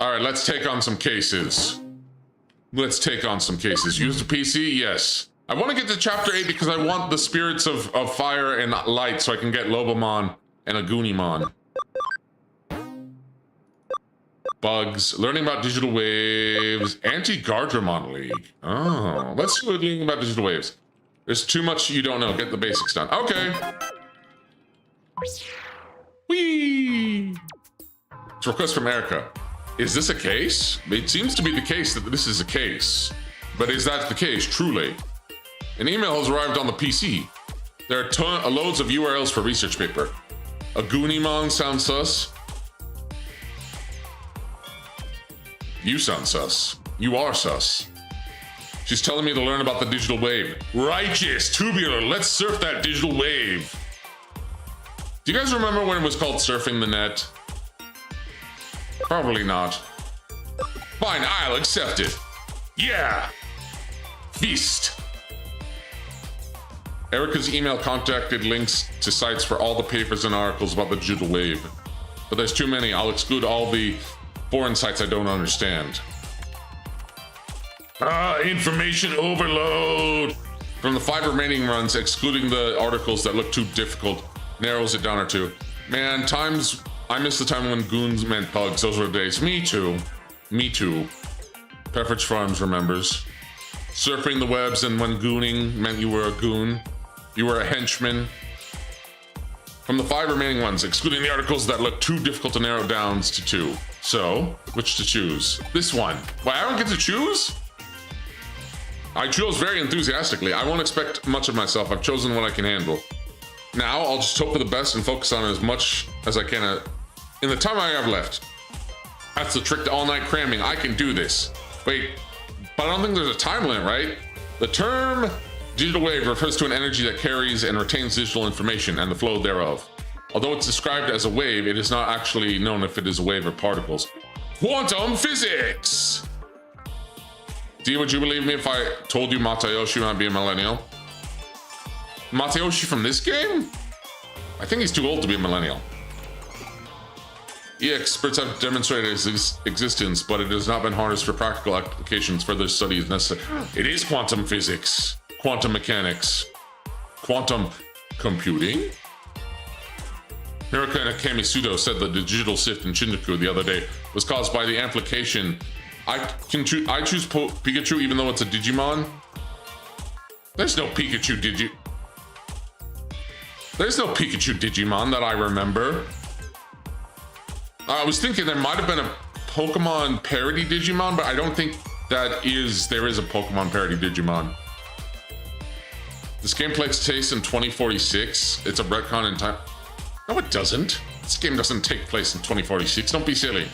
Alright, let's take on some cases. Let's take on some cases. Use the PC? Yes. I want to get to chapter 8 because I want the spirits of fire and light so I can get Lobomon and Agunimon. Bugs. Learning about digital waves. Anti-Gardramon League. Oh, let's see what we're learning about digital waves. There's too much you don't know. Get the basics done. Okay. Whee! It's a request from Erica. Is this a case? It seems to be the case that this is a case. But is that the case, truly? An email has arrived on the PC. There are loads of URLs for research paper. A Goonimon sounds sus. You sound sus. You are sus. She's telling me to learn about the digital wave. Righteous, tubular, let's surf that digital wave. Do you guys remember when it was called surfing the net? Probably not. Fine, I'll accept it. Yeah! Feast! Erica's email contacted links to sites for all the papers and articles about the digital wave. But there's too many. I'll exclude all the foreign sites I don't understand. Information overload! From the 5 remaining runs, excluding the articles that look too difficult, narrows it down or two. Man, I miss the time when goons meant pugs. Those were the days. Me too. Me too. Pepperidge Farms remembers. Surfing the webs, and when gooning meant you were a goon. You were a henchman. From the 5 remaining ones, excluding the articles that look too difficult to narrow down to 2. So, which to choose? This one. Why, I don't get to choose? I chose very enthusiastically. I won't expect much of myself. I've chosen what I can handle. Now, I'll just hope for the best and focus on as much as I can in the time I have left. That's the trick to all-night cramming. I can do this. Wait, but I don't think there's a time limit, right? The term digital wave refers to an energy that carries and retains digital information and the flow thereof. Although it's described as a wave, it is not actually known if it is a wave or particles. Quantum physics! D, would you believe me if I told you Matayoshi might be a millennial? Matayoshi from this game? I think he's too old to be a millennial. Experts have demonstrated its existence, but it has not been harnessed for practical applications. Further study is necessary. It is quantum physics, quantum mechanics, quantum computing. Hiraka Kamisudo said that the digital shift in Shinjuku the other day was caused by the amplification. I choose Pikachu even though it's a Digimon. There's no Pikachu There's no Pikachu Digimon that I remember. I was thinking there might have been a Pokemon parody Digimon, but I don't think there is a Pokemon parody Digimon. This game takes place in 2046. It's a retcon in time. No, it doesn't. This game doesn't take place in 2046. Don't be silly.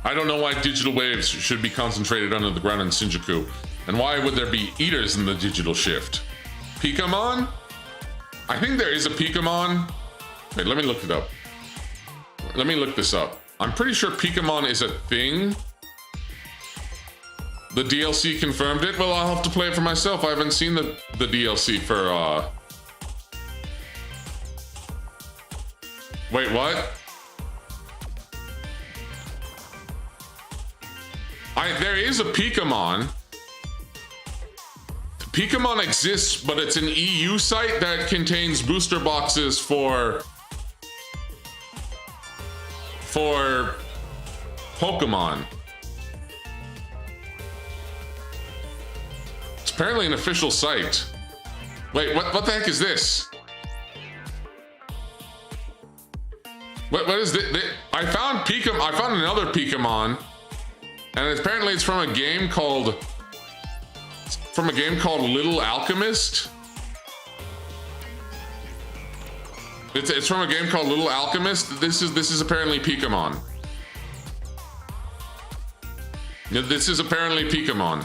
I don't know why digital waves should be concentrated under the ground in Shinjuku. And why would there be eaters in the digital shift? Pikamon? I think there is a Pikamon. Wait, let me look it up. Let me look this up. I'm pretty sure Pikamon is a thing. The DLC confirmed it. Well, I'll have to play it for myself. I haven't seen the DLC for, Wait, what? There is a Pikamon. Pikamon exists, but it's an EU site that contains booster boxes for Pokemon. It's apparently an official site. Wait, what the heck is this? What is this? I found another Pikamon, and apparently it's from a game called Little Alchemist. It's from a game called Little Alchemist. This is apparently Pikamon. This is apparently Pikamon.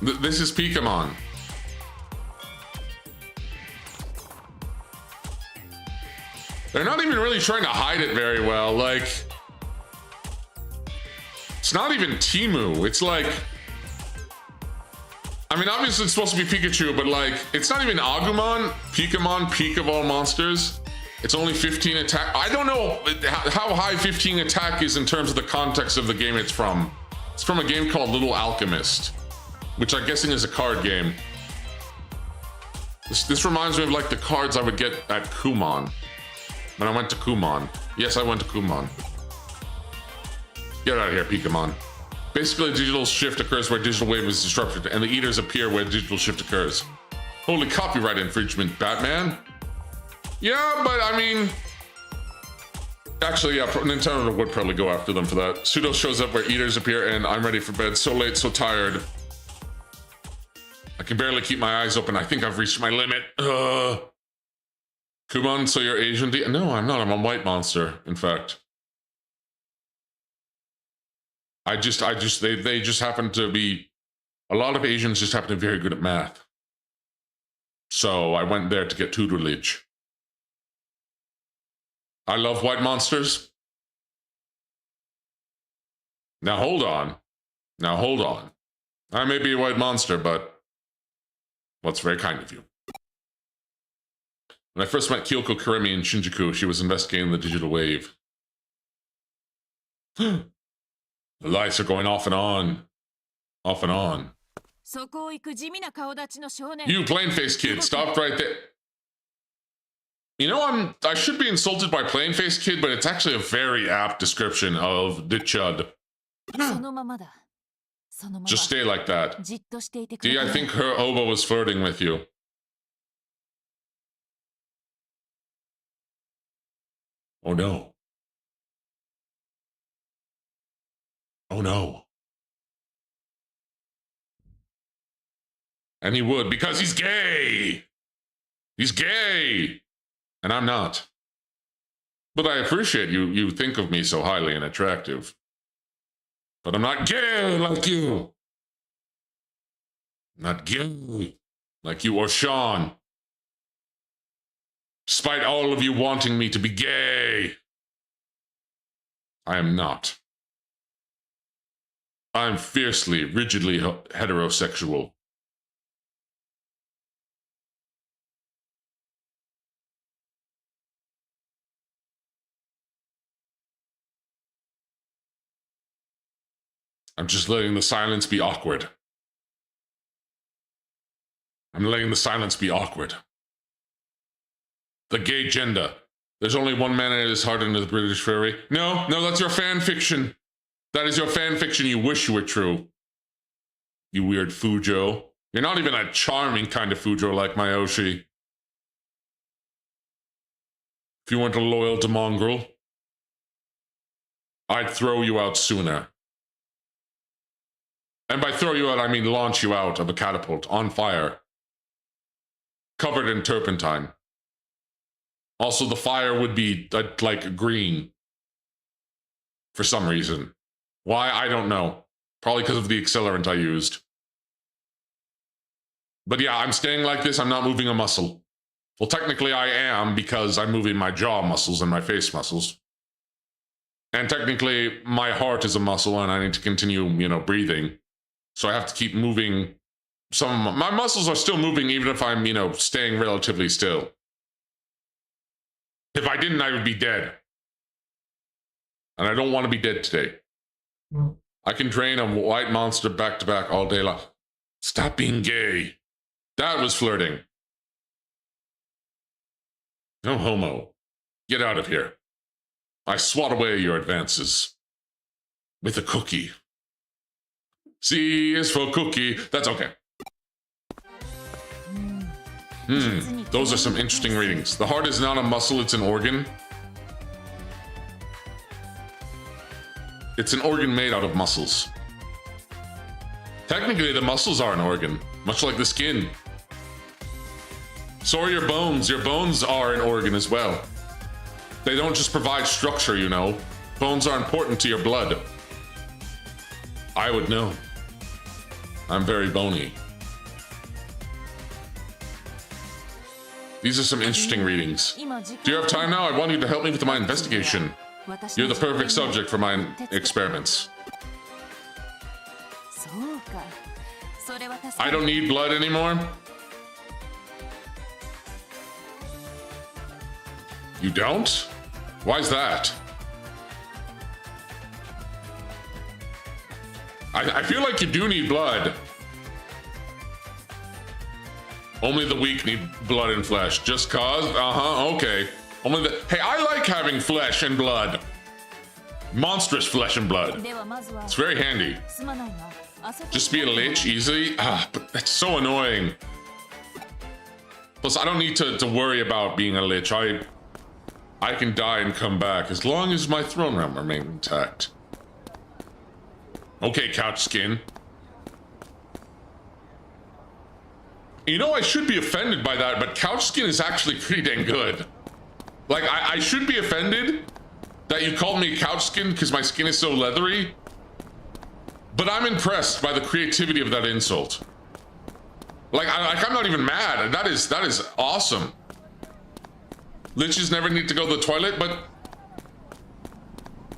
This is Pikamon. They're not even really trying to hide it very well. Like, it's not even Temu. It's like, I mean, obviously it's supposed to be Pikachu, but like, it's not even Agumon, Pikamon, peak of all monsters. It's only 15 attack. I don't know how high 15 attack is in terms of the context of the game it's from. It's from a game called Little Alchemist, which I'm guessing is a card game. This reminds me of like the cards I would get at Kumon. When I went to Kumon. Yes, I went to Kumon. Get out of here, Pikamon. Basically, a digital shift occurs where digital wave is disrupted, and the eaters appear where digital shift occurs. Holy copyright infringement, Batman. Yeah, but I mean... Actually, yeah, Nintendo would probably go after them for that. Pseudo shows up where eaters appear and I'm ready for bed. So late, so tired. I can barely keep my eyes open. I think I've reached my limit. Kumon, so you're Asian? No, I'm not. I'm a white monster, in fact. They just happen to be... A lot of Asians just happen to be very good at math. So I went there to get tutelage. I love white monsters. Now hold on. Now hold on. I may be a white monster, but that's very kind of you. When I first met Kyoko Kuremi in Shinjuku, she was investigating the digital wave. The lights are going off and on. Off and on. You plain-faced kid, stop right there. You know, I should be insulted by plain-faced kid, but it's actually a very apt description of the chud. Just stay like that. Gee, I think her oboe was flirting with you. Oh no. Oh no. And he would, because he's gay! He's gay! And I'm not. But I appreciate you think of me so highly and attractive. But I'm not gay like you. Not gay like you or Sean. Despite all of you wanting me to be gay, I am not. I'm fiercely, rigidly heterosexual. I'm just letting the silence be awkward. I'm letting the silence be awkward. The gay gender. There's only one man in his heart into the British fairy. No, that's your fan fiction. That is your fan fiction you wish you were true. You weird Fujo. You're not even a charming kind of Fujo like Mayoshi. If you weren't a loyal to mongrel, I'd throw you out sooner. And by throw you out, I mean launch you out of a catapult, on fire. Covered in turpentine. Also, the fire would be, like, green. For some reason. Why? I don't know. Probably because of the accelerant I used. But yeah, I'm staying like this, I'm not moving a muscle. Well, technically I am, because I'm moving my jaw muscles and my face muscles. And technically, my heart is a muscle, and I need to continue, breathing. So I have to keep moving. My muscles are still moving, even if I'm, staying relatively still. If I didn't, I would be dead. And I don't want to be dead today. I can train a white monster back-to-back all day long. Stop being gay. That was flirting. No homo. Get out of here. I swat away your advances. With a cookie. C is for cookie. That's okay. Those are some interesting readings. The heart is not a muscle, it's an organ. It's an organ made out of muscles. Technically, the muscles are an organ, much like the skin. So are your bones. Your bones are an organ as well. They don't just provide structure, Bones are important to your blood. I would know. I'm very bony. These are some interesting readings. Do you have time now? I want you to help me with my investigation. You're the perfect subject for my experiments. I don't need blood anymore? You don't? Why's that? I feel like you do need blood. Only the weak need blood and flesh. Just cause? Okay. Hey, I like having flesh and blood. Monstrous flesh and blood. It's very handy. Just be a lich easily? But that's so annoying. Plus, I don't need to worry about being a lich. I can die and come back as long as my throne realm remains intact. Okay, couch skin. You know, I should be offended by that, but couch skin is actually pretty dang good. Like, I should be offended that you called me couch skin because my skin is so leathery. But I'm impressed by the creativity of that insult. Like, I'm not even mad. That is awesome. Liches never need to go to the toilet, but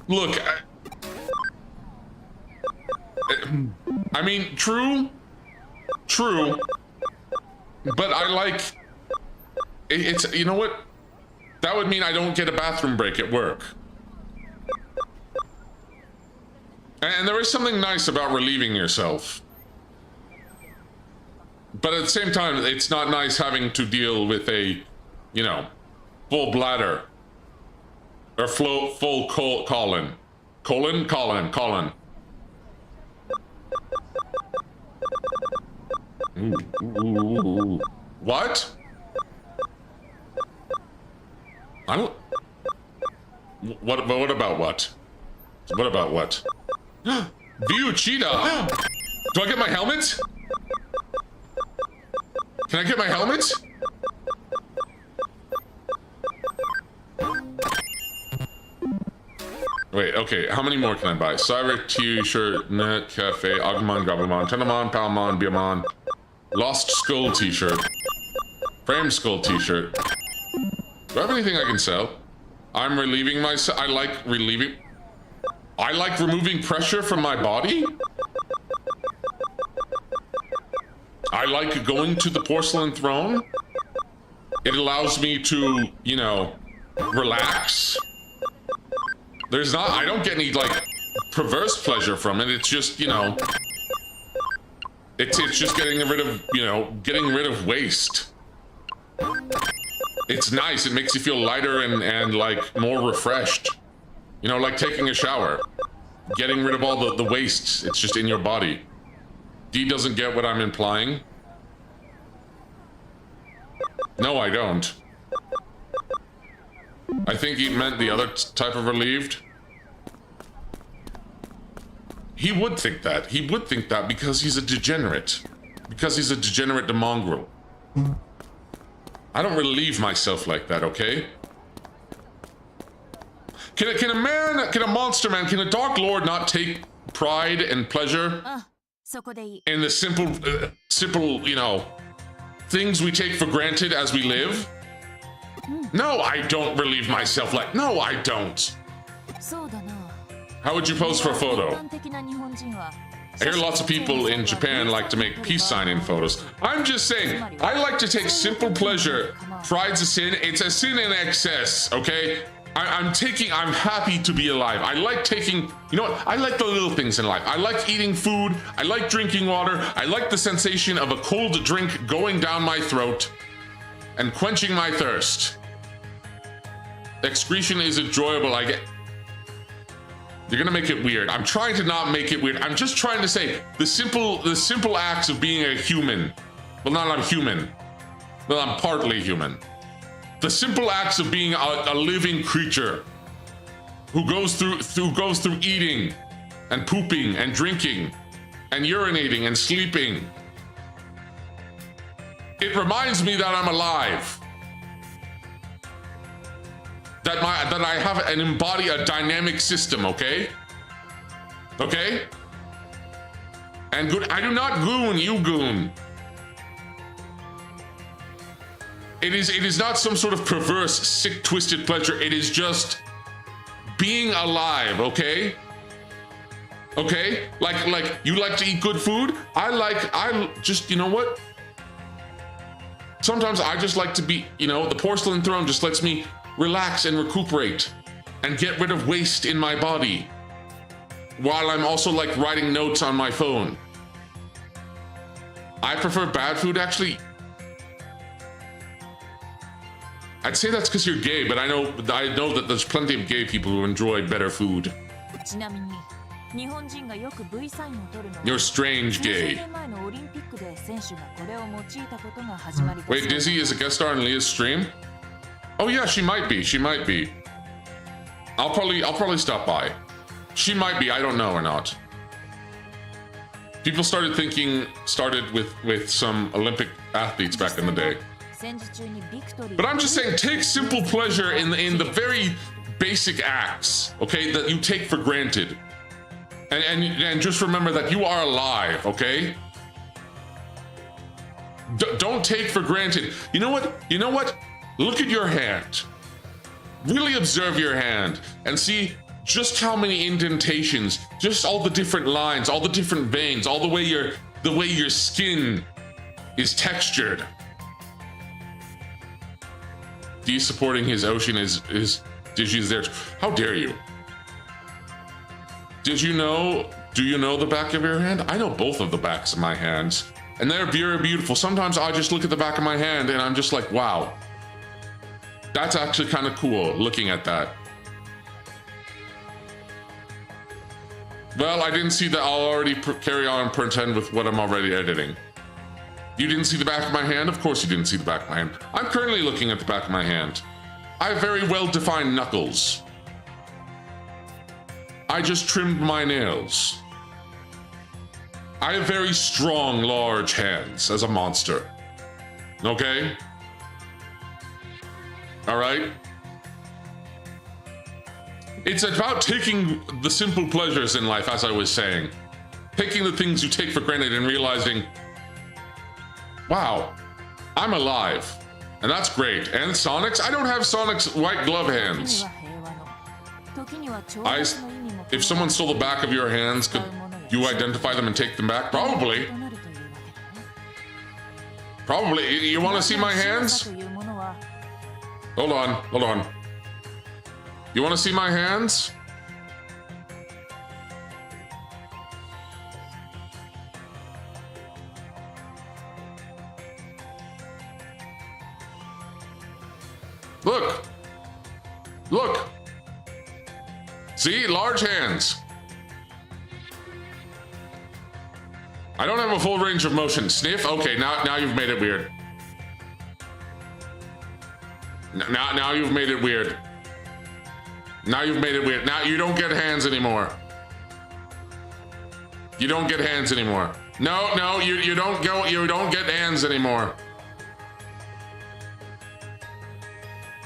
look, I mean, true, but I like, it's, you know what? That would mean I don't get a bathroom break at work. And there is something nice about relieving yourself. But at the same time, it's not nice having to deal with a, you know, full bladder. Or full colon. Colon. Ooh. What? I don't... What about what? What about what? View cheetah! Do I get my helmet? Can I get my helmet? Wait, okay, how many more can I buy? Cyber t-shirt, net, cafe, Agumon, Gabumon, Tenamon, Palmon, Biamon, Lost Skull t-shirt, Frame Skull t-shirt. Do I have anything I can sell? I'm relieving myself. I like removing pressure from my body. I like going to the porcelain throne. It allows me to, you know, relax. I don't get any, like, perverse pleasure from it. It's just, you know, it's just getting rid of waste. It's nice. It makes you feel lighter and like more refreshed. You know, like taking a shower. Getting rid of all the waste. It's just in your body. D doesn't get what I'm implying. No, I don't. I think he meant the other type of relieved. He would think that. He would think that because he's a degenerate. Because he's a degenerate de mongrel. I don't relieve myself like that, okay? Can a monster man, can a dark lord not take pride and pleasure in the simple, you know, things we take for granted as we live? No, I don't relieve myself like, no, I don't. How would you pose for a photo? I hear lots of people in Japan like to make peace sign in photos. I'm just saying, I like to take simple pleasure. Pride's a sin. It's a sin in excess, okay? I'm happy to be alive. I like taking, you know what? I like the little things in life. I like eating food. I like drinking water. I like the sensation of a cold drink going down my throat and quenching my thirst. Excretion is enjoyable. You're gonna make it weird. I'm trying to not make it weird. I'm just trying to say the simple acts of being a human. Well, not I'm human. Well, I'm partly human. The simple acts of being a living creature who goes through eating and pooping and drinking and urinating and sleeping. It reminds me that I'm alive. That I have and embody a dynamic system, okay? Okay? And good. I do not goon, you goon. It is not some sort of perverse, sick, twisted pleasure. It is just being alive, okay? Okay? Like you like to eat good food? I just, you know what? Sometimes I just like to be, you know, the porcelain throne just lets me relax and recuperate and get rid of waste in my body while I'm also like writing notes on my phone. I prefer bad food, actually. I'd say that's because you're gay, but I know that there's plenty of gay people who enjoy better food. You're strange gay. Wait, Dizzy is a guest star in Leah's stream? Oh yeah, she might be. She might be. I'll probably stop by. She might be. I don't know or not. People started with some Olympic athletes back in the day. But I'm just saying, take simple pleasure in the very basic acts, okay, that you take for granted. And just remember that you are alive, okay? Don't take for granted. You know what? You know what? Look at your hand. Really observe your hand and see just how many indentations, just all the different lines, all the different veins, all the way your skin is textured. D supporting his ocean is Digi's there. How dare you? Do you know the back of your hand? I know both of the backs of my hands, and they're very beautiful. Sometimes I just look at the back of my hand and I'm just like, wow. That's actually kind of cool, looking at that. Well, I didn't see that. I'll already carry on and pretend with what I'm already editing. You didn't see the back of my hand? Of course you didn't see the back of my hand. I'm currently looking at the back of my hand. I have very well-defined knuckles. I just trimmed my nails. I have very strong, large hands as a monster. Okay? All right? It's about taking the simple pleasures in life, as I was saying. Taking the things you take for granted and realizing, wow, I'm alive. And that's great. And Sonic's? I don't have Sonic's white glove hands. If someone stole the back of your hands, could you identify them and take them back? Probably. Probably. You want to see my hands? Hold on. You want to see my hands? Look. Look. See, large hands. I don't have a full range of motion. Sniff? Okay, now you've made it weird. Now you've made it weird. Now you've made it weird. Now you don't get hands anymore. You don't get hands anymore. No, you don't get hands anymore.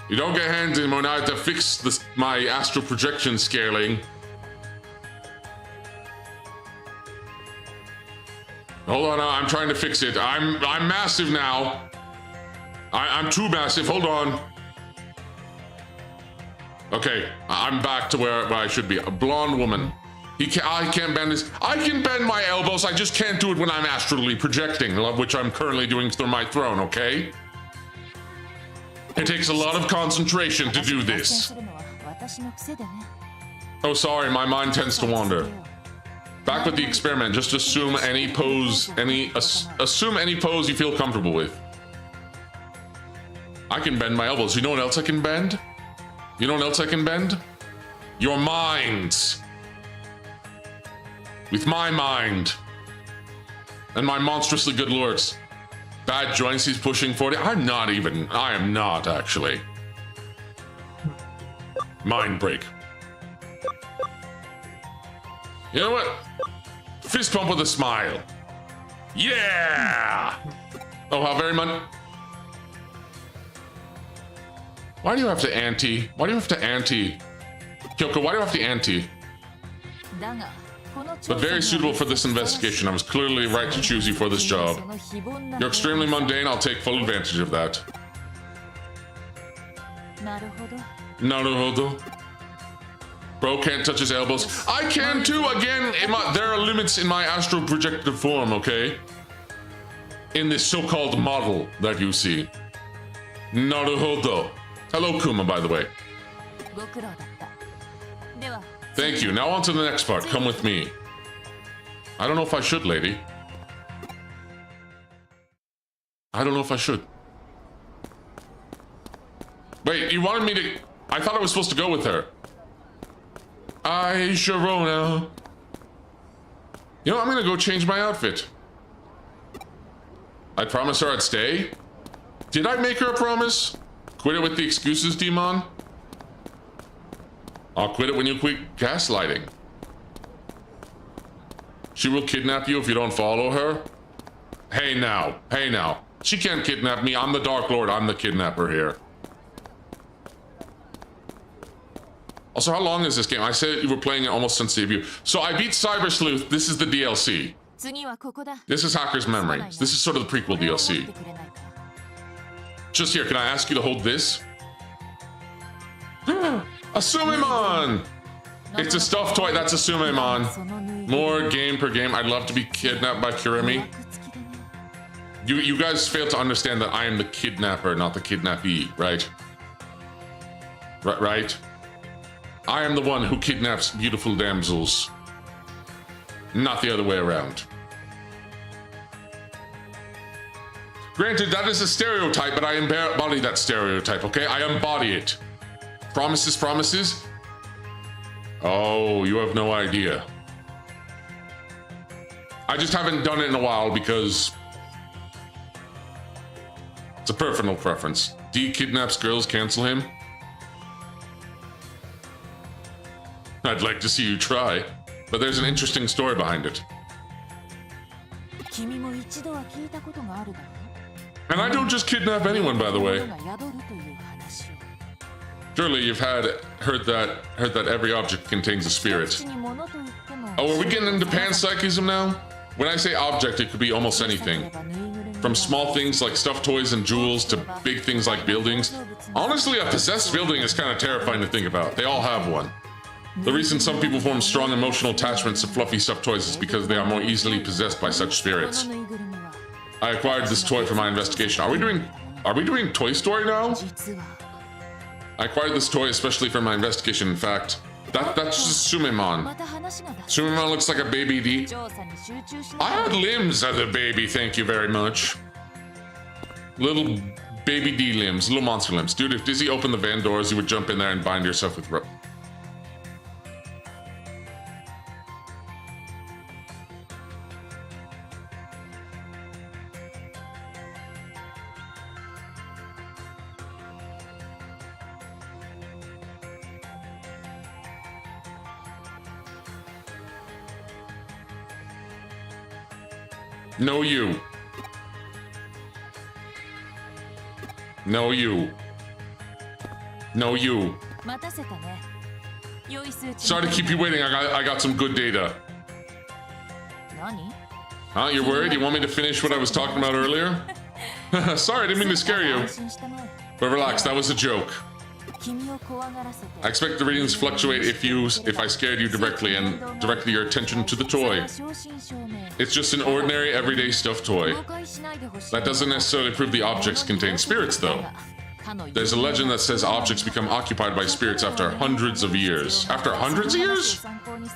You don't get hands anymore. Now I have to fix my astral projection scaling. Hold on, I'm trying to fix it. I'm massive now. I'm too massive. Hold on. Okay, I'm back to where I should be. A blonde woman. I can't bend this. I can bend my elbows. I just can't do it when I'm astrally projecting, which I'm currently doing through my throne, okay? It takes a lot of concentration to do this. Oh, sorry, my mind tends to wander. Back with the experiment. Just assume any pose, assume any pose you feel comfortable with. I can bend my elbows. You know what else I can bend? You know what else I can bend? Your minds. With my mind. And my monstrously good looks. Bad joints, he's pushing 40. I am not actually. Mind break. You know what? Fist bump with a smile. Yeah! Oh, how very much. Why do you have to anti? Why do you have to anti? Kyoko, why do you have to anti? But very suitable for this investigation. I was clearly right to choose you for this job. You're extremely mundane. I'll take full advantage of that. Naruhodo. Bro can't touch his elbows. I can too. Again, there are limits in my astral projected form, okay? In this so-called model that you see. Naruhodo. Hello, Kuma, by the way. Thank you. Now on to the next part. Come with me. I don't know if I should, lady. I don't know if I should. Wait, you wanted me to... I thought I was supposed to go with her. Sharona. You know, I'm gonna go change my outfit. I promised her I'd stay. Did I make her a promise? Quit it with the excuses, Demon. I'll quit it when you quit gaslighting. She will kidnap you if you don't follow her. Hey now, hey now. She can't kidnap me. I'm the Dark Lord. I'm the kidnapper here. Also, how long is this game? I said you were playing it almost since debut. So I beat CyberSleuth. This is the DLC. This is Hacker's Memories. This is sort of the prequel DLC. Just here, can I ask you to hold this? A Sumemon! It's a stuffed toy. That's a Sumemon. More game per game. I'd love to be kidnapped by Kirimi. You guys fail to understand that I am the kidnapper, not the kidnappee, right? Right? I am the one who kidnaps beautiful damsels, not the other way around. Granted, that is a stereotype, but I embody that stereotype, okay? I embody it. Promises, promises? Oh, you have no idea. I just haven't done it in a while because it's a personal preference. D kidnaps girls, cancel him. I'd like to see you try, but there's an interesting story behind it. And I don't just kidnap anyone, by the way. Surely you've heard that every object contains a spirit. Oh, are we getting into panpsychism now? When I say object, it could be almost anything. From small things like stuffed toys and jewels to big things like buildings. Honestly, a possessed building is kind of terrifying to think about. They all have one. The reason some people form strong emotional attachments to fluffy stuffed toys is because they are more easily possessed by such spirits. I acquired this toy for my investigation. Are we doing Toy Story now? I acquired this toy especially for my investigation. In fact, that's just Sumemon. Sumemon looks like a baby D. I had limbs as a baby, thank you very much. Little baby D limbs, little monster limbs. Dude, if Dizzy opened the van doors, you would jump in there and bind yourself with rope. No you. No you. No you. Sorry to keep you waiting. I got some good data. Huh? You're worried? You want me to finish what I was talking about earlier? Sorry, I didn't mean to scare you. But relax, that was a joke. I expect the readings fluctuate if I scared you directly and directed your attention to the toy. It's just an ordinary, everyday stuffed toy. That doesn't necessarily prove the objects contain spirits, though. There's a legend that says objects become occupied by spirits after hundreds of years. After hundreds of years?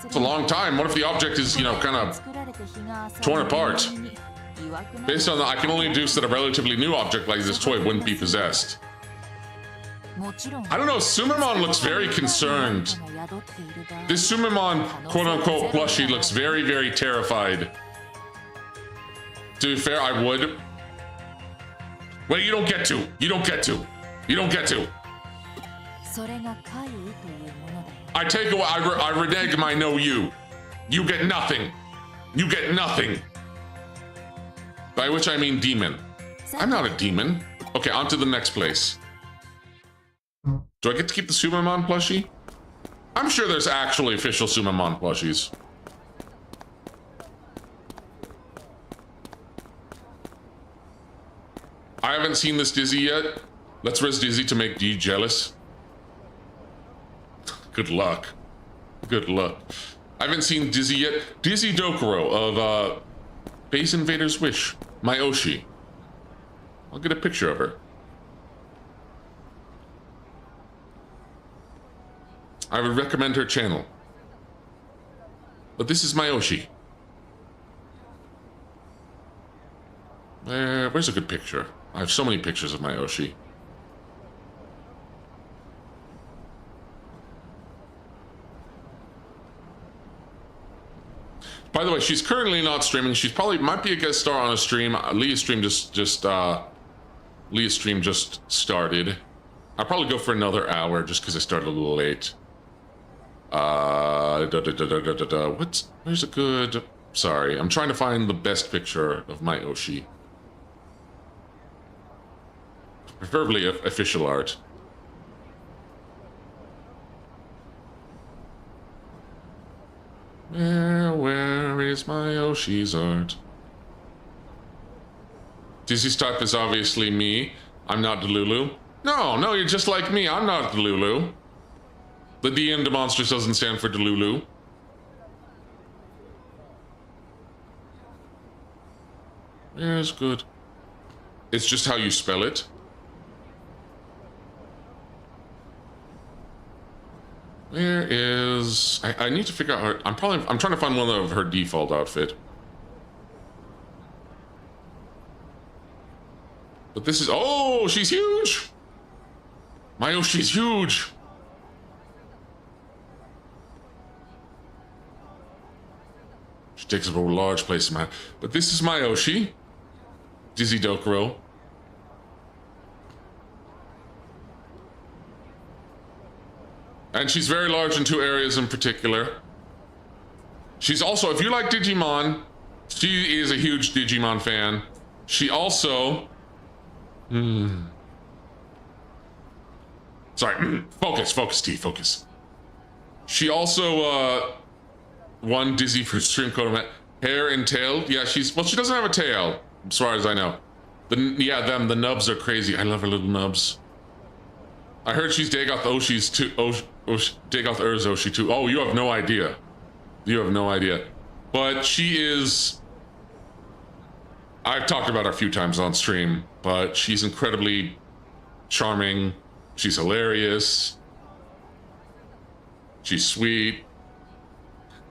It's a long time. What if the object is, kind of torn apart? Based on that, I can only deduce that a relatively new object like this toy wouldn't be possessed. I don't know, Sumemon looks very concerned. This Sumemon, quote-unquote, plushie looks very, very terrified. To be fair, I would. Well, you don't get to. You don't get to. You don't get to. I take away, I renege my no you. You get nothing. You get nothing. By which I mean demon. I'm not a demon. Okay, on to the next place. Do I get to keep the Sumemon plushie? I'm sure there's actually official Sumemon plushies. I haven't seen this Dizzy yet. Let's res Dizzy to make D jealous. Good luck. Good luck. I haven't seen Dizzy yet. Dizzy Dokuro of Base Invader's Wish. My Oshi. I'll get a picture of her. I would recommend her channel. But this is my Oshi. Where's a good picture? I have so many pictures of my Oshi. By the way, she's currently not streaming. She's probably might be a guest star on a stream. Leah's stream Leah's stream just started. I'll probably go for another hour just because I started a little late. Where's a good... Sorry, I'm trying to find the best picture of my Oshi. Preferably official art. Where is my Oshi's art? Dizzy's type is obviously me. I'm not Delulu. No, you're just like me. I'm not Delulu. The D in Demonstrous doesn't stand for Delulu. Yeah, it's good. It's just how you spell it. Where is... I need to figure out her... I'm trying to find one of her default outfit. But this is... Oh, she's huge! My Yoshi's huge! She takes up a large place in my... But this is my Yoshi. Dizzy Dokuro. And she's very large in two areas in particular. She's also, if you like Digimon, she is a huge Digimon fan. She also... Sorry, focus, T, focus. She also won Dizzy for stream code hair and tail. Yeah, well, she doesn't have a tail, as far as I know. The nubs are crazy. I love her little nubs. I heard she's Dagoth Oshi's too. Dagoth Ur's Oshi too. Oh, you have no idea. You have no idea. But she is... I've talked about her a few times on stream, but she's incredibly charming. She's hilarious. She's sweet.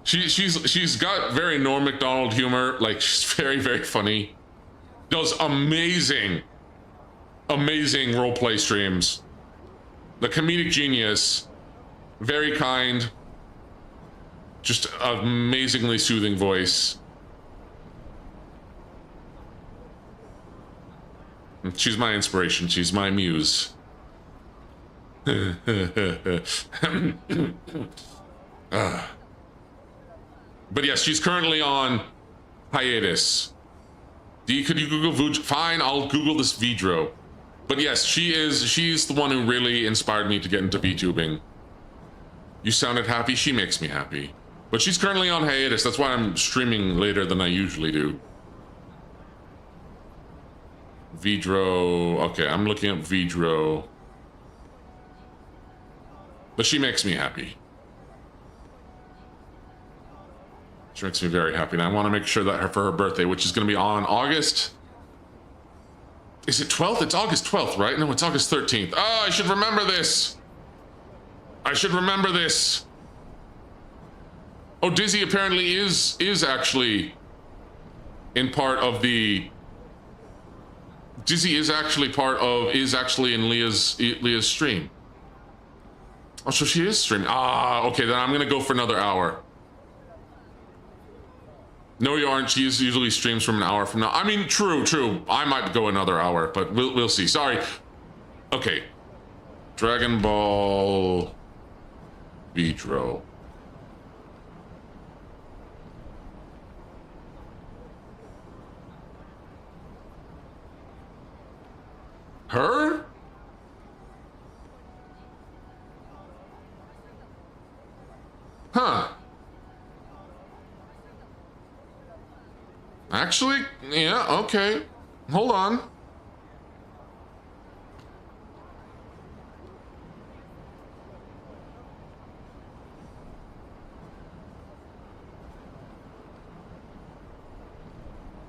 She's got very Norm Macdonald humor. Like, she's very, very funny. Does amazing roleplay streams. The comedic genius. Very kind. Just amazingly soothing voice. She's my inspiration. She's my muse. But yes, she's currently on hiatus. Could you Google Vudro? Fine, I'll Google this Vidro. But yes, she's the one who really inspired me to get into VTubing. You sounded happy, she makes me happy. But she's currently on hiatus, that's why I'm streaming later than I usually do. Vidro, okay, I'm looking up Vidro. But she makes me happy. She makes me very happy, and I want to make sure that for her birthday, which is going to be on August... Is it 12th? It's August 12th, right? No, it's August 13th. Oh, I should remember this. I should remember this. Oh, Dizzy apparently is actually in part of the... Dizzy is actually in Leah's stream. Oh, so she is streaming. Ah, okay, then I'm gonna go for another hour. No, you aren't. She usually streams from an hour from now. I mean, true. I might go another hour, but we'll see. Sorry. Okay. Dragon Ball Vidro. Her? Huh. Actually, yeah, okay. Hold on.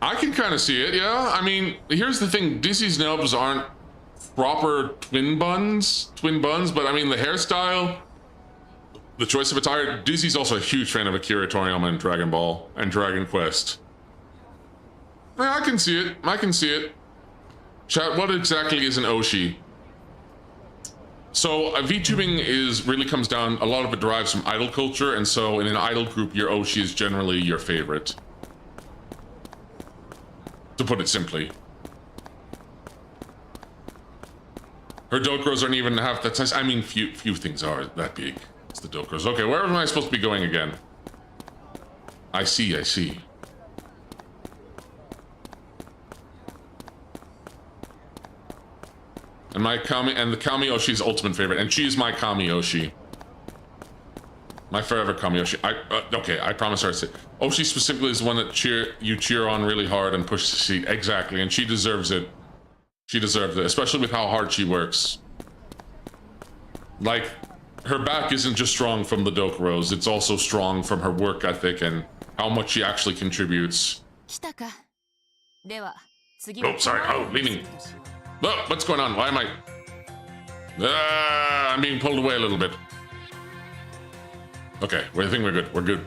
I can kind of see it, yeah. I mean, here's the thing. Dizzy's nubs aren't proper twin buns, but I mean, the hairstyle, the choice of attire. Dizzy's also a huge fan of Akira Toriyama and Dragon Ball and Dragon Quest. Yeah, I can see it. Chat, what exactly is an Oshi? So VTubing really comes down, a lot of it derives from idol culture, and so in an idol group, your Oshi is generally your favorite. To put it simply. Her Dokros aren't even half that size. I mean, few things are that big. It's the Dokros. Okay, where am I supposed to be going again? I see. And the Kami Oshi's ultimate favorite, and she's my Kami Oshi. My forever Kami Oshi. Okay, I promise her. Oshi specifically is the one that you cheer on really hard and push the seat. Exactly, and she deserves it. She deserves it, especially with how hard she works. Like, her back isn't just strong from the Dokuros, it's also strong from her work ethic and how much she actually contributes. Oh, sorry. Oh, leaning. Oh, what's going on? Why am I... I'm being pulled away a little bit. Okay, I think we're good. We're good.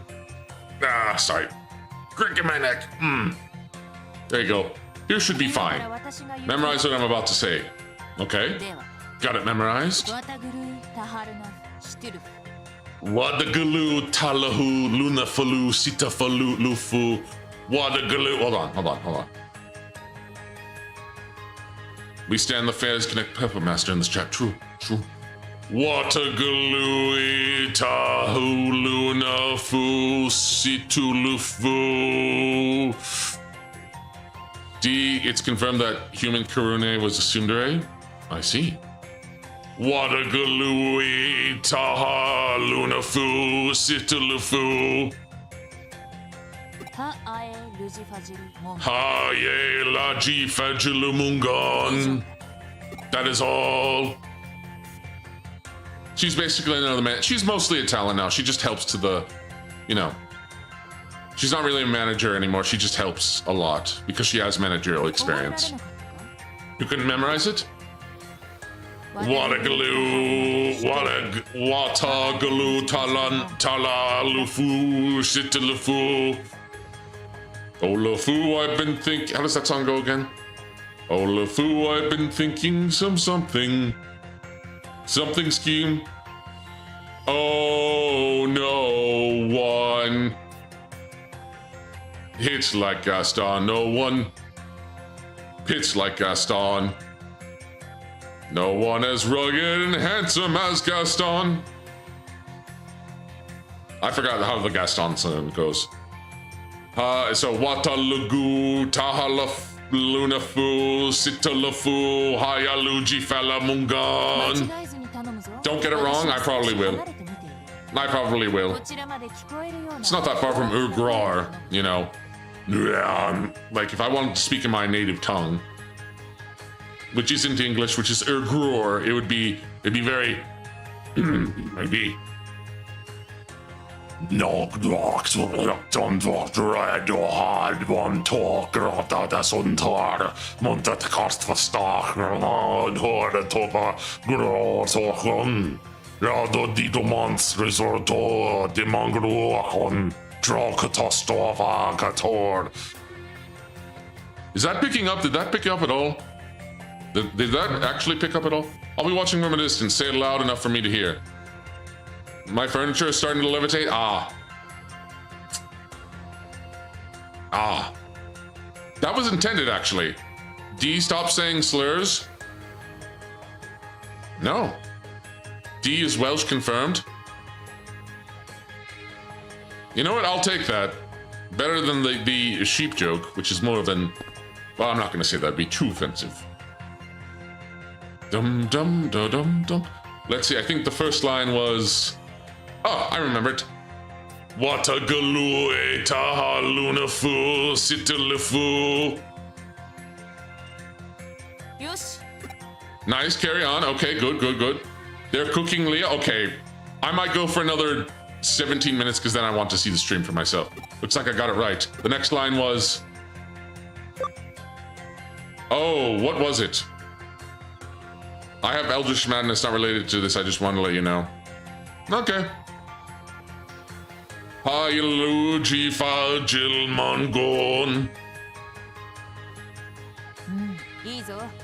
Ah, sorry. Crick in my neck. There you go. Here should be fine. Memorize what I'm about to say. Okay. Got it memorized. Wadagalu, talahu, lunafalu, sitafalu, lufu. Wadagalu. Hold on. We stand the fairs, connect Pepper Master in this chat. True. Watagalui, tahu, lunafu, situlufu. D, it's confirmed that human Karune was a tsundere. I see. Watagalui, taha, lunafu, situlufu. Haye laji fajilumungon. That is all. She's basically another man. She's mostly a talent now. She just helps to the, she's not really a manager anymore. She just helps a lot because she has managerial experience. You couldn't memorize it? Watagalu, talalufu, shitalufu. Olafu, I've been thinking. How does that song go again? Olafu, I've been thinking something scheme. Oh no, one hits like Gaston. No one hits like Gaston. No one as rugged and handsome as Gaston. I forgot how the Gaston song goes. So Watalugu, Tahalaf, Lunafu, Sitalafu, Hayaluji Falamungan. Don't get it wrong, I probably will. It's not that far from Urgrar, Like, if I wanted to speak in my native tongue, which isn't English, which is Urgror, it'd be very, maybe. Nog drak don't walk red or hard one talk rata da suntar montat kast for stark and horde toba grotokon rado digimons resorto de mangrokon drokatostova kator. Is that picking up? Did that pick up at all? Did that actually pick up at all? I'll be watching from a distance. Say it loud enough for me to hear. My furniture is starting to levitate. That was intended, actually. D, stop saying slurs. No. D is Welsh confirmed. You know what? I'll take that. Better than the sheep joke, which is more than... Well, I'm not going to say that. It'd be too offensive. Dum dum da dum dum. Let's see. I think the first line was... Oh, I remembered. Watagalue taha lunafu sitilifu. Nice, carry on. Okay, good. They're cooking Leah. Okay, I might go for another 17 minutes because then I want to see the stream for myself. Looks like I got it right. The next line was... Oh, what was it? I have Eldritch Madness, not related to this. I just want to let you know. Okay. Hailuji Fajil Mongon.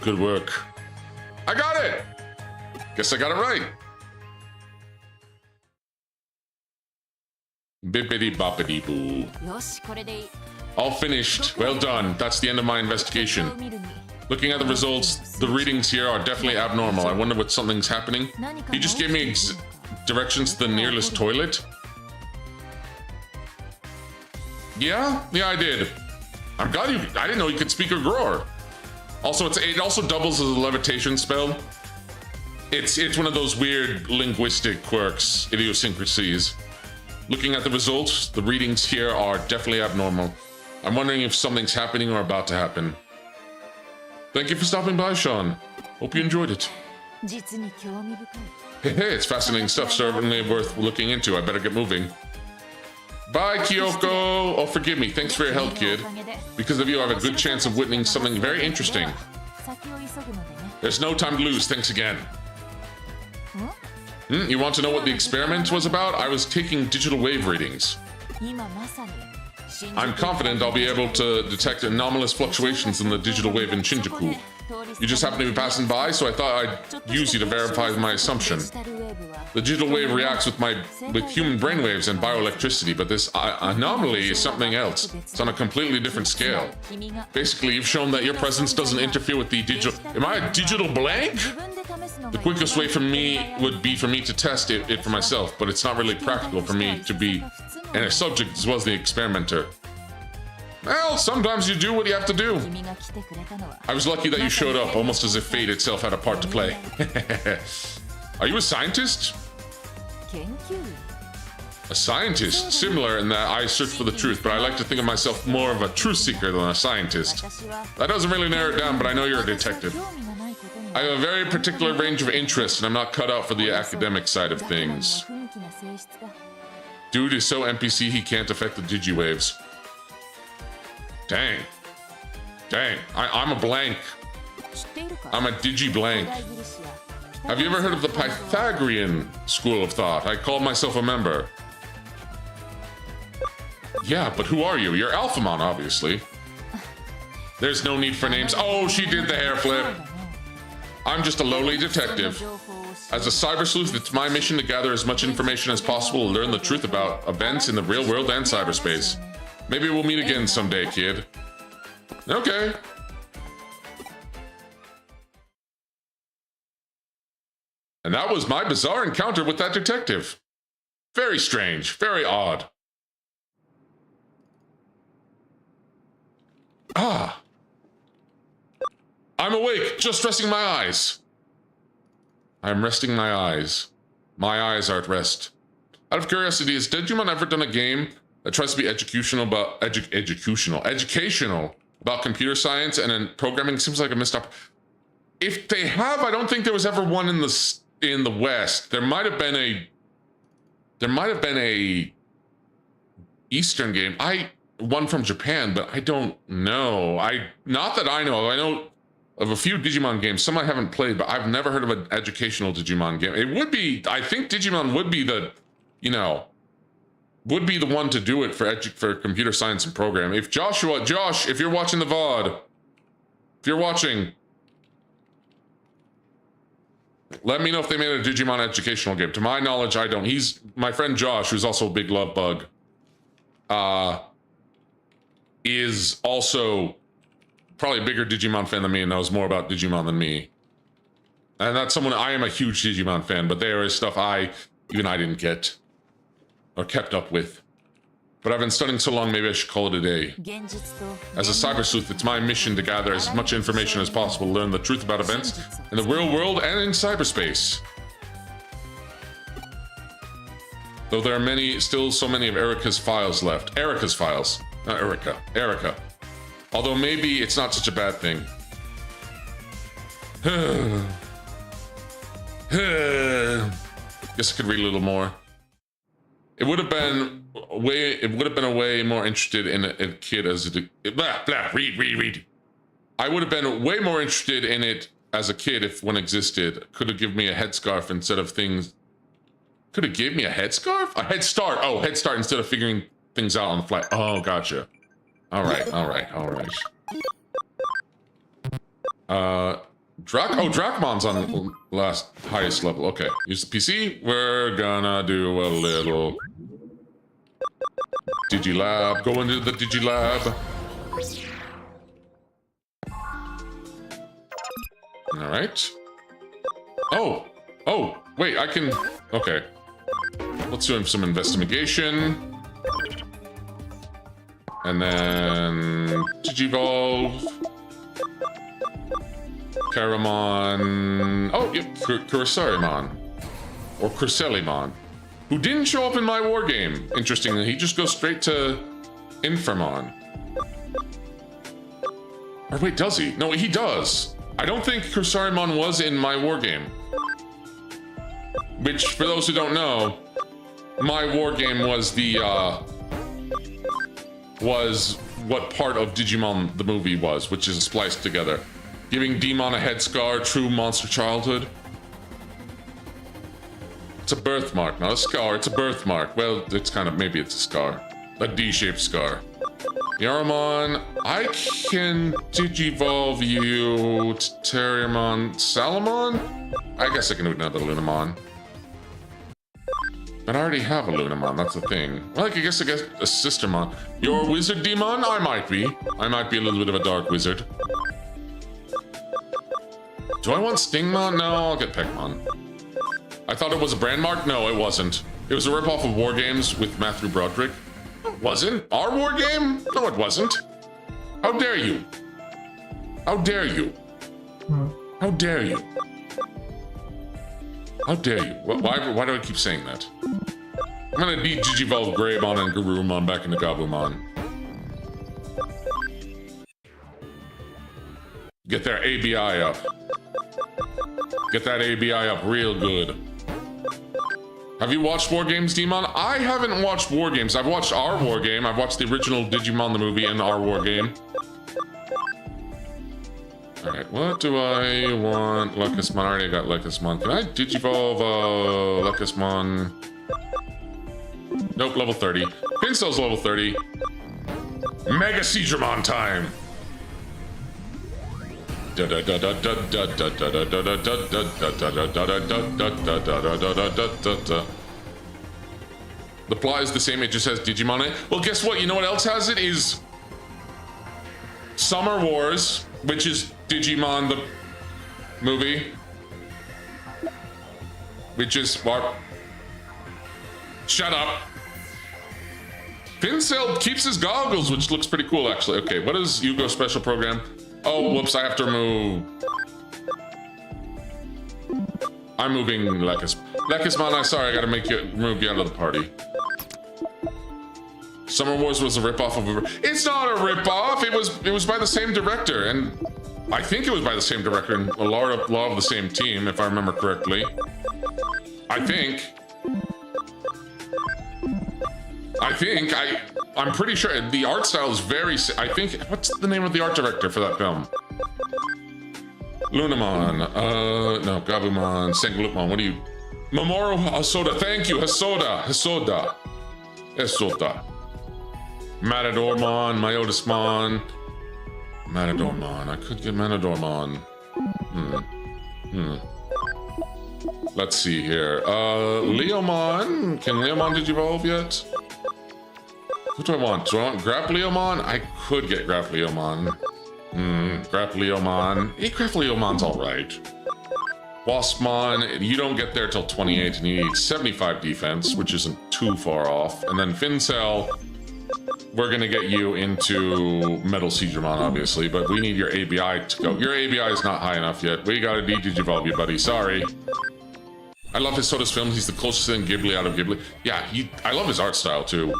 Good work. I got it! Guess I got it right. Bippity boppity boo. All finished. Well done. That's the end of my investigation. Looking at the results, the readings here are definitely abnormal. I wonder what something's happening. He just gave me directions to the nearest toilet. Yeah, I did. I'm glad you. I didn't know you could speak or roar. Also, it also doubles as a levitation spell. It's one of those weird linguistic quirks, idiosyncrasies. Looking at the results, the readings here are definitely abnormal. I'm wondering if something's happening or about to happen. Thank you for stopping by, Sean. Hope you enjoyed it. Hey, it's fascinating stuff, certainly worth looking into. I better get moving. Bye, Kyoko! Oh, forgive me. Thanks for your help, kid. Because of you, I have a good chance of witnessing something very interesting. There's no time to lose. Thanks again. You want to know what the experiment was about? I was taking digital wave readings. I'm confident I'll be able to detect anomalous fluctuations in the digital wave in Shinjuku. You just happened to be passing by, so I thought I'd use you to verify my assumption. The digital wave reacts with human brainwaves and bioelectricity, but this anomaly is something else. It's on a completely different scale. Basically, you've shown that your presence doesn't interfere with the digital... Am I a digital blank? The quickest way for me would be for me to test it for myself, but it's not really practical for me to be a subject as well as the experimenter. Well, sometimes you do what you have to do. I was lucky that you showed up, almost as if fate itself had a part to play. Are you a scientist? A scientist, similar in that I search for the truth, but I like to think of myself more of a truth seeker than a scientist. That doesn't really narrow it down, but I know you're a detective. I have a very particular range of interests, and I'm not cut out for the academic side of things. Dude is so NPC he can't affect the digiwaves. Dang. I'm a blank. I'm a digi-blank. Have you ever heard of the Pythagorean school of thought? I call myself a member. Yeah, but who are you? You're Alphamon, obviously. There's no need for names. Oh, she did the hair flip. I'm just a lowly detective. As a cyber sleuth, it's my mission to gather as much information as possible to learn the truth about events in the real world and cyberspace. Maybe we'll meet again someday, kid. Okay. And that was my bizarre encounter with that detective. Very strange, very odd. Ah. I'm awake, just resting my eyes. I'm resting my eyes. My eyes are at rest. Out of curiosity, has Digimon ever done a game that tries to be educational about computer science and then programming? Seems like a missed up. If they have, I don't think there was ever one in the West. There might have been a Eastern game. One from Japan, but I don't know. Not that I know. I know of a few Digimon games. Some I haven't played, but I've never heard of an educational Digimon game. It would be, I think Digimon would be the, would be the one to do it for computer science and programming. If Josh, if you're watching the VOD, if you're watching, let me know if they made a Digimon educational game. To my knowledge, I don't. He's my friend Josh, who's also a big love bug, is also probably a bigger Digimon fan than me and knows more about Digimon than me. And that's someone, I am a huge Digimon fan, but there is stuff I didn't get or kept up with. But I've been studying so long, maybe I should call it a day. As a cyber sleuth, it's my mission to gather as much information as possible to learn the truth about events in the real world and in cyberspace. Though there are still so many of Erica's files left. Erica's files. Not Erica. Erica. Although maybe it's not such a bad thing. Guess I could read a little more. It would have been a way more interested in a kid as a read. I would have been way more interested in it as a kid if one existed. Could have given me a headscarf instead of things. Could have gave me a headscarf? A head start. Oh, head start instead of figuring things out on the fly. Oh, gotcha. All right. Drachmon's on last highest level. Okay, use the PC. We're gonna do a little Digilab. Go into the Digilab. All right. Oh, wait, I can... Okay. Let's do some investigation. And then Digivolve. Karamon. Oh, yep, Kurisarimon. Or Kurselimon. Who didn't show up in my war game. Interestingly, he just goes straight to Infamon. Or wait, does he? No, he does. I don't think Kursarimon was in my war game. Which, for those who don't know, my war game was the, was what part of Digimon the movie was, which is spliced together. Giving Demon a head scar, true monster childhood. It's a birthmark, not a scar, it's a birthmark. Well, it's kind of, maybe it's a scar. A D-shaped scar. Yaramon, I can Digivolve you to Terriermon Salamon? I guess I can do another Lunamon. But I already have a Lunamon, that's the thing. Well, I guess a Sistermon. You're a wizard demon? I might be. I might be a little bit of a dark wizard. Do I want Stingmon? No, I'll get Peckmon. I thought it was a brand mark? No, it wasn't. It was a ripoff of War Games with Matthew Broderick. It wasn't. Our war game? No, it wasn't. How dare you? How dare you? How dare you? How dare you? Why do I keep saying that? I'm gonna Digivolve Greymon and Garurumon back into Gabumon. Get their ABI up. Get that ABI up real good. Have you watched War Games, Demon? I haven't watched War Games. I've watched our War Game. I've watched the original Digimon the movie and our War Game. Alright, what do I want? Lucasmon, I already got Lucasmon. Can I Digivolve Lucasmon? Nope, level 30. Pincell's level 30. Mega Seedramon time! The plot is the same, it just has Digimon in it. Well, guess what? You know what else has it? Is Summer Wars, which is Digimon the movie. Which is what? Shut up. Pincell keeps his goggles, which looks pretty cool, actually. Okay, what is Yugo special program? Oh, whoops, I have to remove. I'm moving Lekismon, I'm sorry, I gotta remove you out of the party. Summer Wars was a ripoff of It's not a ripoff! It was by the same director, and I think it was by the same director and a lot of the same team, if I remember correctly. I'm pretty sure the art style is very. I think. What's the name of the art director for that film? Lunamon. No, Gabumon, Senglupmon. What do you? Mamoru Hasoda. Thank you, Hasoda. Matadormon, Myotismon. Matadormon. I could get Matadormon. Let's see here. Leomon. Can Leomon Digivolve yet? What do I want? Do I want Grapleomon? I could get Grapleomon. Grapleomon. Grapleomon's alright. Waspmon, you don't get there till 28 and you need 75 defense, which isn't too far off. And then Fincell, we're gonna get you into Metal Seedramon, obviously, but we need your ABI to go. Your ABI is not high enough yet. We gotta Digivolve you, buddy. Sorry. I love Hisoda's films. He's the closest thing Ghibli out of Ghibli. Yeah, I love his art style, too.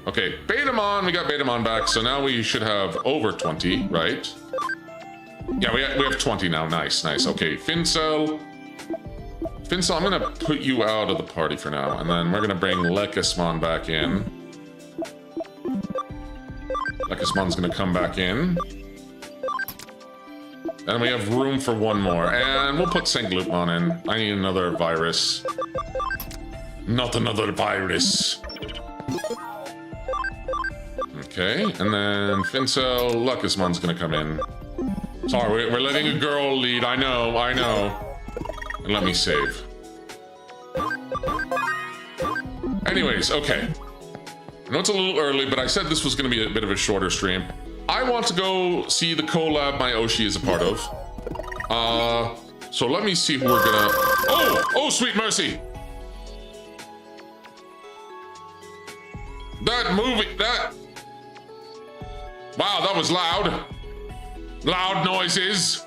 Okay, Betamon, we got Betamon back, so now we should have over 20, right? Yeah, we have 20 now, nice. Okay, Fincell, I'm gonna put you out of the party for now, and then we're gonna bring Lekismon back in. Lekismon's gonna come back in. And we have room for one more, and we'll put Senglupmon in. I need another virus. Not another virus. Okay, and then Fincel, Lucasmon's gonna come in. Sorry, we're letting a girl lead. I know. And let me save. Anyways, okay. I know it's a little early, but I said this was gonna be a bit of a shorter stream. I want to go see the collab my Oshi is a part of. So let me see who we're gonna... Oh, sweet mercy! That movie, wow, that was loud. Loud noises.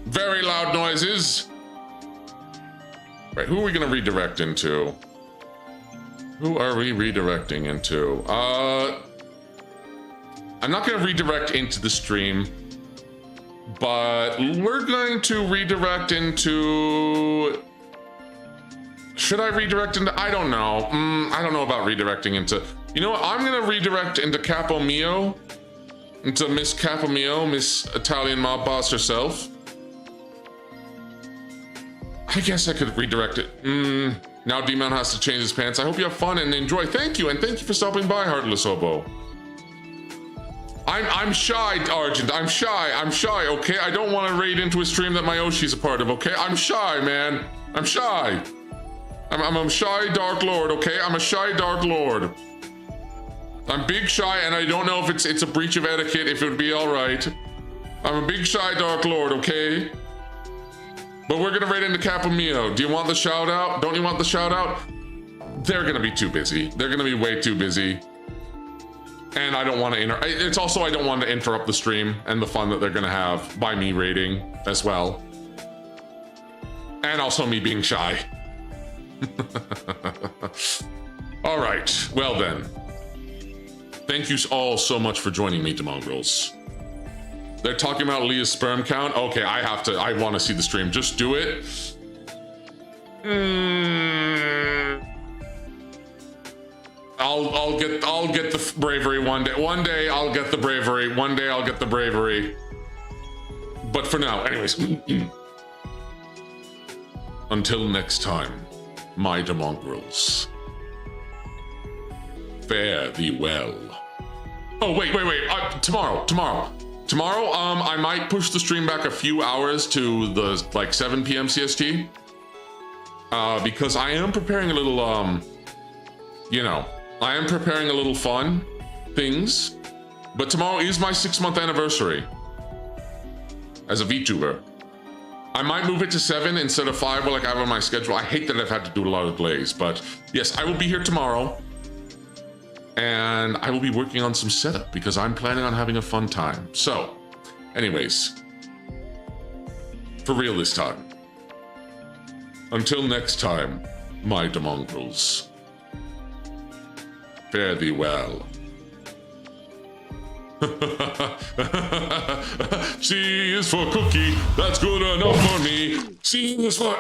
Very loud noises. Right, who are we gonna redirect into? Who are we redirecting into? I'm not gonna redirect into the stream, but we're going to redirect into... Should I redirect into... I don't know. I don't know about redirecting into... You know what? I'm gonna redirect into Capo Mio. Into Miss Capo Mio, Miss Italian mob boss herself. I guess I could redirect it. Now D-Man has to change his pants. I hope you have fun and enjoy. Thank you, and thank you for stopping by, Heartless Hobo. I'm shy, Argent. I'm shy, okay? I don't want to raid into a stream that my Oshi's a part of, okay? I'm shy, man. I'm shy. I'm a shy Dark Lord, okay? I'm a shy Dark Lord. I'm big shy, and I don't know if it's a breach of etiquette, if it would be all right. I'm a big shy Dark Lord, okay? But we're gonna raid into Capo Mio. Do you want the shout out? Don't you want the shout out? They're gonna be too busy. They're gonna be way too busy. And I don't want to it's also I don't want to interrupt the stream and the fun that they're gonna have by me raiding as well. And also me being shy. All right, well then. Thank you all so much for joining me, Demongrels. They're talking about Leah's sperm count. Okay, I want to see the stream. Just do it. I'll get the bravery one day. One day I'll get the bravery. One day I'll get the bravery. But for now, anyways. Until next time, my Demongrels. Fare thee well. Oh, wait. Tomorrow, I might push the stream back a few hours to the, like, 7 p.m. CST. Because I am preparing a little, you know, I am preparing a little fun things. But tomorrow is my 6-month anniversary as a VTuber. I might move it to 7 instead of 5, like I have on my schedule. I hate that I've had to do a lot of delays, but yes, I will be here tomorrow. And I will be working on some setup because I'm planning on having a fun time. So, anyways, for real this time. Until next time, my Demongrels. Fare thee well. C is for cookie, that's good enough for me. C is for...